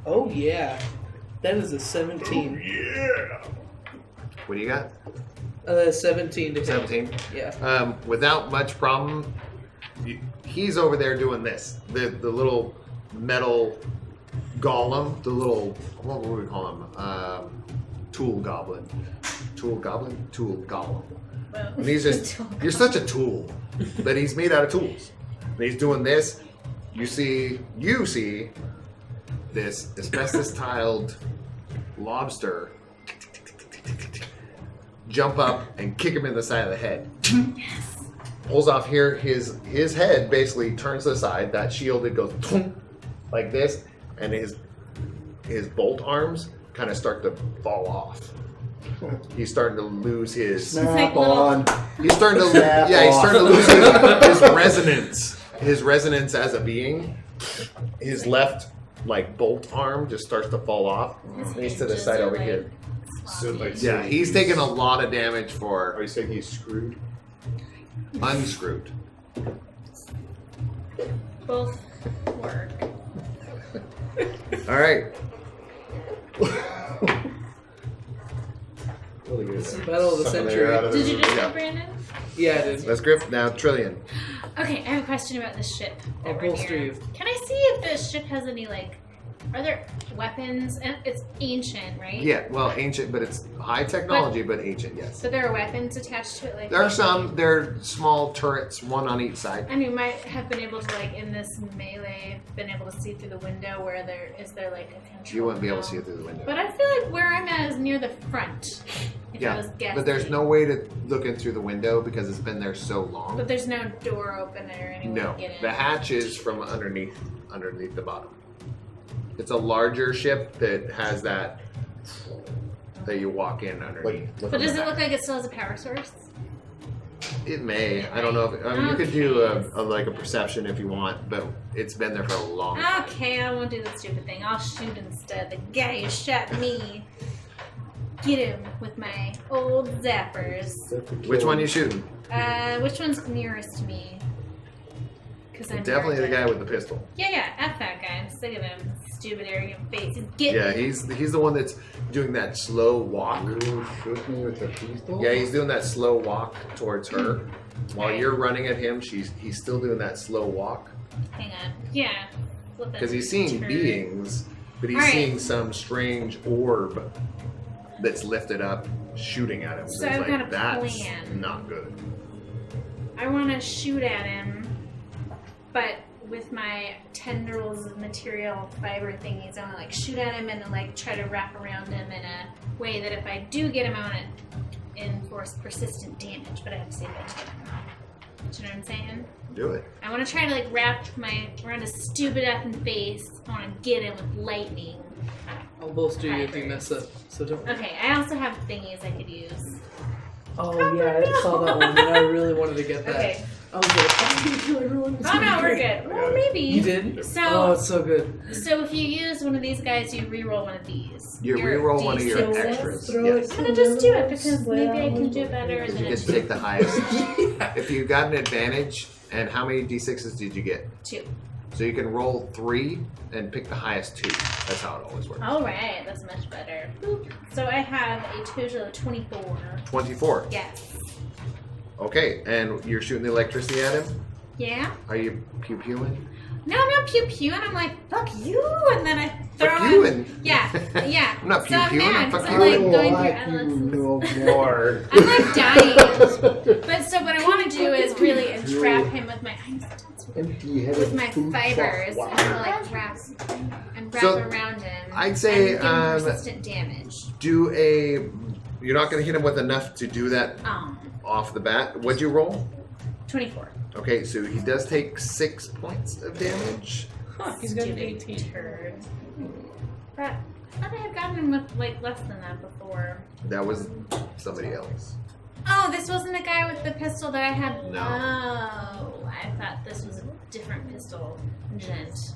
Oh yeah, that is a 17. Yeah. What do you got? 17 to hit. 17. Yeah. Without much problem, he's over there doing this. The little metal golem, the little, what would we call him? Tool goblin. Tool goblin? Tool golem. Well, And he's just, you're such a tool. But he's made out of tools. And he's doing this. You see this asbestos-tiled lobster jump up and kick him in the side of the head. Pulls off here, his head basically turns to the side, that shield, it goes like this, and his bolt arms kind of start to fall off. He's starting to lose his... Snap on. He's starting to Snap he's off. starting to lose his resonance. His resonance as a being. His left bolt arm just starts to fall off. And he's to the side over here. So, like, Yeah, he's taking a lot of damage for Are you saying he's screwed? unscrewed. both work. Alright. Really good. This is Battle of the Sucking Century. air out of Did his- you just Yeah. go, Brandon? Yeah, I did. That's Griff. Now Trillion. Okay, I have a question about the ship. I'll over bolster here. you. Can I see if the ship has any are there weapons? And it's ancient, right? Yeah, well, ancient, but it's high technology, but ancient, yes. So there are weapons attached to it, There are some. They're small turrets, one on each side. And you might have been able to, in this melee, been able to see through the window where there is there a control. You wouldn't be able to panel? see it through the window. But I feel like where I'm at is near the front. If I was Yeah, guessing. but there's no way to look in through the window because it's been there so long. But there's no door opener or any way No, to get in. the hatch is from underneath the bottom. It's a larger ship that has that you walk in underneath. But does it look like it still has a power source? It may. I don't know. If, you could do a perception if you want, but it's been there for a long time. Okay, I won't do the stupid thing. I'll shoot instead. The guy who shot me. Get him with my old zappers. Which one you shooting? Which one's nearest to me? Because I'm Definitely the very guy with the pistol. Yeah, F that guy. I'm sick of him. Stupid, arrogant face. He's getting Yeah, me. he's the one that's doing that slow walk. You shoot me with a pistol? Yeah, he's doing that slow walk towards her. While Okay. you're running at him, he's still doing that slow walk. Hang on. Yeah. Flip it. Because he's seeing Turn. beings, but he's Alright. seeing some strange orb that's lifted up, shooting at him. So he's I've got a that's plan." not good. I want to shoot at him, but with my tendrils of material fiber thingies, I want to shoot at him and then try to wrap around him in a way that if I do get him, I want to enforce persistent damage, but I have to save it to him. Do you know what I'm saying? Do it. I want to try to wrap around his stupid effing face. I want to get him with lightning. I'll bolster you if you mess up. So don't. Okay, I also have thingies I could use. Oh yeah, I saw that one, and I really wanted to get that. Okay. I was like, I'm gonna kill everyone. It's Oh gonna no, be we're great. good. Well, maybe. You did? So, Oh, it's so good. so if you use one of these guys, you re-roll one of these. You Your reroll one of your D6s. extras. Throw Yes. it. I'm gonna just do it because maybe I can do better Because than you get to take the highest. If you got an advantage, and how many d6s did you get? 2. So you can roll 3 and pick the highest 2. That's how it always works. All right, that's much better. Boop. So I have a total of 24. 24. Yes. Okay, and you're shooting the electricity at him? Yeah. Are you pew-pewing? No, I'm not pew-pew, and I'm like, fuck you, and then I throw Fuck him. you and... Yeah. I'm not So I'm pew-pewing, I'm mad 'cause fuck I'm you. like going through you adolescence. no more. I'm dying. But so what I want to do is really entrap him with my Empty-headed fibers and wrap So, around him. I'd say, and give him persistent damage. do a... You're not going to hit him with enough to do that off the bat. What'd you roll? 24. Okay, so he does take 6 points of damage. Huh, he's got an Stupid 18. turd. But I thought I had gotten him with less than that before. That was somebody else. Oh, this wasn't the guy with the pistol that I had. No. Oh, I thought this was a different pistol gent.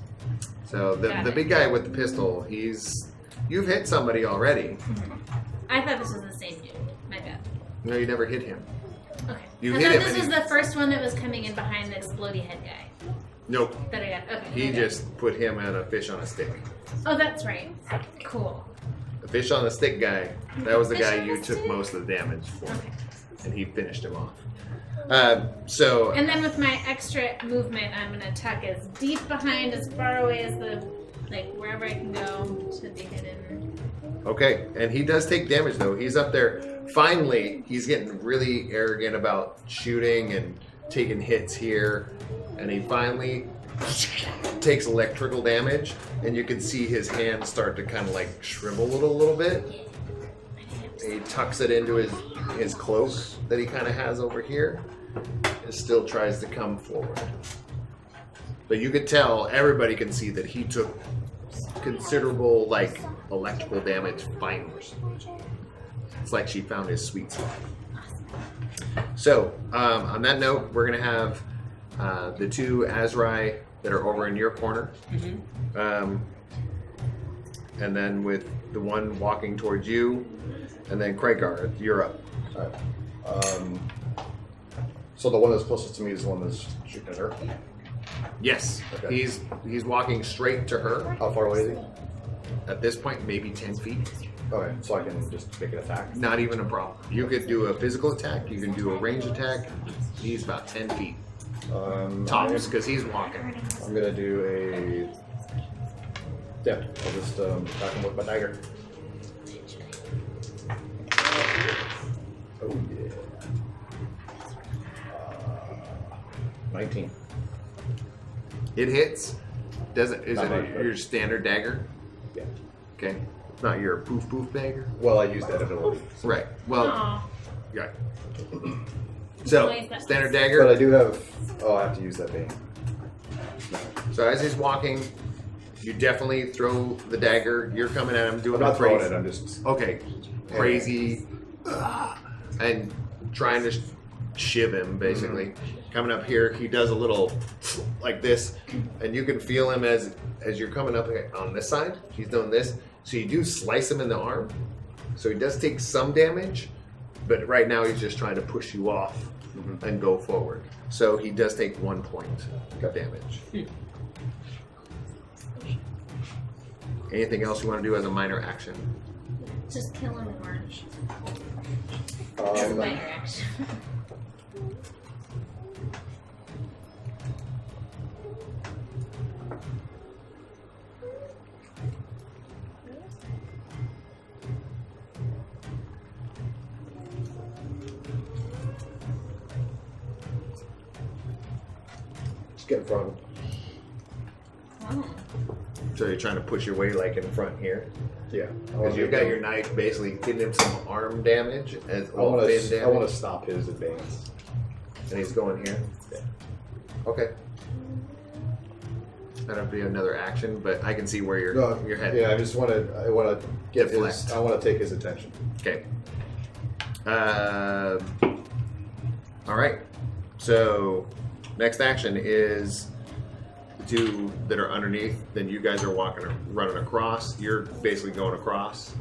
So the Got the it. big guy with the pistol, you've hit somebody already. I thought this was the same dude. My bad. No, you never hit him. Okay. You I hit thought him this and was he- the first one that was coming in behind the explodey head guy. Nope. That I got. Okay. He my bad. just put him on a fish on a stick. Oh, that's right. Cool. The fish on the stick guy, that was the Fish guy on you the took stick? most of the damage for. Okay. And he finished him off. So And then with my extra movement, I'm gonna tuck as deep behind, as far away as wherever I can go to be hidden. okay, and he does take damage though. He's up there. Finally, he's getting really arrogant about shooting and taking hits here, and he finally takes electrical damage, and you can see his hands start to kind of like shrivel a little bit. He tucks it into his cloak that he kind of has over here, and still tries to come forward. But you could tell, everybody can see that he took considerable like electrical damage finally. It's like she found his sweet spot. So on that note, we're gonna have the two Azrai that are over in your corner, and then with the one walking towards you, and then Kragar, you're up. Alright. So the one that's closest to me is the one that's shooting at her. Yes, Okay. he's walking straight to her. How far away is he? At this point, maybe 10 feet. Okay, so I can just make an attack. Not even a problem. You could do a physical attack. You can do a range attack. He's about 10 feet tops because he's walking. I'm gonna do a. Yeah, I'll just attack him with my dagger. Oh yeah. 19. It hits. Is it Not much, but- your standard dagger? Yeah. Okay. Not your poof poof dagger? Well, I used that ability. Right. Well, Aw. yeah. So, Why is that? standard But I dagger. do have. Oh, I have to use that bane. So, as he's walking, you definitely throw the dagger. You're coming at him doing I'm not a throwing crazy. it, I'm just. Okay. Crazy. And trying to shiv him, basically. Coming up here, he does a little like this, and you can feel him as you're coming up on this side. He's doing this, so you do slice him in the arm. So he does take some damage, but right now he's just trying to push you off and go forward. So he does take 1 point of damage. Anything else you want to do as a minor action? Just kill him more. That's a minor action. Just get in front of him. Oh. So you're trying to push your way like in front here. Yeah. Because you've got your knife basically getting him some arm damage as I want fin to. damage. I want to stop his advance. And he's going here? Yeah. Okay. That'll be another action, but I can see where you're heading. Yeah, I just want to. I want to get his. Deflect. I want to take his attention. Okay. All right. So, next action is the two that are underneath. Then you guys are running across. You're basically going across.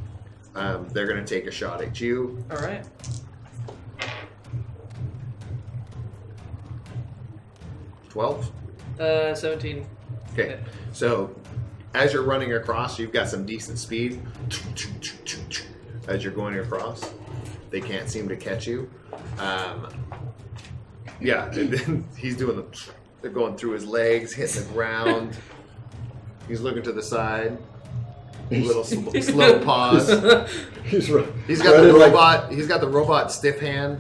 They're going to take a shot at you. All right. $12. 17. Okay. So, as you're running across, you've got some decent speed. As you're going across, they can't seem to catch you. Yeah, and then he's doing they're going through his legs, hitting the ground. He's looking to the side. Little slow pause. He's right. He's got the robot. He's got the robot stiff hand.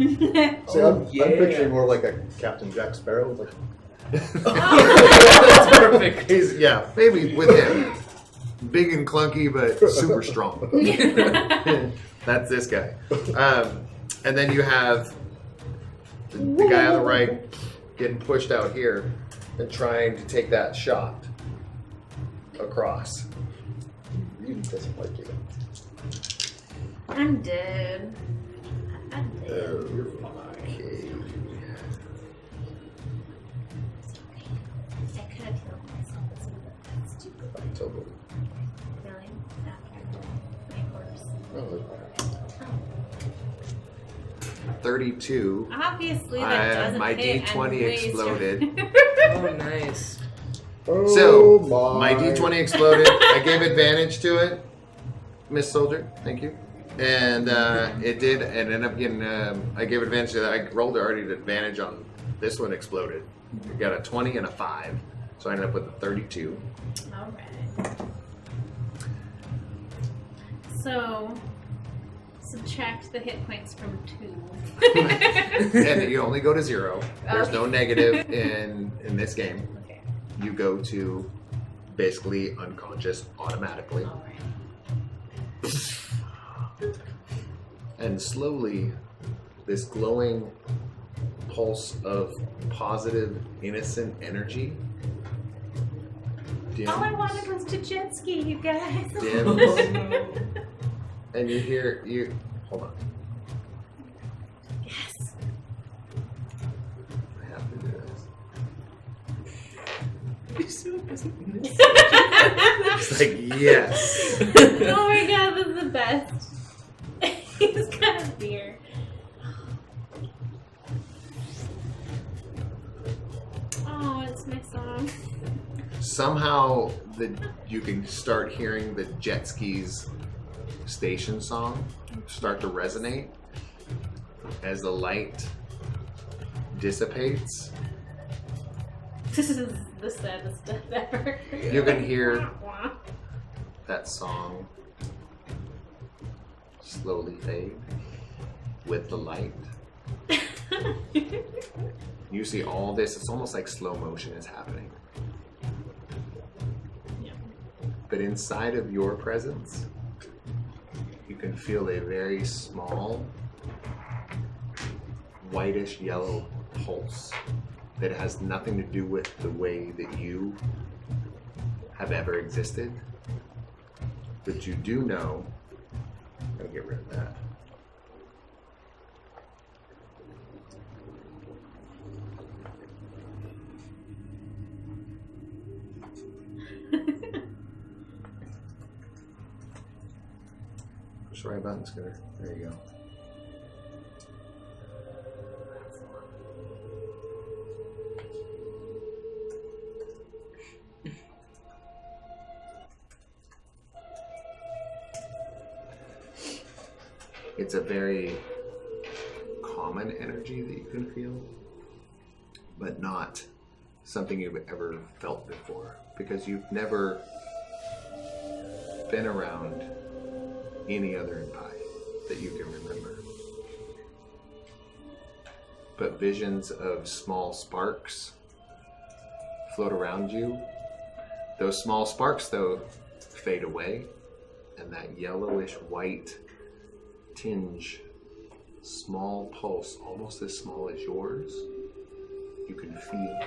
See, I'm picturing more like a Captain Jack Sparrow. Like, That's perfect. He's maybe with him. Big and clunky, but super strong. That's this guy. And then you have the guy on the right getting pushed out here and trying to take that shot across. really doesn't like you. I'm dead. I'm dead. Oh, you're fine. Okay. you? Totally. Really? After my corpse. Oh, 32. Obviously, that doesn't my hit. D20 I'm way exploded. Oh, nice. So, oh my D20 exploded. I gave advantage to it, Miss Soldier. Thank you. And it did, and ended up getting. I gave advantage to that. I rolled already an advantage on this one. Exploded. I got a 20 and a 5, so I ended up with a 32. All right. So, subtract the hit points from 2. And you only go to 0. There's no negative in this game. Okay. You go to basically unconscious automatically. All right. And slowly, this glowing pulse of positive, innocent energy dims, All I wanted was to jet ski, you guys. dims, no. and you hear hold on. Yes. I have to do this. He's so busy. It's like yes. Oh my god, this is the best. He's got a beer. Oh, it's my song. Somehow you can start hearing the jet skis station song start to resonate as the light dissipates. This is the saddest stuff ever. You can hear that song slowly fade with the light. You see all this, it's almost like slow motion is happening. Yeah. But inside of your presence, you can feel a very small, whitish yellow pulse that has nothing to do with the way that you have ever existed. But you do know, I'm gonna get rid of that. Push the right button, Scooter. There you go. It's a very common energy that you can feel, but not something you've ever felt before, because you've never been around any other Impai that you can remember. But visions of small sparks float around you. Those small sparks, though, fade away, and that yellowish white tinge, small pulse, almost as small as yours, you can feel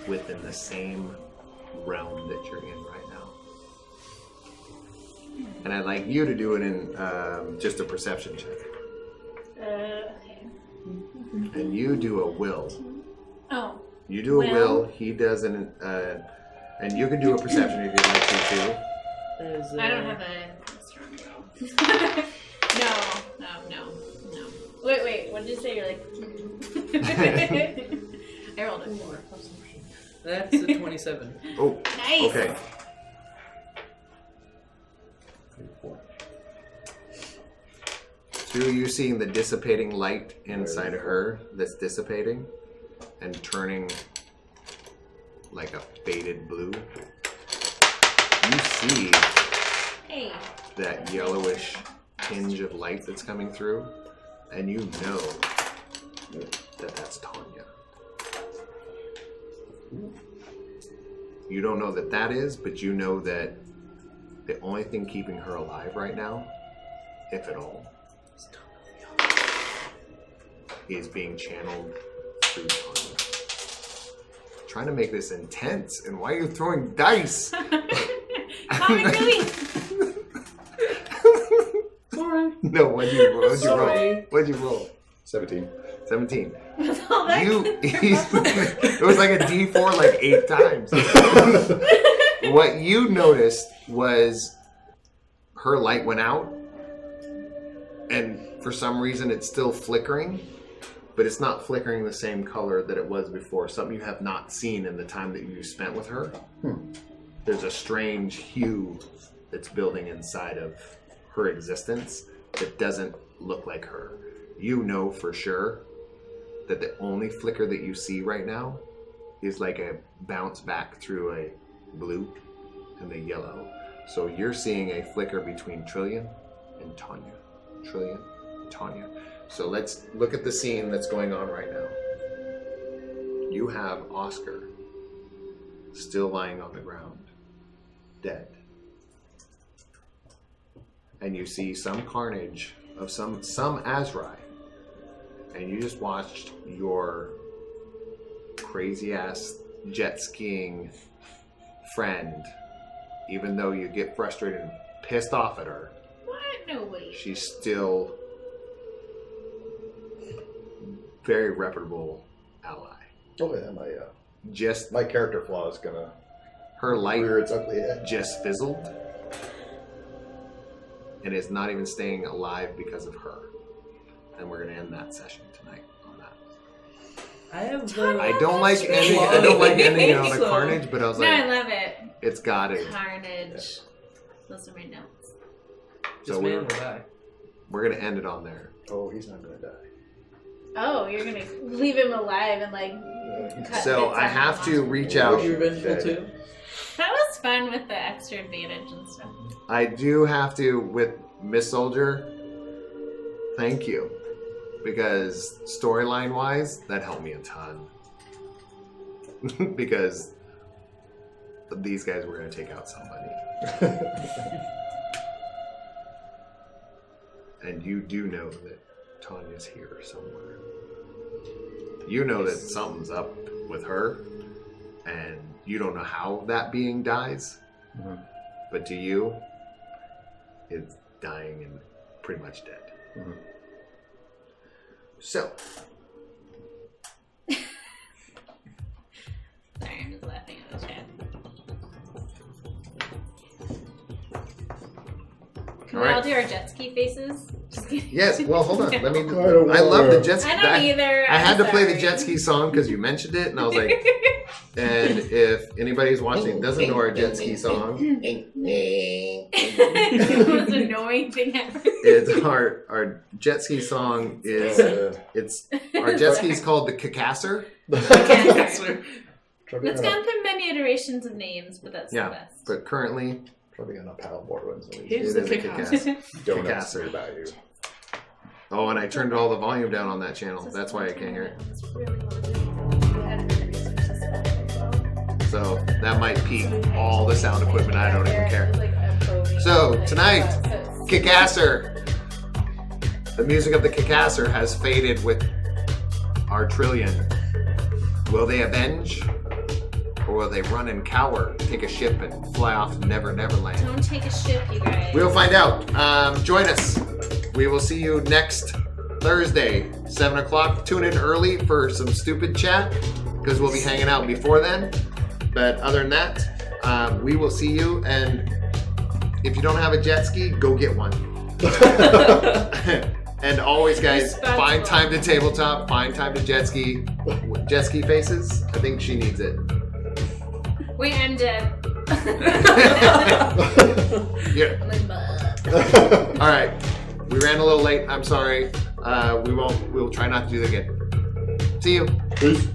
within the same realm that you're in right now. And I'd like you to do it in just a perception check. Okay. And you do a will. Oh. You do a will, he does an, and you can do a perception if you'd like to too. I don't have a no. Wait, what did you say? You're like I rolled a 4. That's a 27. Oh, Nice. okay. Through you seeing the dissipating light inside of her that's dissipating and turning like a faded blue, you see Hey. that yellowish tinge of light that's coming through, and you know that that's Tanya. You don't know that that is, but you know that the only thing keeping her alive right now, if at all, is being channeled through Tanya. Trying to make this intense, and why are you throwing dice? Comic relief. Alright. No, what'd you roll? Sorry. What'd you roll? 17. 17. With all that It was like a D4 like 8 times. What you noticed was her light went out, and for some reason it's still flickering, but it's not flickering the same color that it was before. Something you have not seen in the time that you spent with her. There's a strange hue that's building inside of her existence that doesn't look like her. You know for sure that the only flicker that you see right now is like a bounce back through a blue and the yellow. So you're seeing a flicker between Trillian and Tanya. Trillian and Tanya. So let's look at the scene that's going on right now. You have Oscar still lying on the ground, dead. And you see some carnage of some Azrai. And you just watched your crazy ass jet skiing friend, even though you get frustrated and pissed off at her, What? No way. she's still very reputable ally. Oh yeah, Just my character flaw is gonna her light rear its ugly head. just fizzled and is not even staying alive because of her. And we're gonna end that session tonight on that. I don't like ending on a So- carnage, but I was No, I like, love it. it's gotta. Carnage. Those are my notes. This So man will die. we're gonna end it on there. Oh, he's not gonna die. Oh, you're gonna leave him alive and like cut So bits I off have him to off. reach Are out. you revengeful too? That was fun with the extra advantage and stuff. I do have to with Miss Soldier. Thank you, because storyline wise, that helped me a ton. Because these guys were gonna take out somebody. And you do know that Tanya's here somewhere. You know that something's up with her, and you don't know how that being dies. Mhm. But to you, it's dying and pretty much dead. Mhm. So, Sorry, I'm just laughing at the chat. Can we all do our jet ski faces? Just kidding. yes, well, hold on. Let me. don't I love the wanna- jet ski. I don't either. I had I'm to play the sorry. jet ski song because you mentioned it, and I was like, and if anybody's watching and doesn't know our jet ski song, the most annoying thing ever. it's our jet ski song is it's our jet ski is called the Kikasser. It's gone through many iterations of names, but that's Yeah, the best. but currently Probably on a paddleboard when Here's it the is a Kikasser. donuts Kikasser. about you. Oh, and I turned all the volume down on that channel. That's why I can't hear it. So that might peak all the sound equipment. I don't even care. So tonight, Kikasser. The music of the Kikasser has faded with our Trillian. Will they avenge? Or will they run and cower, take a ship, and fly off to Never Neverland? Don't take a ship, you guys. We'll find out. Join us. We will see you next Thursday, 7 o'clock. Tune in early for some stupid chat, because we'll be hanging out before then. But other than that, we will see you. And if you don't have a jet ski, go get one. And always, guys, Responsible. find time to tabletop, find time to jet ski. Jet ski faces. I think she needs it. Wait, I'm dead. Yeah. I'm like, "Bah." All right. We ran a little late. I'm sorry. We'll try not to do that again. See you. Peace.